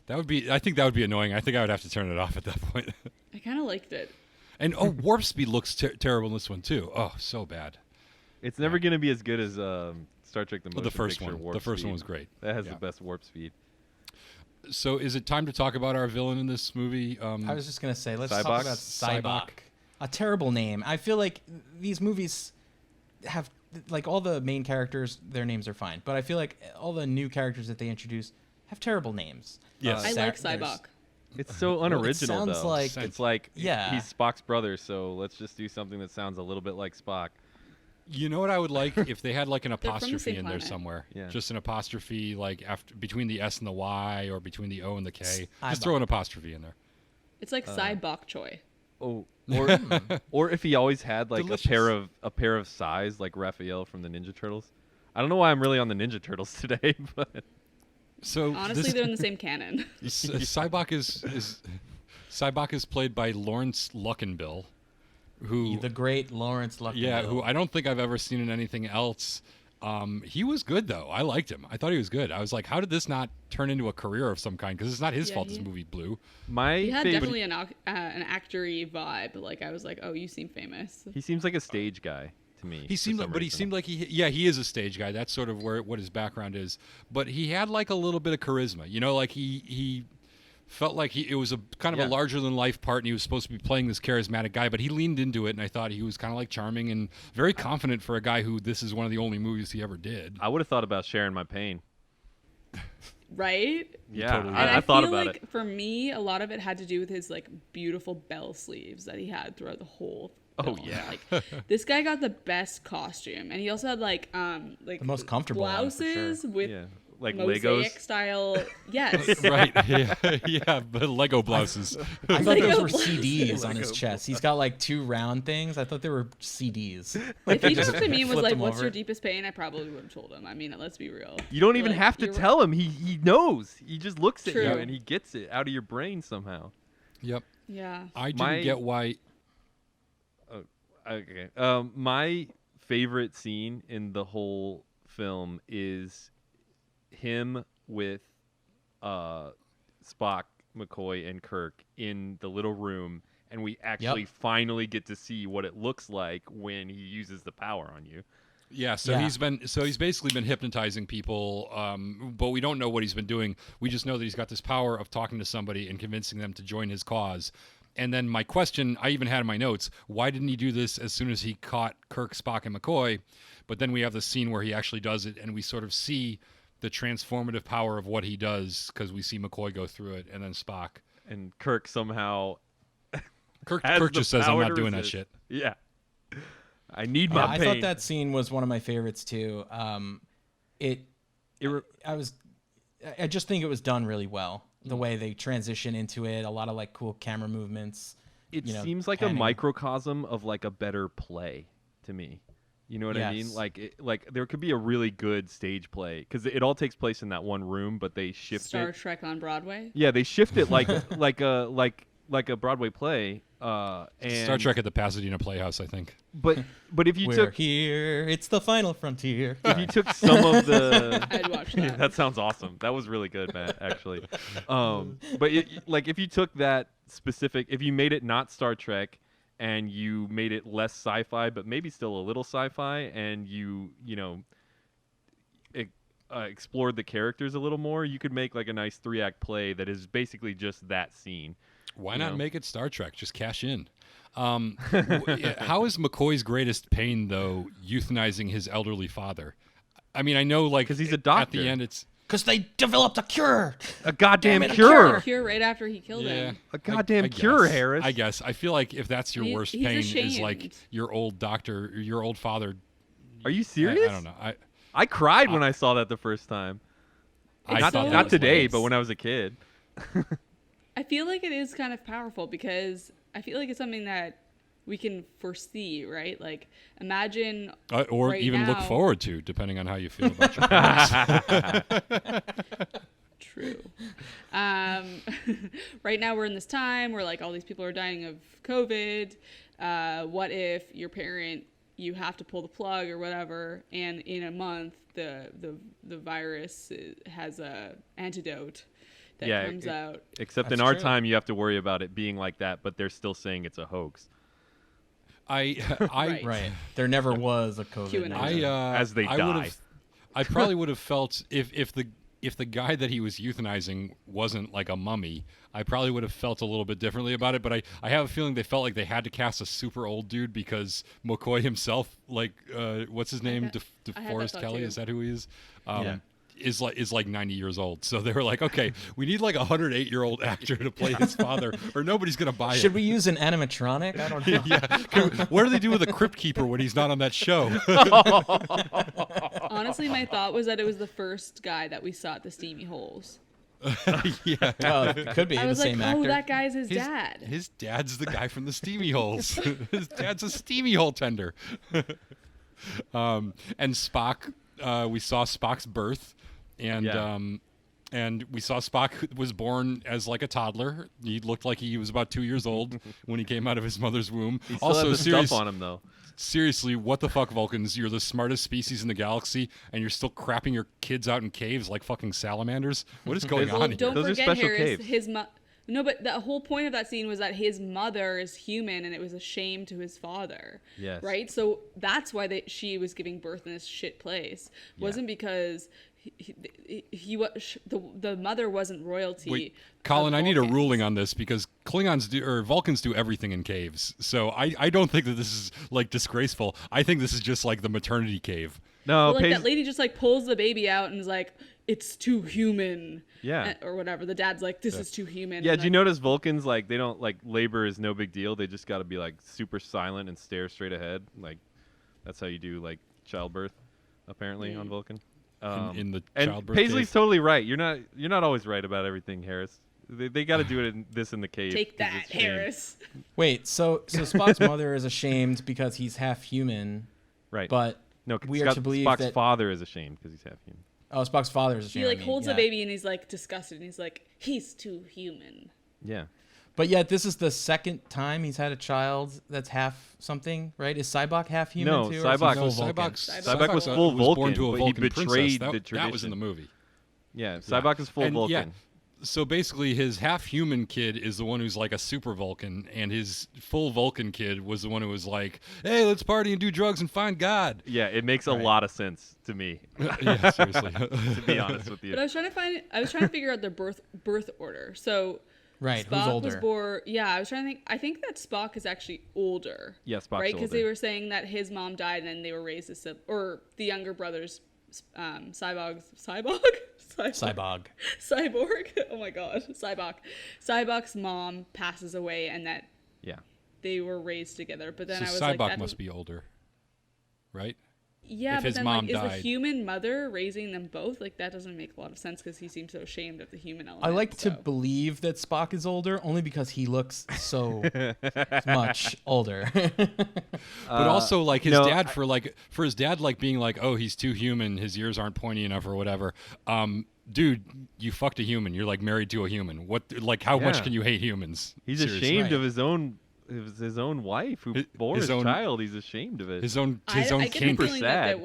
I think that would be annoying. I think I would have to turn it off at that point. I kind of liked it. And warp speed looks terrible in this one too. Oh, so bad. It's never going to be as good as Star Trek: The Motion The first Picture one. Warp The first Speed. one was great. That has Yeah. the best warp speed. So is it time to talk about our villain in this movie? I was just gonna say, let's Sybok? talk about Sybok. A terrible name. I feel like these movies have like all the main characters, their names are fine, but I feel like all the new characters that they introduce have terrible names. Yes. I like there's- Sybok. It's so unoriginal, sounds though. like- it's like Yeah. he's Spock's brother, so let's just do something that sounds a little bit like Spock. You know what I would like if they had like an from the apostrophe same in there planet. somewhere. Yeah. Just an apostrophe like after between the S and the Y or between the O and the K. Sybok. Just throw an apostrophe in there. It's like Sybok Choi. Oh, or if he always had like Delicious. a pair of size like Raphael from the Ninja Turtles. I don't know why I'm really on the Ninja Turtles today, but So Honestly, they're in the same canon. Sybok is played by Lawrence Luckinbill, who The great Lawrence Luckinbill. who I don't think I've ever seen in anything else. He was good though. I liked him. I thought he was good. I was like, how did this not turn into a career of some kind? Because it's not his fault this movie blew. my He had favorite. definitely an actory vibe. Like I was like, oh, you seem famous. He seems like a stage guy to me. He seemed, but he seemed like he is a stage guy. That's sort of what his background is. But he had like a little bit of charisma. You know, like he felt like it was a kind of Yeah. a larger than life part, and he was supposed to be playing this charismatic guy. But he leaned into it, and I thought he was kind of like charming and very confident for a guy who this is one of the only movies he ever did. I would have thought about sharing my pain. Right? Yeah, totally And I thought feel about like it. for me, a lot of it had to do with his like beautiful bell sleeves that he had throughout the whole Oh, film. yeah. Like this guy got the best costume. And he also had like The most comfortable one, for sure. blouses with Yeah, like mosaic Legos. style. Yes. Right? Yeah, but Lego blouses. I thought Lego those were blouses. CDs on his chest. He's got like two round things. I thought they were CDs. If he just come to me and was flipped like, them "What's over. your deepest pain?" I probably would have told him. I mean, let's be real. You don't even Like, have to you're- tell him. He knows. He just looks at you True. and he gets it out of your brain somehow. Yep. Yeah. I didn't My- get why. Okay. My favorite scene in the whole film is him with Spock, McCoy, and Kirk in the little room, and we actually finally get to see what it looks like when he uses the power on you. Yeah, so Yeah. he's basically been hypnotizing people, but we don't know what he's been doing. We just know that he's got this power of talking to somebody and convincing them to join his cause. And then my question, I even had in my notes, why didn't he do this as soon as he caught Kirk, Spock, and McCoy? But then we have the scene where he actually does it, and we sort of see the transformative power of what he does because we see McCoy go through it, and then Spock. And Kirk somehow Kirk has the just says, "I'm power not to doing that resist." shit." Yeah. I need Yeah, my I pain. thought that scene was one of my favorites too. I just think it was done really well. The way they transition into it, a lot of like cool camera movements. It you know, seems like panning. a microcosm of like a better play to me. You know what I mean? Yes. Like there could be a really good stage play because it all takes place in that one room, but they shift Star it. Trek on Broadway. Yeah, they shift it like like like a Broadway play, and Star Trek at the Pasadena Playhouse, I think. But if you We're took here. It's the final frontier. if you took some of the I'd watch Yeah, that. that sounds awesome. That was really good, Matt, actually. But like if you took that specific, if you made it not Star Trek and you made it less sci-fi, but maybe still a little sci-fi, and you explored the characters a little more, you could make like a nice 3-act play that is basically just that scene. Why not make it Star Trek? Just cash in. How is McCoy's greatest pain, though, euthanizing his elderly father? I mean, I know, like, 'Cause he's a at doctor. the end, it's Because they developed a cure. A goddamn Damn it, a cure. Cure right after he killed him. A goddamn I cure, guess. Harris. I guess. I feel like if that's your worst He's pain, is like ashamed. your old doctor, your old father. Are you serious? I don't know. I cried when I saw that the first time. I Not, thought that not was today, hilarious. but when I was a kid. I feel like it is kind of powerful because I feel like it's something that we can foresee, right? Like, imagine or right even look now- forward to, depending on how you feel about your parents. True. Right now we're in this time where like all these people are dying of COVID. What if your parent, you have to pull the plug or whatever, and in a month the virus has a antidote that comes out. Except That's in our true. time, you have to worry about it being like that, but they're still saying it's a hoax. Right. Right. There never was a QAnon. COVID. As they I die. would've- I probably would have felt if the guy that he was euthanizing wasn't like a mummy, I probably would have felt a little bit differently about it. But I have a feeling they felt like they had to cast a super old dude because McCoy himself, like what's his name, I had that DeForest thought Kelly, too. is that who he is? Yeah. Is like 90 years old. So they were like, okay, we need like a 108-year-old actor to play his father, or nobody's gonna buy it. Should we use an animatronic? I don't know. Yeah. What do they do with a crypt keeper when he's not on that show? Honestly, my thought was that it was the first guy that we saw at the steamy holes. Yeah. Oh, it could be I the was like, same oh, actor. that guy's his dad. His dad's the guy from the steamy holes. His dad's a steamy hole tender. And Spock, we saw Spock's birth, and Yeah. and we saw Spock was born as like a toddler. He looked like he was about 2 years old when he came out of his mother's womb. He still Also, has the stuff on him, though. seriously, what the fuck, Vulcans? You're the smartest species in the galaxy, and you're still crapping your kids out in caves like fucking salamanders? What is going Well, on here? don't Those are forget, special Harris, caves. No, but the whole point of that scene was that his mother is human, and it was a shame to his father. Yes. Right. So that's why she was giving birth in this shit place. Wasn't because the mother wasn't royalty. Wait, of Colin, I need a Vulcans. ruling on this because Vulcans do everything in caves. So I don't think that this is like disgraceful. I think this is just like the maternity cave. No, Well, like Paisley- that lady just like pulls the baby out and is like, "It's too human." Yeah. Or whatever. The dad's like, "This is too human." Yeah, and do you then- notice Vulcans, like, they don't, like, labor is no big deal. They just got to be, like, super silent and stare straight ahead. Like, that's how you do, like, childbirth, apparently, on Vulcan. In the And childbirth Paisley's cave. totally right. You're not always right about everything, Harris. They got to do it in the cave. Take 'cause that, it's shame. Harris. Wait, so Spock's mother is ashamed because he's half human, Right. but no, we are to believe Spock's that father is ashamed because he's half human. Spock's father is ashamed. He like I mean, holds yeah. the baby and he's like disgusted and he's like, "He's too human." Yeah. But yet, this is the second time he's had a child that's half something, right? Is Sybok half human No, too? or is he Sybok- full No, Vulcan? Sybok was full was born Vulcan, to a but he Vulcan betrayed princess. the That was in the tradition. movie. Yeah, Sybok is full And, Vulcan. yeah, so basically, his half-human kid is the one who's like a super Vulcan, and his full Vulcan kid was the one who was like, "Hey, let's party and do drugs and find God." Yeah, it makes a lot of sense to me, Yeah, seriously. to be honest with But you. I was trying to figure out their birth order. So Right, who's Spock was older? born. Yeah, I was trying to think. I think that Spock is actually older. Yeah, Spock's right, because they older. were saying that his mom died and then they were raised as or the younger brothers, Cyborg. Cybog. Cyborg. Oh my god, Sybok. Sybok's mom passes away, and that Yeah. they were raised together. But then So I was Sybok like, that must be older, right? Yeah, if but his then mom like, is the died. human mother raising them both? Like that doesn't make a lot of sense because he seems so ashamed of the human element. I like to so. believe that Spock is older only because he looks so much older. But also like his no, dad for his dad like being like, oh, he's too human, his ears aren't pointy enough or whatever. Dude, you fucked a human. You're like married to a human. What like how much Yeah. can you hate humans? He's Seriously. ashamed Right. of his own wife who bore his child. He's ashamed of it. His own I get the king. feeling sad.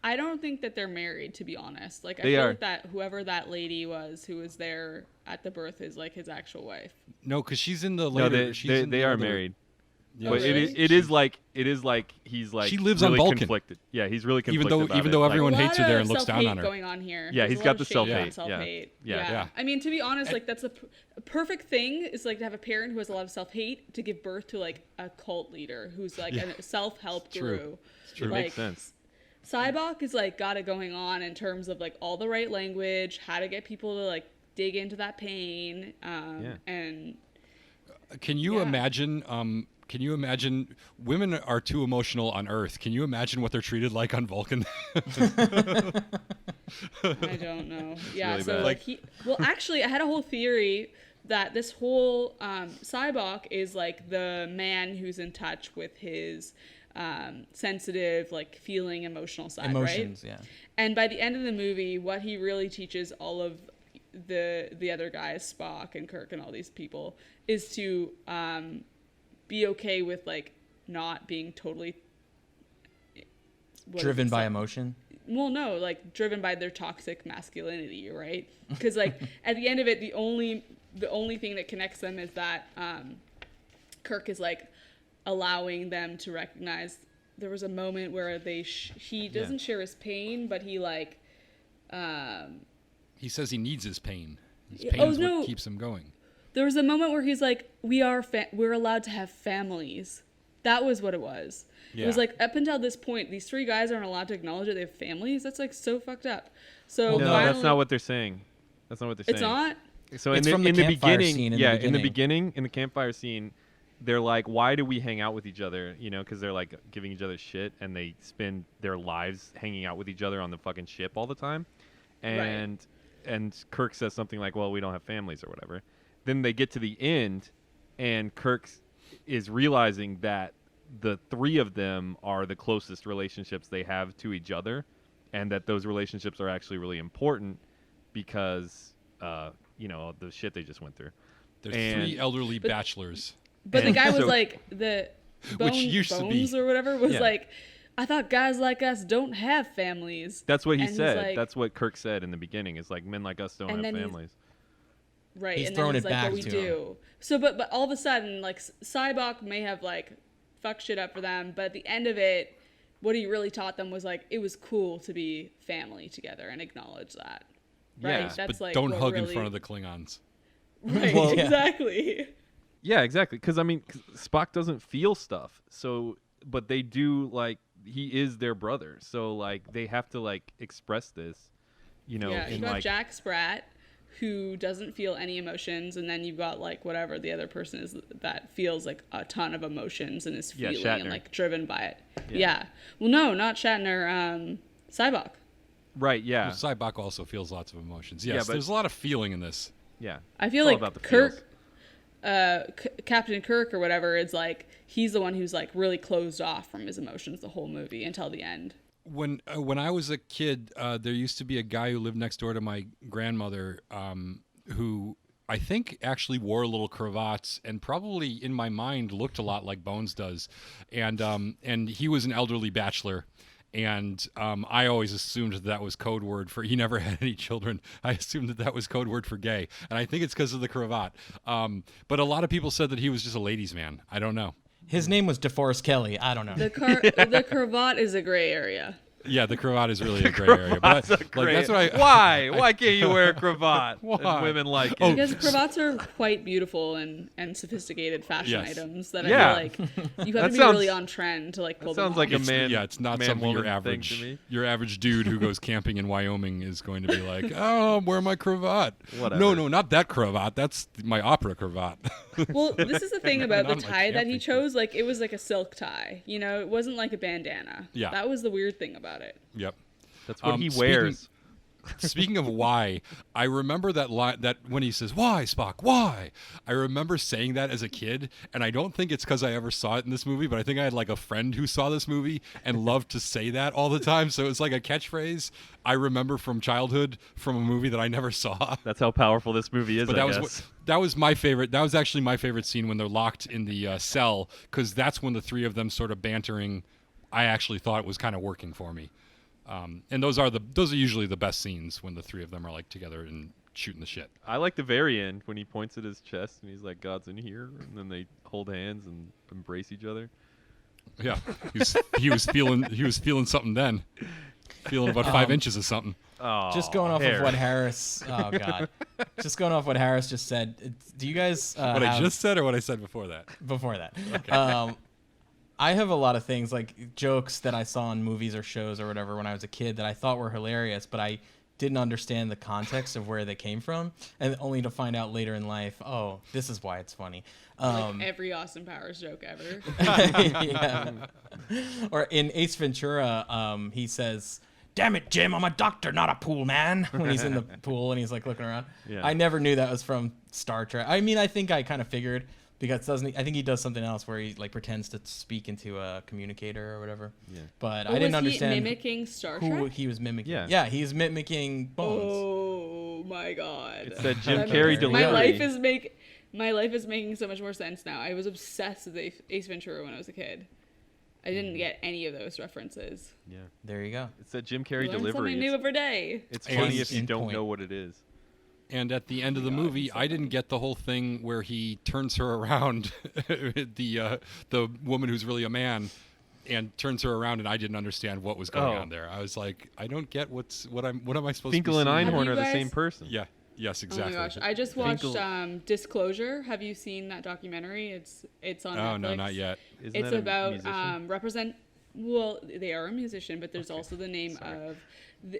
I don't think that they're married, to be honest. Like I They feel are. like that whoever that lady was who was there at the birth is like his actual wife. No, because she's in the No, later. they are married. Yeah. But really? it is like he's like She lives really on Vulcan. Conflicted. Yeah, he's really Even conflicted. though about even it. though Like, everyone A hates her lot there of and looks down self-hate on her. going on here. Yeah, There's he's a got lot the of shame self-hate. and self-hate. Yeah. Yeah. I mean, to be honest, like that's a perfect thing is like to have a parent who has a lot of self-hate to give birth to like a cult leader who's like a self-help true. guru. It's true. it Like, makes sense. Sybok is like got it going on in terms of like all the right language, how to get people to like dig into that pain, and Can you Yeah. imagine? Can you imagine? Women are too emotional on Earth. Can you imagine what they're treated like on Vulcan? I don't know. Yeah, really so bad. like well, actually, I had a whole theory that this whole Sybok is like the man who's in touch with his sensitive, like feeling, emotional side, Emotions, right? yeah. And by the end of the movie, what he really teaches all of the other guys, Spock and Kirk and all these people, is to be okay with like not being totally Driven by emotion. well, no, like driven by their toxic masculinity, right? Because like at the end of it, the only thing that connects them is that Kirk is like allowing them to recognize. There was a moment where he doesn't share his pain, but he like He says he needs his pain. His Yeah, pain oh, is what no. keeps him going. there was a moment where he's like, we're allowed to have families. That was what it was. It was Yeah. like up until this point, these three guys aren't allowed to acknowledge that they have families. That's like so fucked up. So No, finally, that's not what they're saying. That's not what they're saying. it's not. So It's in from the, the in the campfire beginning, scene in yeah, the in the beginning. beginning, in the campfire scene, they're like, why do we hang out with each other? You know, because they're like giving each other shit, and they spend their lives hanging out with each other on the fucking ship all the time. And Kirk says something like, well, we don't have families or whatever. Then they get to the end, and Kirk is realizing that the three of them are the closest relationships they have to each other, and that those relationships are actually really important because, you know, the shit they just went through. There's And- 3 elderly bachelors. But the And guy was so- like the used to be- Bones or whatever was Yeah. like, I thought guys like us don't have families. That's what he And he's said. like- That's what Kirk said in the beginning. Is like, men like us don't And have then he's- families. Right, He's and throwing then he's it like, back but we to do. So, but all of a sudden, like Sybok may have like fucked shit up for them, but at the end of it, what he really taught them was like it was cool to be family together and acknowledge that. Right, Yeah, that's But like don't what hug really, in front of the Klingons. Right, Well, yeah. exactly. Yeah, exactly. Because I mean, 'cause Spock doesn't feel stuff. So, but they do. Like, he is their brother. So, like, they have to like express this. You know, Yeah, you in got like Jack Sprat, who doesn't feel any emotions, and then you've got like whatever the other person is that feels like a ton of emotions and is Yeah, feeling Shatner. and like driven by it. Yeah. Yeah. Well, no, not Shatner. Sybok. right. Yeah, Well, Sybok also feels lots of emotions. Yeah, Yes, but- there's a lot of feeling in this. yeah. I feel It's all about like the Kirk, feels. Captain Kirk or whatever, is like he's the one who's like really closed off from his emotions the whole movie until the end. When I was a kid, there used to be a guy who lived next door to my grandmother, who I think actually wore little cravats and probably in my mind looked a lot like Bones does, and he was an elderly bachelor. And I always assumed that was code word for he never had any children. I assumed that was code word for gay, and I think it's because of the cravat. But a lot of people said that he was just a ladies' man. I don't know. His name was DeForest Kelly. I don't know. The cravat is a gray area. Yeah, the cravat is really a gray area. But that's what I. Why can't you wear a cravat? Why? And women like it. Because cravats are quite beautiful and sophisticated fashion Yes. items that Yeah. I feel like you have That to be sounds- really on trend to like pull them sounds like off. a man. Yeah, it's not man, something your woman thing average to me. your average dude who goes camping in Wyoming is going to be like, oh, I'm wearing my cravat. Whatever. No, not that cravat. That's my opera cravat. Well, this is the thing about the Not my tie that he camping chose. Like, it was like a silk tie. You know, it wasn't like a bandana. Yeah. That was the weird thing about about it. Yep. That's what he wears. Speaking of why, I remember that line that when he says, "Why, Spock? Why?" I remember saying that as a kid, and I don't think it's because I ever saw it in this movie, but I think I had like a friend who saw this movie and loved to say that all the time. So it's like a catchphrase I remember from childhood from a movie that I never saw. That's how powerful this movie is. But I that guess. that was my favorite. That was actually my favorite scene when they're locked in the cell, because that's when the three of them sort of bantering. I actually thought it was kind of working for me. And those are usually the best scenes when the three of them are like together and shooting the shit. I like the very end when he points at his chest and he's like, "God's in here," and then they hold hands and embrace each other. Yeah, he was feeling something then, feeling about 5 inches of something. Oh, Just going off of what Harris. Oh God. Just going off what Harris just said. Do you guys? What I just said or what I said before that? Before that. Okay. I have a lot of things like jokes that I saw in movies or shows or whatever when I was a kid that I thought were hilarious, but I didn't understand the context of where they came from, and only to find out later in life, oh, this is why it's funny. Like every Austin Powers joke ever. Yeah. Or in Ace Ventura, he says, "Damn it, Jim, I'm a doctor, not a pool man," when he's in the pool and he's like looking around. Yeah. I never knew that was from Star Trek. I mean, I think I kind of figured, because I think he does something else where he like pretends to speak into a communicator or whatever. Yeah. But I didn't understand he mimicking Star who Trek? he was mimicking. Yeah. Yeah, he's mimicking Bones. Oh my God. It's that Jim Carrey delivery. My life is making so much more sense now. I was obsessed with Ace Ventura when I was a kid. I didn't get any of those references. Yeah, There you go. it's that Jim Carrey Learn delivery. something new every day. It's funny Case if you in don't point. know what it is. And at the end of the movie, I didn't get the whole thing where he turns her around, the woman who's really a man, and turns her around, and I didn't understand what was going on there. I was like, I don't get what am I supposed Finkel to be and seeing? Einhorn you are the guys- same person. Yeah. Yes, exactly. Oh my gosh! I just watched Finkel- Disclosure. Have you seen that documentary? It's on Netflix. Oh no, not yet. Isn't It's that a about musician? well, they are a musician, but there's also the name of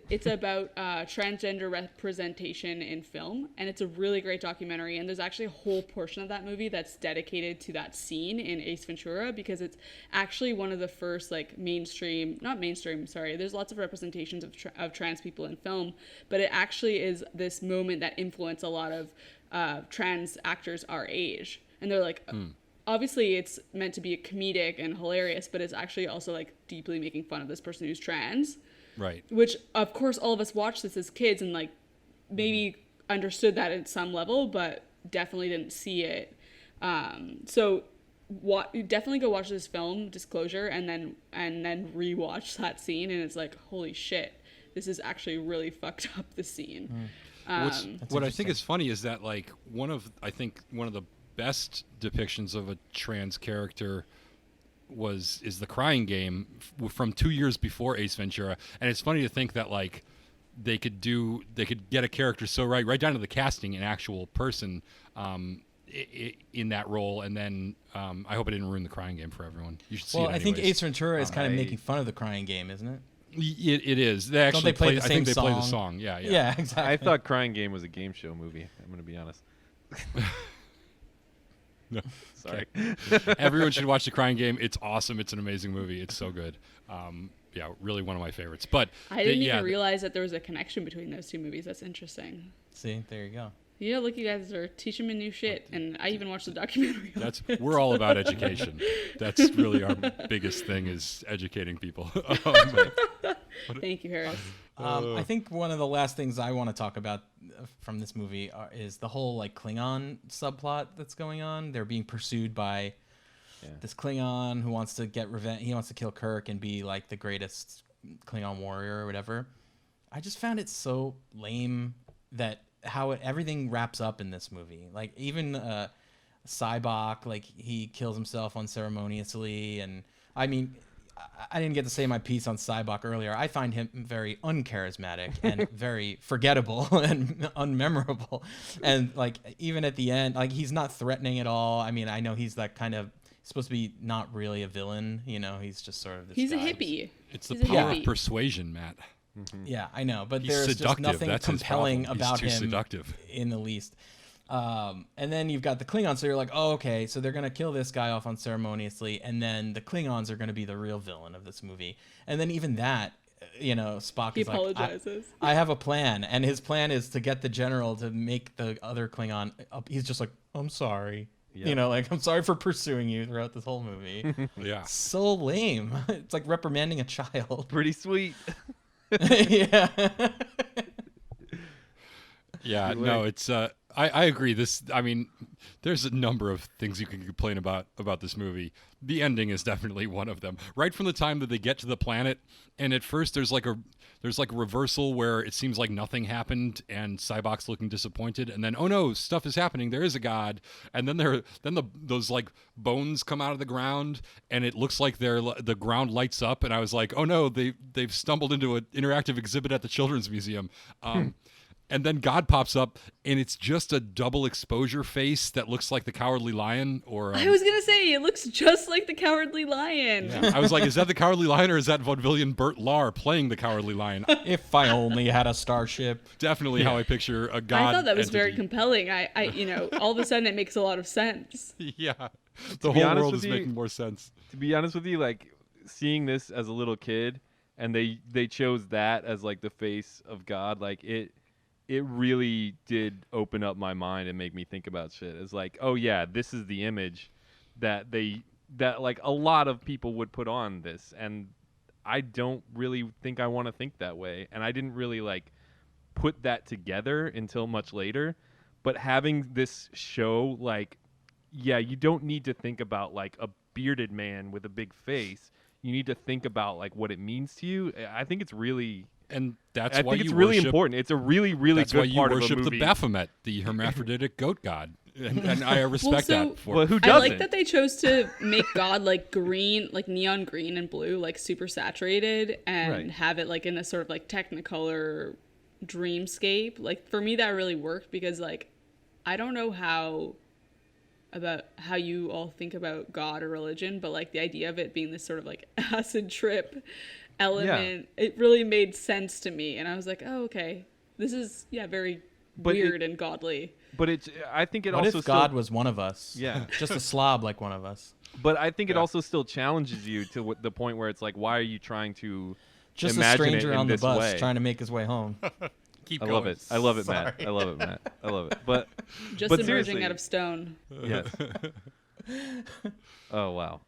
it's about transgender representation in film, and it's a really great documentary, and there's actually a whole portion of that movie that's dedicated to that scene in Ace Ventura, because it's actually one of the first like there's lots of representations of trans people in film, but it actually is this moment that influenced a lot of trans actors our age, and they're like obviously it's meant to be comedic and hilarious, but it's actually also like deeply making fun of this person who's trans. Right. Which, of course, all of us watched this as kids and like maybe understood that at some level, but definitely didn't see it. So definitely go watch this film, Disclosure, and then rewatch that scene, and it's like, holy shit, this is actually really fucked up, the scene. What I think is funny is that like one of the best depictions of a trans character is the Crying Game from 2 years before Ace Ventura, and it's funny to think that like they could get a character so right down to the casting an actual person in that role, and then I hope I didn't ruin the Crying Game for everyone. You should see it Well, I think anyways. Ace Ventura is kind of making fun of the Crying Game, isn't it? It is. They actually they play the I think same they play the song? song. Yeah. Yeah, exactly. I thought Crying Game was a game show movie. I'm going to be honest. No. Sorry. Everyone should watch the Crying Game. It's awesome. It's an amazing movie. It's so good. Yeah, really one of my favorites. But I didn't even realize that there was a connection between those two movies. That's interesting. See, there you go. Yeah, look, you guys are teaching me new shit, and I even watched the documentary. We're all about education. That's really our biggest thing, is educating people. Thank you, Harris. I think one of the last things I want to talk about from this movie is the whole like Klingon subplot that's going on. They're being pursued by this Klingon who wants to get revenge. He wants to kill Kirk and be like the greatest Klingon warrior or whatever. I just found it so lame that everything wraps up in this movie. Like even Sybok, like he kills himself unceremoniously, and I mean, I didn't get to say my piece on Sybok earlier. I find him very uncharismatic and very forgettable and unmemorable. And like even at the end, like he's not threatening at all. I mean, I know he's that kind of supposed to be not really a villain. You know, he's just sort of this. He's guy. a hippie. It's the He's a power hippie. of persuasion, Matt. Yeah, I know, but He's there's just seductive. nothing That's his compelling problem. about He's too him seductive. in the least. And then you've got the Klingons, so you're like, oh, okay, so they're gonna kill this guy off unceremoniously, and then the Klingons are gonna be the real villain of this movie. And then even that, Spock He is like, apologizes. I have a plan, and his plan is to get the general to make the other Klingon. He's just like, I'm sorry. Yeah. I'm sorry for pursuing you throughout this whole movie. Yeah. So lame. It's like reprimanding a child. Pretty sweet. Yeah. Yeah, no, it's I agree. There's a number of things you can complain about this movie. The ending is definitely one of them. Right from the time that they get to the planet, and at first there's like a reversal where it seems like nothing happened and Sybok's looking disappointed, and then, oh no, stuff is happening. There is a god. And then those like bones come out of the ground and it looks like the ground lights up, and I was like, "Oh no, they've stumbled into an interactive exhibit at the Children's Museum." And then God pops up, and it's just a double exposure face that looks like the Cowardly Lion. Or I was gonna say it looks just like the Cowardly Lion. I was like, is that the Cowardly Lion, or is that Vaudevillian Bert Lahr playing the Cowardly Lion? If I only had a starship. Definitely how I picture a god. I thought that was very entity. compelling. I all of a sudden it makes a lot of sense. Yeah, the be whole honest world with is you- making more sense. To be honest with you, like seeing this as a little kid, and they chose that as like the face of God, like it really did open up my mind and make me think about shit. It's like, oh yeah, this is the image that like a lot of people would put on this, and I don't really think I want to think that way, and I didn't really like put that together until much later. But having this show, like, yeah, you don't need to think about like a bearded man with a big face. You need to think about like what it means to you. I think it's really, And that's I why think it's you really worship, important. It's a really, really That's why good you part of worship a the movie. Baphomet, the hermaphroditic goat god, and I respect so- that. For Well, who I doesn't? like that they chose to make God like green, like neon green and blue, like super saturated, and Right. have it like in this sort of like Technicolor dreamscape. Like for me, that really worked because like I don't know how you all think about God or religion, but like the idea of it being this sort of like acid trip element, it really made sense to me, and I was like, oh okay, this is very But weird and godly. But I think it What also if God still, was one of us? Yeah. Just a slob like one of us. But I think it also still challenges you to the point where it's like, why are you trying to Just a imagine it stranger in on the this bus way? trying to make his way home. keep I going. love it. I love it, Matt. I love it, Matt. I love it. But Just but emerging seriously, out of stone. yes. Oh wow.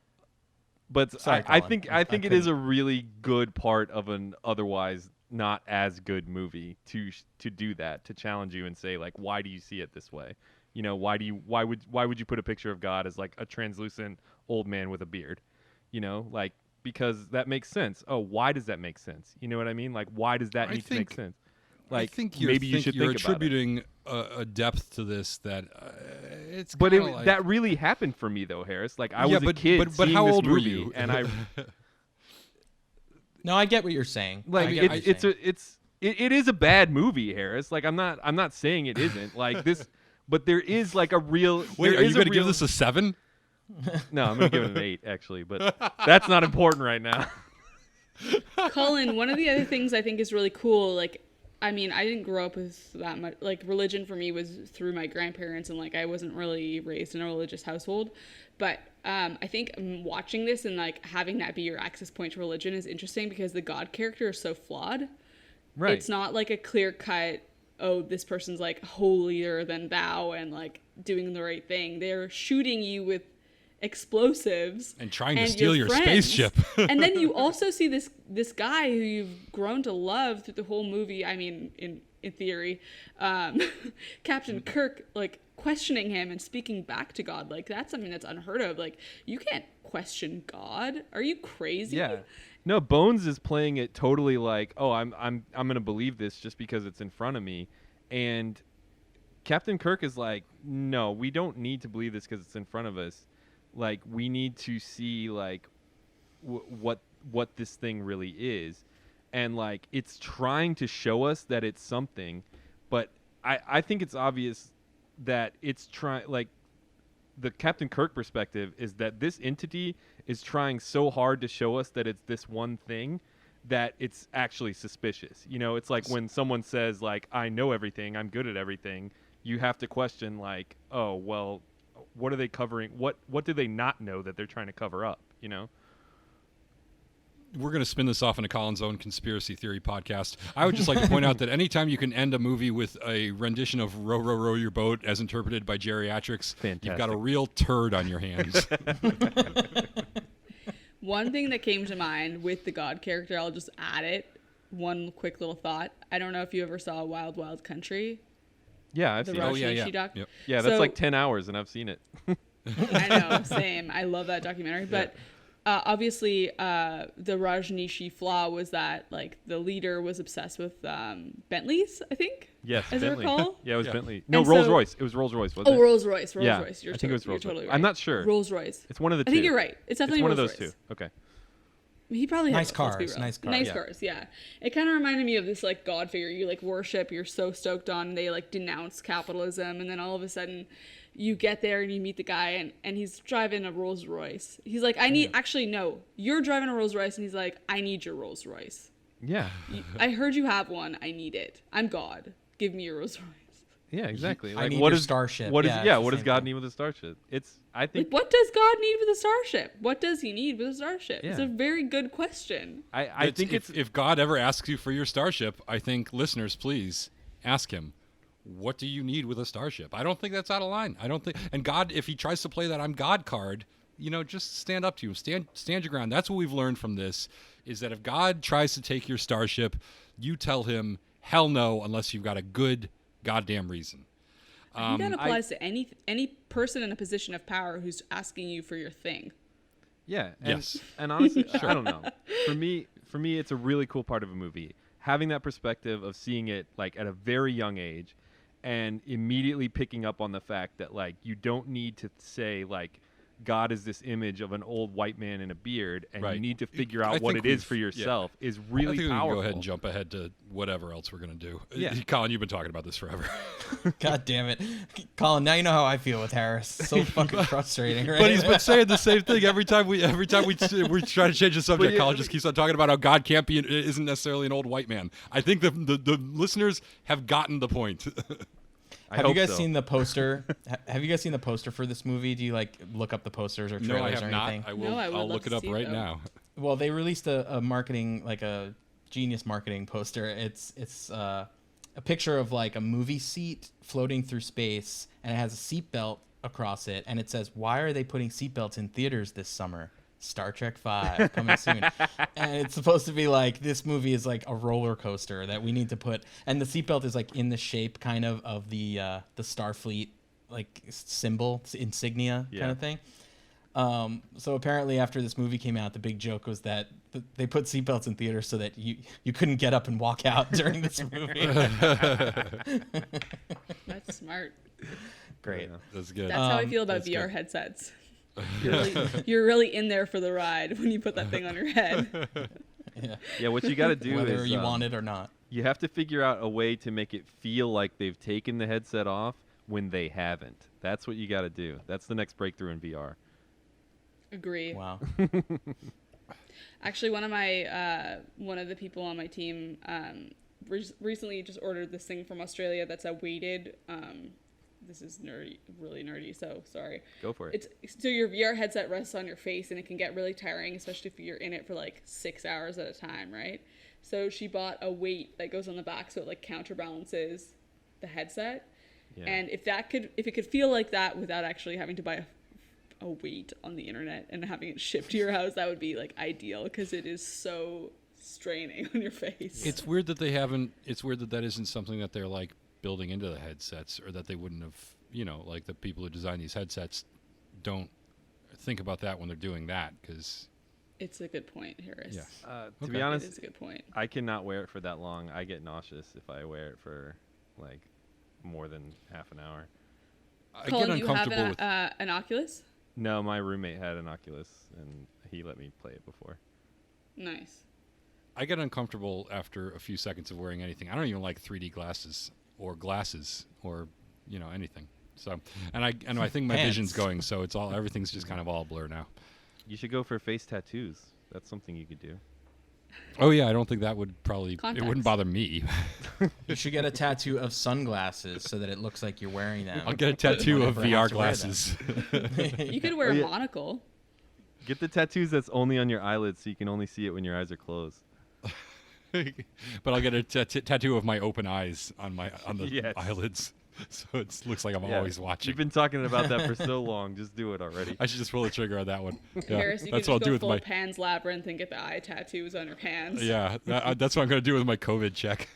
But Sorry, I Colin. think I it is couldn't. a really good part of an otherwise not as good movie to do that, to challenge you and say like, why do you see it this way? You know, why would you put a picture of God as like a translucent old man with a beard? You know, like, because that makes sense. Oh, why does that make sense? You know what I mean? Like, why does that I need to make think- sense? I Like, think you're maybe you should you're think about it. attributing a depth to this that it's. But kinda like, that really happened for me though, Harris. Like I Yeah, was a but- kid but seeing how this old were movie, you? and I No, I get what you're saying. like I get what you're saying. it is a bad movie, Harris. Like I'm not saying it isn't like this, but there is like a real. Wait, there are you is a going to give real- this a 7? No, I'm gonna give it an 8 actually, but that's not important right now. Colin, one of the other things I think is really cool, like, I mean, I didn't grow up with that much, like, religion for me was through my grandparents, and, like, I wasn't really raised in a religious household, but I think watching this and, like, having that be your access point to religion is interesting because the God character is so flawed. Right. It's not, like, a clear-cut, oh, this person's, like, holier than thou and, like, doing the right thing. They're shooting you with explosives And trying to and steal your friends. spaceship. And then you also see this guy who you've grown to love through the whole movie. I mean, in theory, Captain Kirk, like, questioning him and speaking back to God. Like, that's something that's unheard of. Like, you can't question God. Are you crazy? Yeah. No, Bones is playing it totally like, oh, I'm gonna believe this just because it's in front of me, and Captain Kirk is like, no, we don't need to believe this because it's in front of us. Like, we need to see like what this thing really is, and like it's trying to show us that it's something, but I think it's obvious that it's trying, like, the Captain Kirk perspective is that this entity is trying so hard to show us that it's this one thing that it's actually suspicious. You know, it's like when someone says like, I know everything, I'm good at everything, you have to question like, oh, well, what are they covering? What do they not know that they're trying to cover up, you know? we're going to spin this off into Colin's own conspiracy theory podcast. I would just like to point out that anytime you can end a movie with a rendition of Row, Row, Row Your Boat as interpreted by geriatrics, you've got a real turd on your hands. One thing that came to mind with the God character, I'll just add it. One quick little thought. I don't know if you ever saw Wild Wild Country. Yeah, I've seen it. Rajneesh Yep. Yeah, that's like 10 hours, and I've seen it. I know, same. I love that documentary. But obviously, the Rajneesh flaw was that like the leader was obsessed with Bentleys, I think. Yes, as Bentley. I recall. Yeah, it was Bentley. No, And Rolls so- Royce. It was Rolls Royce, wasn't it? Oh, Rolls Royce. Rolls Yeah, Royce. I think it was You're Rolls Royce. totally right. I'm not sure. Rolls Royce. It's one of the two. I think you're right. It's definitely one of Rolls those Royce. two. Okay. He probably Nice has, let's be cars, real. nice cars. Nice Yeah. cars, yeah. It kind of reminded me of this like God figure you like worship, you're so stoked on, they like denounce capitalism, and then all of a sudden you get there and you meet the guy and he's driving a Rolls Royce. He's like, I need, actually no, you're driving a Rolls Royce, and he's like, I need your Rolls Royce. Yeah. I heard you have one, I need it. I'm God. Give me your Rolls Royce. Yeah, exactly. I Like, need what your is starship. What is Yeah, yeah? it's the What does same God thing. need with a starship? I think Like, what does God need with a starship? What does he need with a starship? It's Yeah. a very good question. I think if God ever asks you for your starship, I think listeners, please ask him, what do you need with a starship? I don't think that's out of line. I don't think, and God, if he tries to play that I'm God card, just stand up to him, stand your ground. That's what we've learned from this, is that if God tries to take your starship, you tell him hell no, unless you've got a good goddamn reason. I think that applies to any person in a position of power who's asking you for your thing. Yeah. Yes. And honestly, I don't know. For me, it's a really cool part of a movie. Having that perspective of seeing it like at a very young age, and immediately picking up on the fact that like you don't need to say like God is this image of an old white man in a beard, and Right. you need to figure I out what think it is we've- for yeah. yourself is I really think we can powerful. go ahead and jump ahead to whatever else we're going to do. Yeah. Colin, you've been talking about this forever. God damn it, Colin. Now you know how I feel with Harris. So fucking frustrating, right? But he's been saying the same thing every time we try to change the subject. yeah, Colin just keeps on talking about how God isn't necessarily an old white man. I think the listeners have gotten the point. Have you guys so. seen the poster? Have you guys seen the poster for this movie? Do you like look up the posters or trailers No, I or have not. anything? I will. No, I would I'll love look to it up see it, right though. now. Well, they released a marketing, like a genius marketing poster. It's a picture of like a movie seat floating through space, and it has a seatbelt across it, and it says, "Why are they putting seatbelts in theaters this summer? Star Trek V coming soon." And it's supposed to be like, this movie is like a roller coaster that we need to put, and the seatbelt is like in the shape kind of the Starfleet like symbol, insignia Yeah. kind of thing. So apparently after this movie came out, the big joke was that they put seatbelts in theaters so that you couldn't get up and walk out during this movie. That's smart. Great. That's good. That's how I feel about that's VR good. headsets. You're really in there for the ride when you put that thing on your head. Yeah. Yeah, what you got to do Whether is you want it or not. you have to figure out a way to make it feel like they've taken the headset off when they haven't. That's what you got to do. That's the next breakthrough in VR. Agree. Wow. Actually, one of the people on my team recently just ordered this thing from Australia that's a weighted. This is nerdy, really nerdy. So sorry. Go for it. So your VR headset rests on your face, and it can get really tiring, especially if you're in it for like 6 hours at a time, right? So she bought a weight that goes on the back, so it like counterbalances the headset. Yeah. And if it could feel like that without actually having to buy a weight on the internet and having it shipped to your house, that would be like ideal, because it is so straining on your face. It's weird that they haven't. It's weird that isn't something that they're like building into the headsets, or that they wouldn't have. Like the people who design these headsets don't think about that when they're doing that, because. It's a good point, Harris. Yeah. To Okay. be It honest, is a good point. I cannot wear it for that long. I get nauseous if I wear it for like more than half an hour. I Colin, get you have uncomfortable with. an Oculus? No, my roommate had an Oculus, and he let me play it before. Nice. I get uncomfortable after a few seconds of wearing anything. I don't even like 3D glasses or anything. So, and I think my vision's Pants. going, so everything's just kind of all blur now. You should go for face tattoos. That's something you could do. Oh yeah, I don't think that would probably. It Contacts. wouldn't bother me. You should get a tattoo of sunglasses so that it looks like you're wearing them. I'll get a tattoo of Whenever I VR have to wear glasses. You could wear a monocle. Get the tattoos that's only on your eyelids, so you can only see it when your eyes are closed. But I'll get a tattoo of my open eyes on the Yes. eyelids, so it looks like I'm always watching. You've been talking about that for so long. Just do it already. I should just pull the trigger on that one. Yeah, Harris, you that's could what I'll just do go with full my. Pan's Labyrinth and get the eye tattoos on your hands. Yeah, that's what I'm gonna do with my COVID check.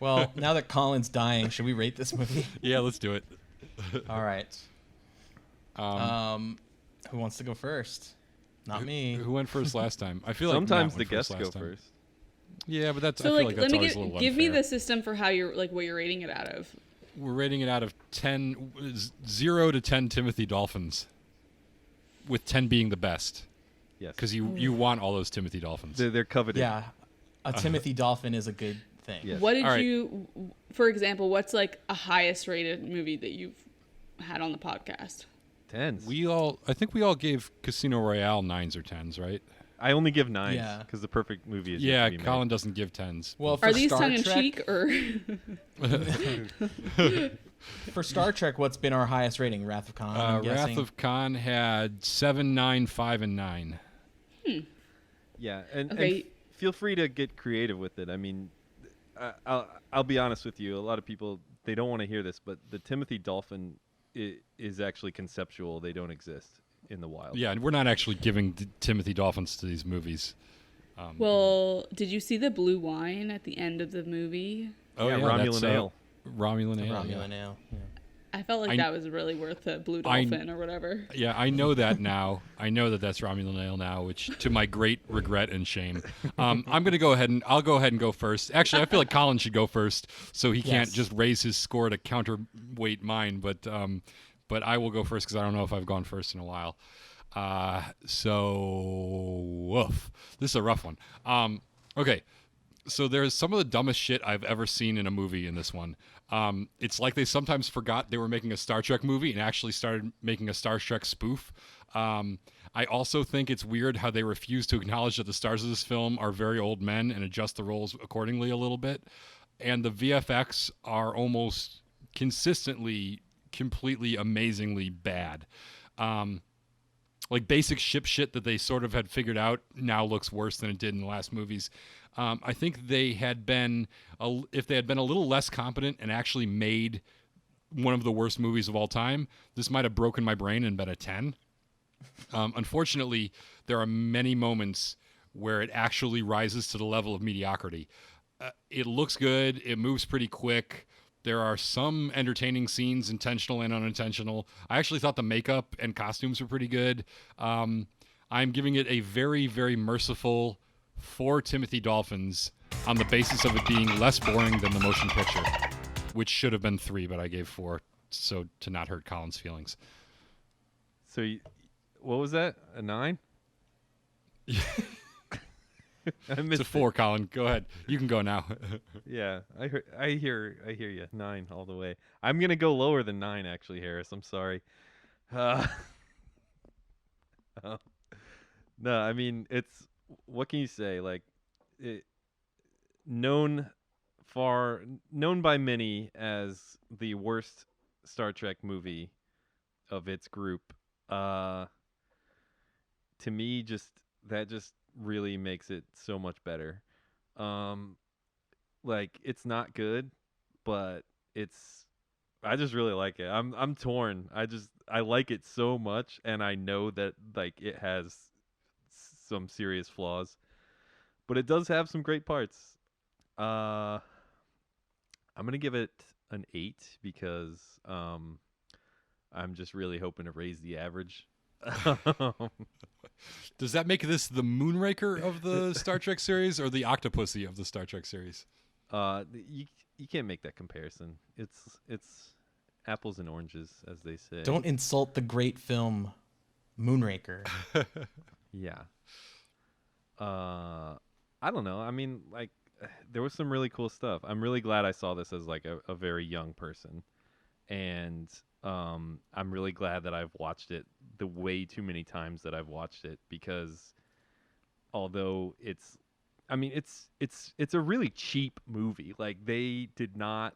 Well, now that Colin's dying, should we rate this movie? Yeah, let's do it. All right. Who wants to go first? Not me. Who went first last time? I feel like Sometimes Matt the went guests go last time. first. Yeah, but that's. So I feel like, like that's let me always a little give me unfair. the system for how you're like what you're rating it out of. We're rating it out of 0 to 10 Timothy Dolphins, with 10 being the best. Yes. Because you want all those Timothy Dolphins. They're coveted. Yeah, a Timothy Dolphin is a good thing. Yes. What did All right. you, for example, what's like a highest rated movie that you've had on the podcast? Tens. I think we all gave Casino Royale 9s or 10s, right? I only give 9s Yeah. because the perfect movie is Yeah, yet to be Colin doesn't give 10s. Well, for Are these Star tongue in Trek, cheek or? for Star Trek, what's been our highest rating? Wrath of Khan. I'm Wrath guessing? of Khan had 7, 9, 5, and 9. Yeah, and Okay. feel free to get creative with it. I mean, I'll be honest with you. A lot of people, they don't want to hear this, but the Timothy Dolphin is actually conceptual. They don't exist in the wild. Yeah, and we're not actually giving Timothy Dolphins to these movies. Well, did you see the blue wine at the end of the movie? Oh Yeah, yeah, Romulan that's, ale. Romulan ale. Romulan ale. Yeah. I felt like that was really worth the blue dolphin or whatever. Yeah, I know that now. I know that that's Romulan ale now, which to my great regret and shame. I'm gonna go ahead and I'll go ahead and go first. Actually, I feel like Colin should go first, so he can't Yes. just raise his score to counterweight mine. But I will go first because I don't know if I've gone first in a while. So woof. This is a rough one. Okay. So there's some of the dumbest shit I've ever seen in a movie in this one. It's like they sometimes forgot they were making a Star Trek movie and actually started making a Star Trek spoof. I also think it's weird how they refuse to acknowledge that the stars of this film are very old men and adjust the roles accordingly a little bit. And the VFX are almost consistently, completely, amazingly bad. Like basic ship shit that they sort of had figured out now looks worse than it did in the last movies. I think they had been, if they had been a little less competent and actually made one of the worst movies of all time, this might have broken my brain and been a 10. Unfortunately, there are many moments where it actually rises to the level of mediocrity. It looks good. It moves pretty quick. There are some entertaining scenes, intentional and unintentional. I actually thought the makeup and costumes were pretty good. I'm giving it a very, very merciful 4 Timothy Dolphins on the basis of it being less boring than the motion picture, which should have been 3, but I gave 4, so to not hurt Colin's feelings. So, what was that? A 9? I It's missed a 4, Colin. Go ahead. You can go now. Yeah, I hear you. 9 all the way. I'm gonna go lower than 9, actually, Harris. I'm sorry. No, I mean it's. What can you say? Like, known by many as the worst Star Trek movie of its group. To me, that really makes it so much better. Like, it's not good, but I just really like it. I'm torn. I like it so much, and I know that like it has some serious flaws, but it does have some great parts. I'm gonna give it an 8 because I'm just really hoping to raise the average. Does that make this the Moonraker of the Star Trek series or the Octopussy of the Star Trek series? You can't make that comparison. It's apples and oranges, as they say. Don't insult the great film Moonraker. Yeah. I don't know. I mean, like, there was some really cool stuff. I'm really glad I saw this as like a very young person, and I'm really glad that I've watched it the way too many times that I've watched it, because although it's a really cheap movie. Like, they did not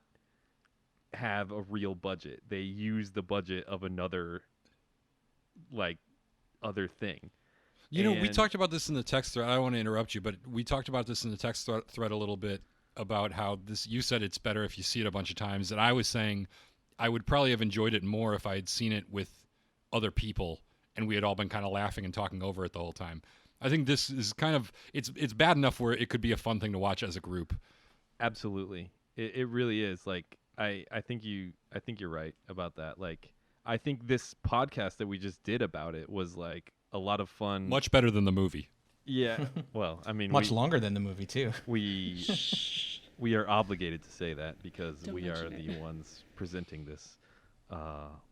have a real budget. They use the budget of another, like, other thing. You know, we talked about this in the text thread. I don't want to interrupt you, but we talked about this in the text thread a little bit about how this. You said it's better if you see it a bunch of times, and I was saying I would probably have enjoyed it more if I had seen it with other people and we had all been kind of laughing and talking over it the whole time. I think this is kind of it's bad enough where it could be a fun thing to watch as a group. Absolutely, it really is. Like I think you're right about that. Like I think this podcast that we just did about it was like a lot of fun. Much better than the movie. Yeah. Well, I mean, Much longer than the movie too. We are obligated to say that because Don't we are mention the it. ones presenting this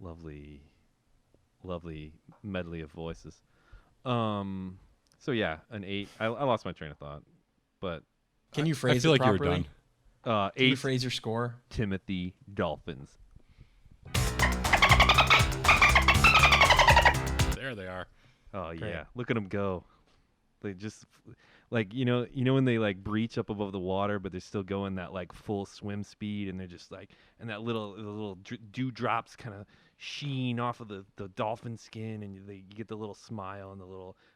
lovely medley of voices. So yeah, an 8. I lost my train of thought, but Can you phrase I feel it like you were properly? done. Can you 8 phrase your score? Timothy Dolphins. There they are. Oh Great. yeah, look at them go. They just like you know when they like breach up above the water, but they're still going that like full swim speed, and they're just like and that little dewdrops kind of sheen off of the dolphin skin, and you get the little smile and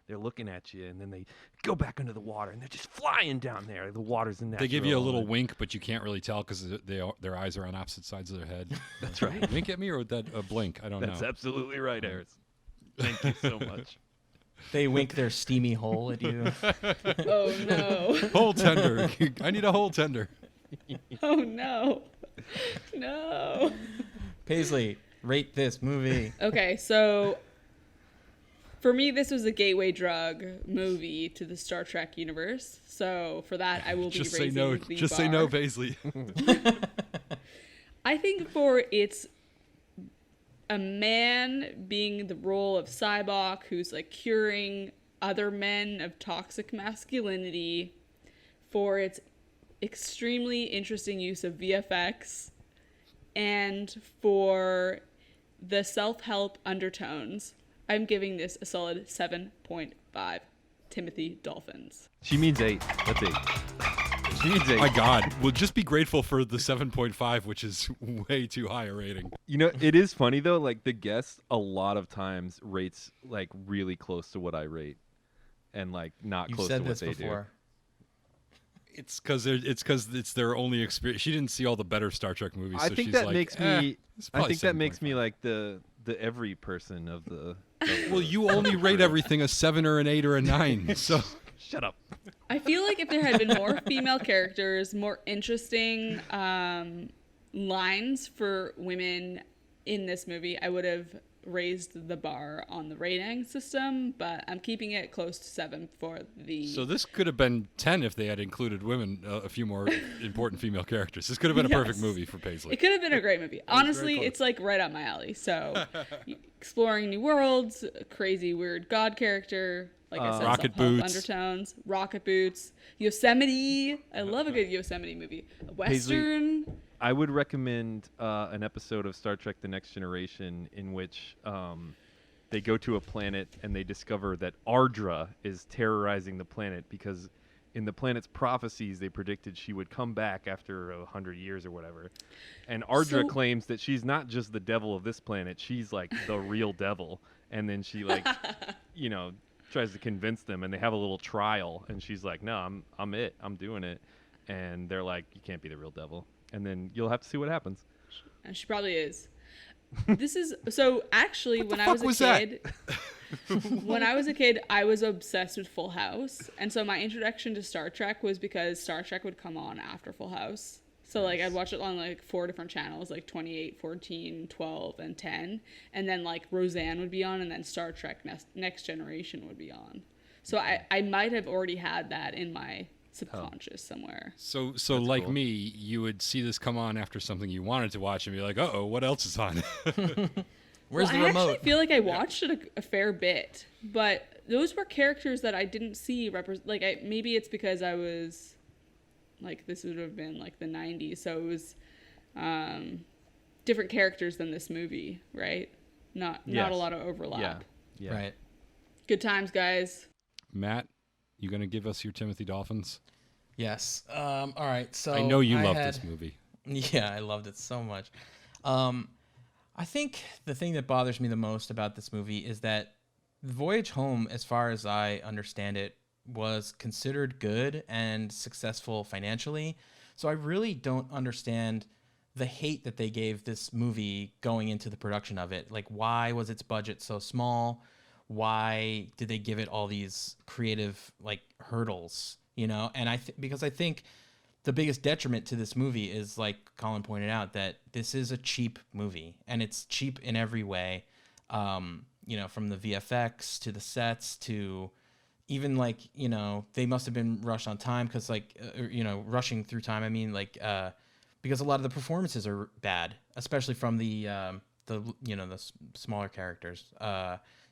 they're looking at you, and then they go back under the water, and they're just flying down there. The water's in that. They give you a little wink, but you can't really tell because their eyes are on opposite sides of their head. That's right. Wink at me or that a blink? I don't know. That's absolutely right, Harris. Thank you so much. They wink their steamy hole at you. Oh no. Whole tender. I need a whole tender. Oh no. No. Paisley, rate this movie. Okay, so for me, this was a gateway drug movie to the Star Trek universe. So for that, I will be Just raising say no. the Just bar. say no, Paisley. I think for its a man being the role of Sybok, who's like curing other men of toxic masculinity, for its extremely interesting use of VFX, and for the self-help undertones, I'm giving this a solid 7.5 Timothy Dolphins. She means 8. That's 8. She means 8. My God, we'll just be grateful for the 7.5, which is way too high a rating. You know, it is funny though. Like the guest, a lot of times rates like really close to what I rate, and like not You've close said to what this they before. It's because it's their only experience. She didn't see all the better Star Trek movies. do. I so think she's that like, makes "Eh, me. it's I probably think that makes me 7.5." like the every person of the. Well, you only rate everything a 7 or an 8 or a 9. So Shut up. I feel like if there had been more female characters, more interesting lines for women in this movie, I would have raised the bar on the rating system, but I'm keeping it close to 7 for the... So this could have been 10 if they had included women, a few more important female characters. This could have been a perfect Yes. movie for Paisley. It could have been a great movie. Honestly, close. it's like right up my alley. So, exploring new worlds, a crazy weird god character, like I said, Rocket self-help boots. undertones, rocket boots, Yosemite. I love a good Yosemite movie. A Western. I would recommend an episode of Star Trek: The Next Generation in which they go to a planet and they discover that Ardra is terrorizing the planet because in the planet's prophecies they predicted she would come back after 100 years or whatever. And Ardra So- claims that she's not just the devil of this planet, she's like the real devil. And then she like, you know, tries to convince them, and they have a little trial, and she's like, no, I'm it, I'm doing it. And they're like, you can't be the real devil. And then you'll have to see what happens. And she probably is. This is so actually when I fuck was a was that? kid. When I was a kid, I was obsessed with Full House, and so my introduction to Star Trek was because Star Trek would come on after Full House. So like I'd watch it on like 4 different channels, like 28, 14, 12, and 10, and then like Roseanne would be on, and then Star Trek Next Generation would be on. So I might have already had that in my subconscious somewhere. So like cool. me, you would see this come on after something you wanted to watch and be like, uh-oh, what else is on? Where's Well, the I remote? actually feel like I watched it a fair bit, but those were characters that I didn't see maybe it's because I was like, this would have been like the 90s, so it was different characters than this movie, right? Not Yes. a lot of overlap. Yeah. Right. Good times, guys. Matt, you going to give us your Timothy Dolphins? Yes. All right. So I know you love had- this movie. Yeah, I loved it so much. I think the thing that bothers me the most about this movie is that the voyage home, as far as I understand it, was considered good and successful financially. So I really don't understand the hate that they gave this movie going into the production of it. Like, why was its budget so small? Why did they give it all these creative like hurdles? You know, and because I think the biggest detriment to this movie is, like Colin pointed out, that this is a cheap movie, and it's cheap in every way. You know, from the VFX to the sets to even like, you know, they must have been rushed on time because like, you know, rushing through time. I mean, like, because a lot of the performances are bad, especially from the you know, the smaller characters.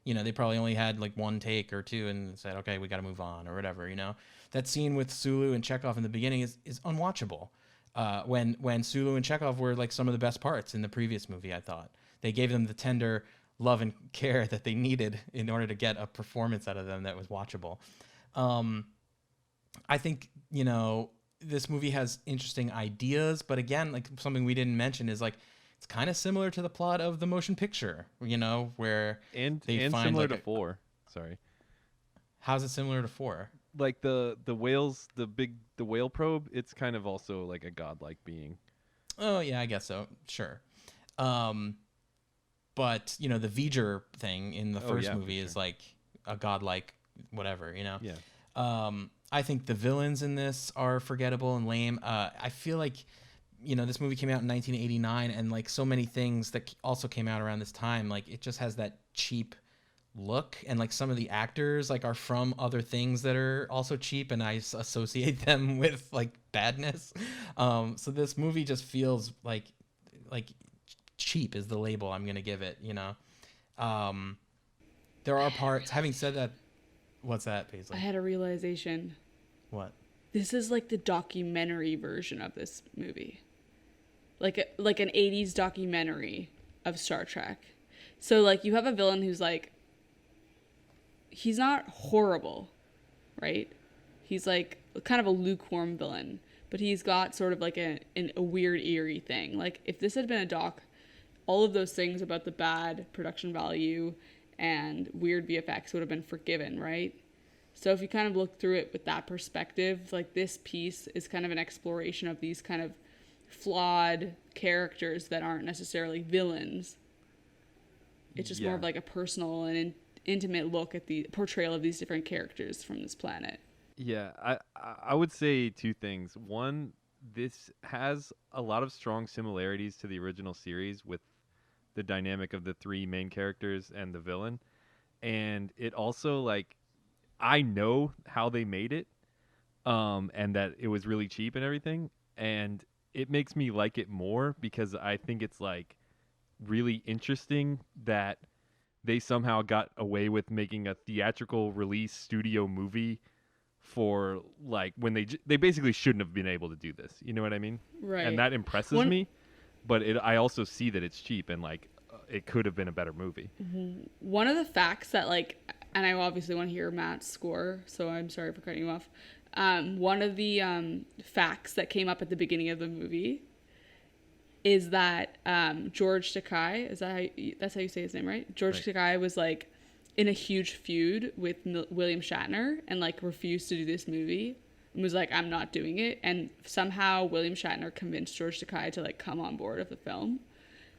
You know, they probably only had like one take or two and said, okay, we got to move on or whatever. You know, that scene with Sulu and Chekhov in the beginning is unwatchable. When Sulu and Chekhov were like some of the best parts in the previous movie, I thought they gave them the tender love and care that they needed in order to get a performance out of them that was watchable. I think, you know, this movie has interesting ideas, but again, like something we didn't mention is like, it's kind of similar to the plot of the motion picture, you know, where they find similar like to 4. Sorry. How's it similar to 4? Like the whales, the whale probe, it's kind of also like a godlike being. Oh yeah, I guess so. Sure. But you know, the V'ger thing in the first movie is like a godlike whatever, you know? Yeah. I think the villains in this are forgettable and lame. I feel like, you know, this movie came out in 1989, and like so many things that also came out around this time, like it just has that cheap look, and like some of the actors like are from other things that are also cheap, and I associate them with like badness. So this movie just feels like cheap is the label I'm gonna give it, you know. There are parts. Having said that, what's that, Paisley? I had a realization. What? This is like the documentary version of this movie. Like an 80s documentary of Star Trek. So like you have a villain who's like, he's not horrible, right? He's like kind of a lukewarm villain, but he's got sort of like a weird eerie thing. Like if this had been a doc, all of those things about the bad production value and weird VFX would have been forgiven, right? So if you kind of look through it with that perspective, like this piece is kind of an exploration of these kind of flawed characters that aren't necessarily villains. It's just more of like a personal and intimate look at the portrayal of these different characters from this planet. Yeah, I would say two things. One, this has a lot of strong similarities to the original series with the dynamic of the three main characters and the villain. And it also, like, I know how they made it, and that it was really cheap and everything. And it makes me like it more because I think it's, like, really interesting that they somehow got away with making a theatrical release studio movie for, like, when they basically shouldn't have been able to do this. You know what I mean? Right. And that impresses me, but I also see that it's cheap and, like, it could have been a better movie. One of the facts that, like, and I obviously want to hear Matt's score, so I'm sorry for cutting you off. One of the facts that came up at the beginning of the movie is that George Takei, that's how you say his name, right? George Takei was like in a huge feud with William Shatner and like refused to do this movie and was like, I'm not doing it. And somehow William Shatner convinced George Takei to like come on board of the film.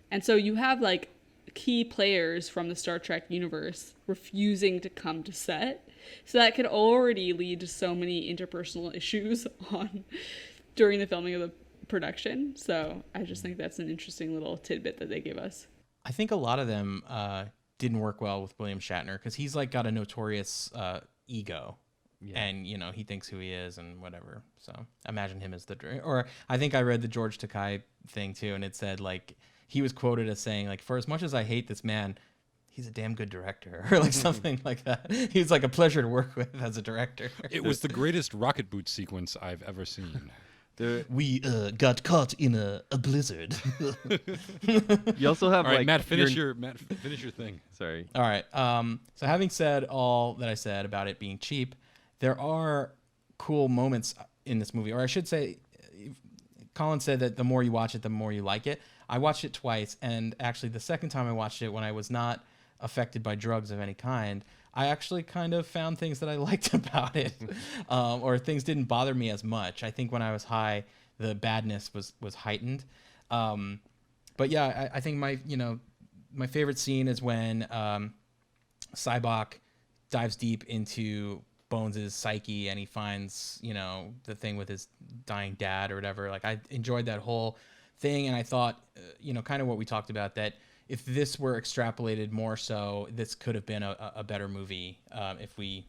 And so you have like key players from the Star Trek universe refusing to come to set. So that could already lead to so many interpersonal issues during the filming of the production. So I just think that's an interesting little tidbit that they give us. I think a lot of them didn't work well with William Shatner because he's like got a notorious ego. Yeah. And, you know, he thinks who he is and whatever. So imagine him as or I think I read the George Takei thing too, and it said like he was quoted as saying like, for as much as I hate this man, he's a damn good director, or like something like that. He's like a pleasure to work with as a director. It was the greatest rocket boot sequence I've ever seen. We got caught in a blizzard. You also have all right, like Matt, finish your thing. Sorry. All right. So having said all that I said about it being cheap, there are cool moments in this movie, or I should say, Colin said that the more you watch it, the more you like it. I watched it twice, and actually the second time I watched it, when I was not affected by drugs of any kind, I actually kind of found things that I liked about it, or things didn't bother me as much. I think when I was high, the badness was heightened. But yeah, I think my favorite scene is when Sybok dives deep into Bones' psyche and he finds, the thing with his dying dad or whatever. Like, I enjoyed that whole thing, and I thought, kind of what we talked about, that if this were extrapolated more so, this could have been a better movie if we,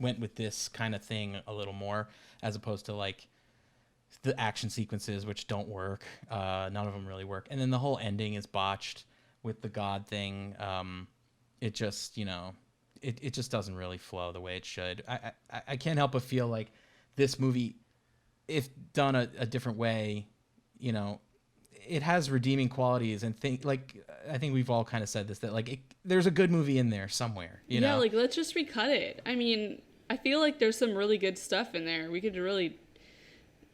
went with this kind of thing a little more, as opposed to like the action sequences, which don't work. None of them really work. And then the whole ending is botched with the God thing. It just, it just doesn't really flow the way it should. I can't help but feel like this movie, if done a different way, it has redeeming qualities, and I think we've all kind of said this, that like there's a good movie in there somewhere. Yeah, like let's just recut it. I mean, I feel like there's some really good stuff in there. We could really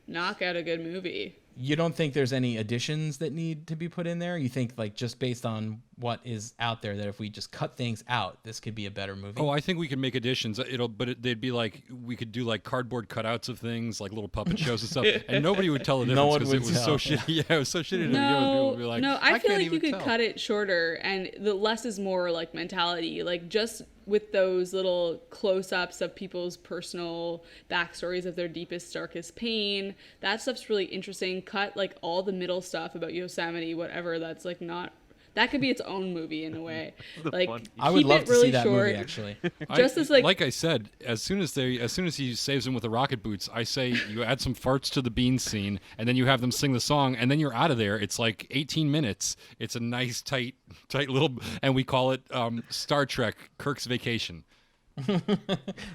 knock out a good movie. You don't think there's any additions that need to be put in there? You think, like, just based on what is out there, that if we just cut things out, this could be a better movie? Oh, I think we can make additions. They'd be like, we could do like cardboard cutouts of things, like little puppet shows and stuff, and nobody would tell the difference because it was so shitty. Yeah, it was so shitty to begin with. People would be like, I feel can't like you even could tell. cut it shorter, and the less is more like mentality. Like, just with those little close-ups of people's personal backstories of their deepest, darkest pain, that stuff's really interesting. Cut like all the middle stuff about Yosemite, whatever. That's like not. That could be its own movie in a way. Like, I would keep love it to really see that short. movie, actually. Just as like I said, as soon as he saves him with the rocket boots, I say you add some farts to the bean scene, and then you have them sing the song, and then you're out of there. It's like 18 minutes. It's a nice tight little, and we call it Star Trek: Kirk's Vacation.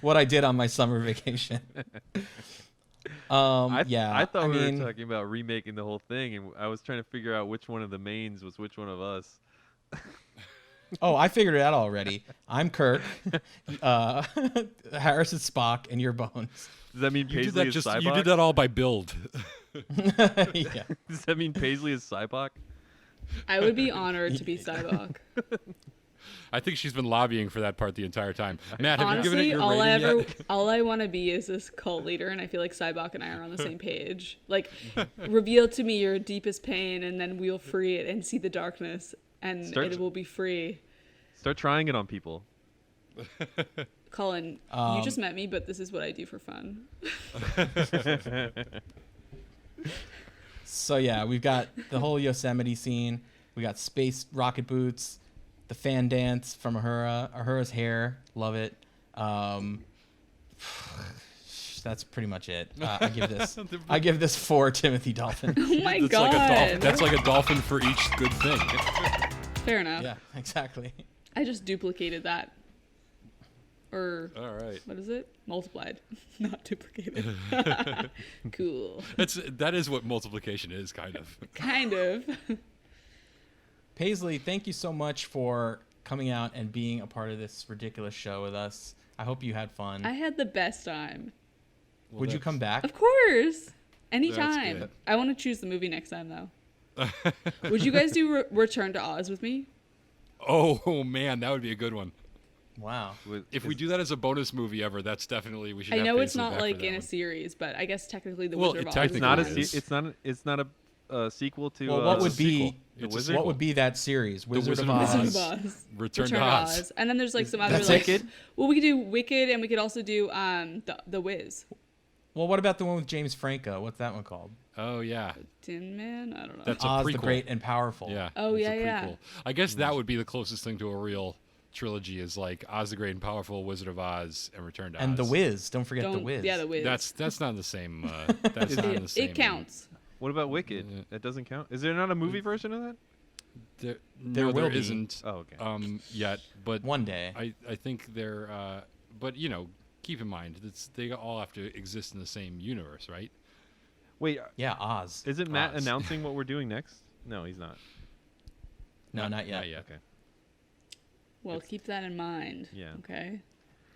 What I did on my summer vacation. I thought we were talking about remaking the whole thing, and I was trying to figure out which one of the mains was which one of us. Oh, I figured it out already. I'm Kirk. Harris is Spock, and you're Bones. Does that mean Paisley is Sybok? You did that all by build. Yeah. Does that mean Paisley is Sybok? I would be honored to be Sybok. I think she's been lobbying for that part the entire time. Matt, have you given it Honestly, your rating yet? all I want to be is this cult leader, and I feel like Sybok and I are on the same page. Like, reveal to me your deepest pain, and then we'll free it and see the darkness, and it will be free. Start trying it on people. Colin, you just met me, but this is what I do for fun. So yeah, we've got the whole Yosemite scene. We got space rocket boots, the fan dance from Uhura, Uhura's hair, love it. That's pretty much it. I give this 4 Timothy Dolphins. Oh my That's god. like a dolphin. That's like a dolphin for each good thing. Fair enough. Yeah, exactly. I just duplicated that. Or All right. what is it? Multiplied, not duplicated. Cool. That is what multiplication is, kind of. Kind of. Paisley, thank you so much for coming out and being a part of this ridiculous show with us. I hope you had fun. I had the best time. Would you come back? Of course. Anytime. good. I want to choose the movie next time, though. Would you guys do Return to Oz with me? Oh man, that would be a good one. Wow. If we do that as a bonus movie ever, that's definitely we should. I have know it's Paisley not back for like that in a one. series, but I guess technically the Well, Wizard of Oz. technically It's not it is. It's not a sequel to. Well, what it's a would be sequel. It's a Wizard? what would be that series? Wizard of Wizard of Oz. Wizard of Oz. Return to Oz. And then there's like some other That's like Wicked? Well, we could do Wicked, and we could also do the Wiz. Well, what about the one with James Franco? What's that one called? Oh yeah, Tin Man? I don't know. that's a Oz prequel. the Great and Powerful. Yeah. Oh, it's a yeah, yeah. prequel. I guess that would be the closest thing to a real trilogy is like Oz the Great and Powerful, Wizard of Oz, and Return to And Oz. The Wiz. Don't forget The Don't- Wiz. Yeah, the Wiz. That's not the same. That's not in the same. It counts. What about Wicked? Yeah. That doesn't count. Is there not a movie version of that? There No, will there be. isn't. Oh, okay. Yet, but One day. I think they're. But keep in mind they all have to exist in the same universe, right? Wait, Yeah, Oz. isn't Matt Oz. announcing what we're doing next? No, he's not. No, not yet. Not yet. Okay. Well, keep that in mind. Yeah. Okay.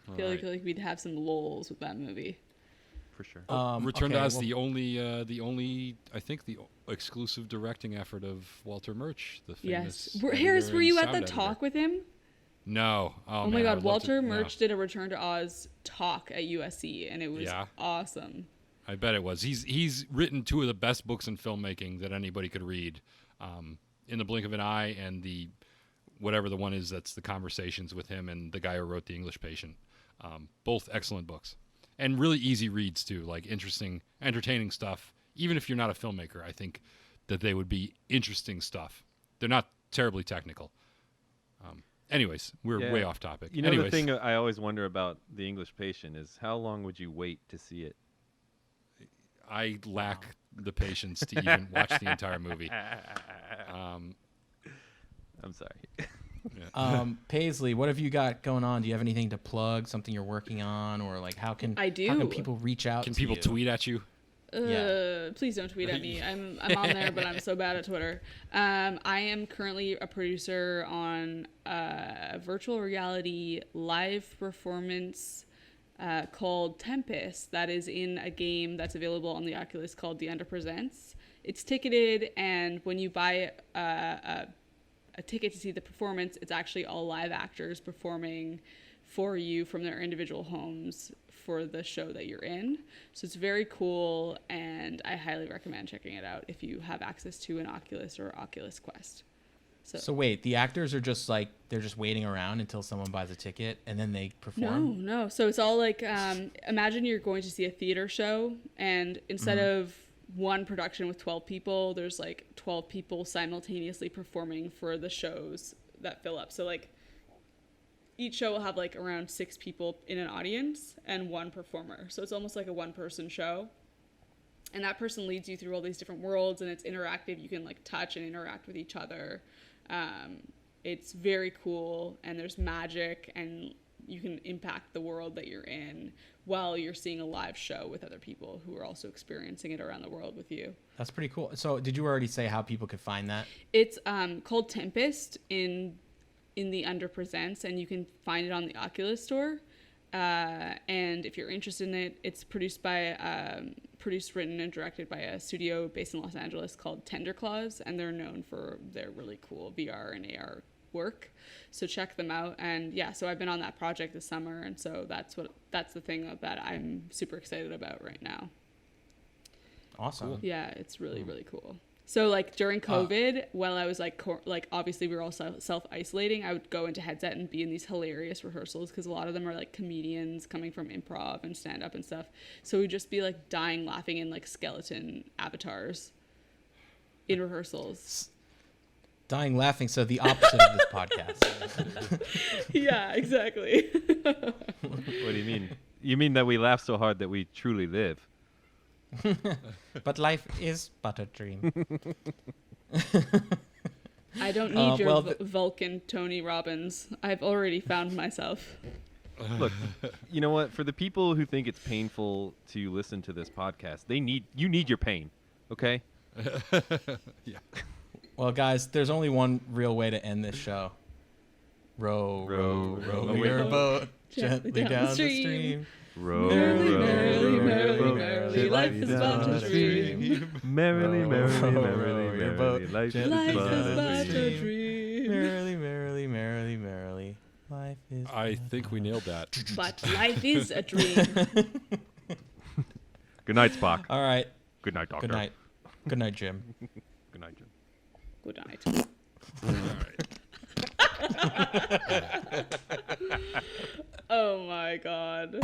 I All feel right. like we'd have some lulls with that movie. for sure. Return to okay, Oz, well- the only, I think, the exclusive directing effort of Walter Murch, the famous. Yes. Harris, editor were and you at sound the editor. talk with him? No. Oh man, my I God, would love Walter to- Murch did a Return to Oz talk at USC, and it was Yeah. awesome. I bet it was. He's written two of the best books in filmmaking that anybody could read, In the Blink of an Eye and the whatever the one is that's the conversations with him and the guy who wrote The English Patient. Both excellent books and really easy reads too, like interesting, entertaining stuff. Even if you're not a filmmaker, I think that they would be interesting stuff. They're not terribly technical. Anyways, we're Yeah. way off topic. You know, Anyways, the thing I always wonder about The English Patient is how long would you wait to see it? I lack the patience to even watch the entire movie. I'm sorry. Paisley, what have you got going on? Do you have anything to plug? Something you're working on, or like how can I do. How can people reach out? Can to people you? tweet at you? Yeah. Please don't tweet at me. I'm on there, but I'm so bad at Twitter. I am currently a producer on a virtual reality live performance called Tempest that is in a game that's available on the Oculus called The Under Presents. It's ticketed, and when you buy a ticket to see the performance, it's actually all live actors performing for you from their individual homes for the show that you're in. So it's very cool, and I highly recommend checking it out if you have access to an Oculus or Oculus Quest. So wait, the actors are just like they're just waiting around until someone buys a ticket and then they perform? No. So it's all like imagine you're going to see a theater show, and instead of one production with 12 people, there's like 12 people simultaneously performing for the shows that fill up. So like each show will have like around 6 people in an audience and one performer. So it's almost like a one-person show. And that person leads you through all these different worlds, and it's interactive. You can like touch and interact with each other. It's very cool, and there's magic, and you can impact the world that you're in while you're seeing a live show with other people who are also experiencing it around the world with you. That's pretty cool. So did you already say how people could find that? It's called Tempest in the Under Presents, and you can find it on the Oculus store. And if you're interested in it, it's produced, written, and directed by a studio based in Los Angeles called Tender Claws, and they're known for their really cool VR and AR work. So check them out. And yeah, so I've been on that project this summer, and so that's the thing that I'm super excited about right now. Awesome. Yeah, it's really, really cool. So like during COVID, while I was like obviously we were all self-isolating, I would go into headset and be in these hilarious rehearsals because a lot of them are like comedians coming from improv and stand-up and stuff. So we'd just be like dying laughing in like skeleton avatars in rehearsals. Dying laughing, so the opposite of this podcast. Yeah, exactly. What do you mean? You mean that we laugh so hard that we truly live? But life is but a dream. I don't need your well, Vulcan Tony Robbins. I've already found myself. Look, you know what? For the people who think it's painful to listen to this podcast, you need your pain, okay? Yeah. Well, guys, there's only one real way to end this show. Row, row, row, row your your boat gently down the stream. Row, Merrily, row, merrily, row, merrily, row, merrily, life is but a dream. Merrily, Row, merrily, row, merrily, row your merrily, boat life is gently Life but is a but dream. a dream. Merrily, merrily, merrily, merrily. Life is. I think we nailed that. But life is a dream. Good night, Spock. All right. Good night, Doctor. Good night. Good night, Jim. Good night, Jim. Good night. Oh my god.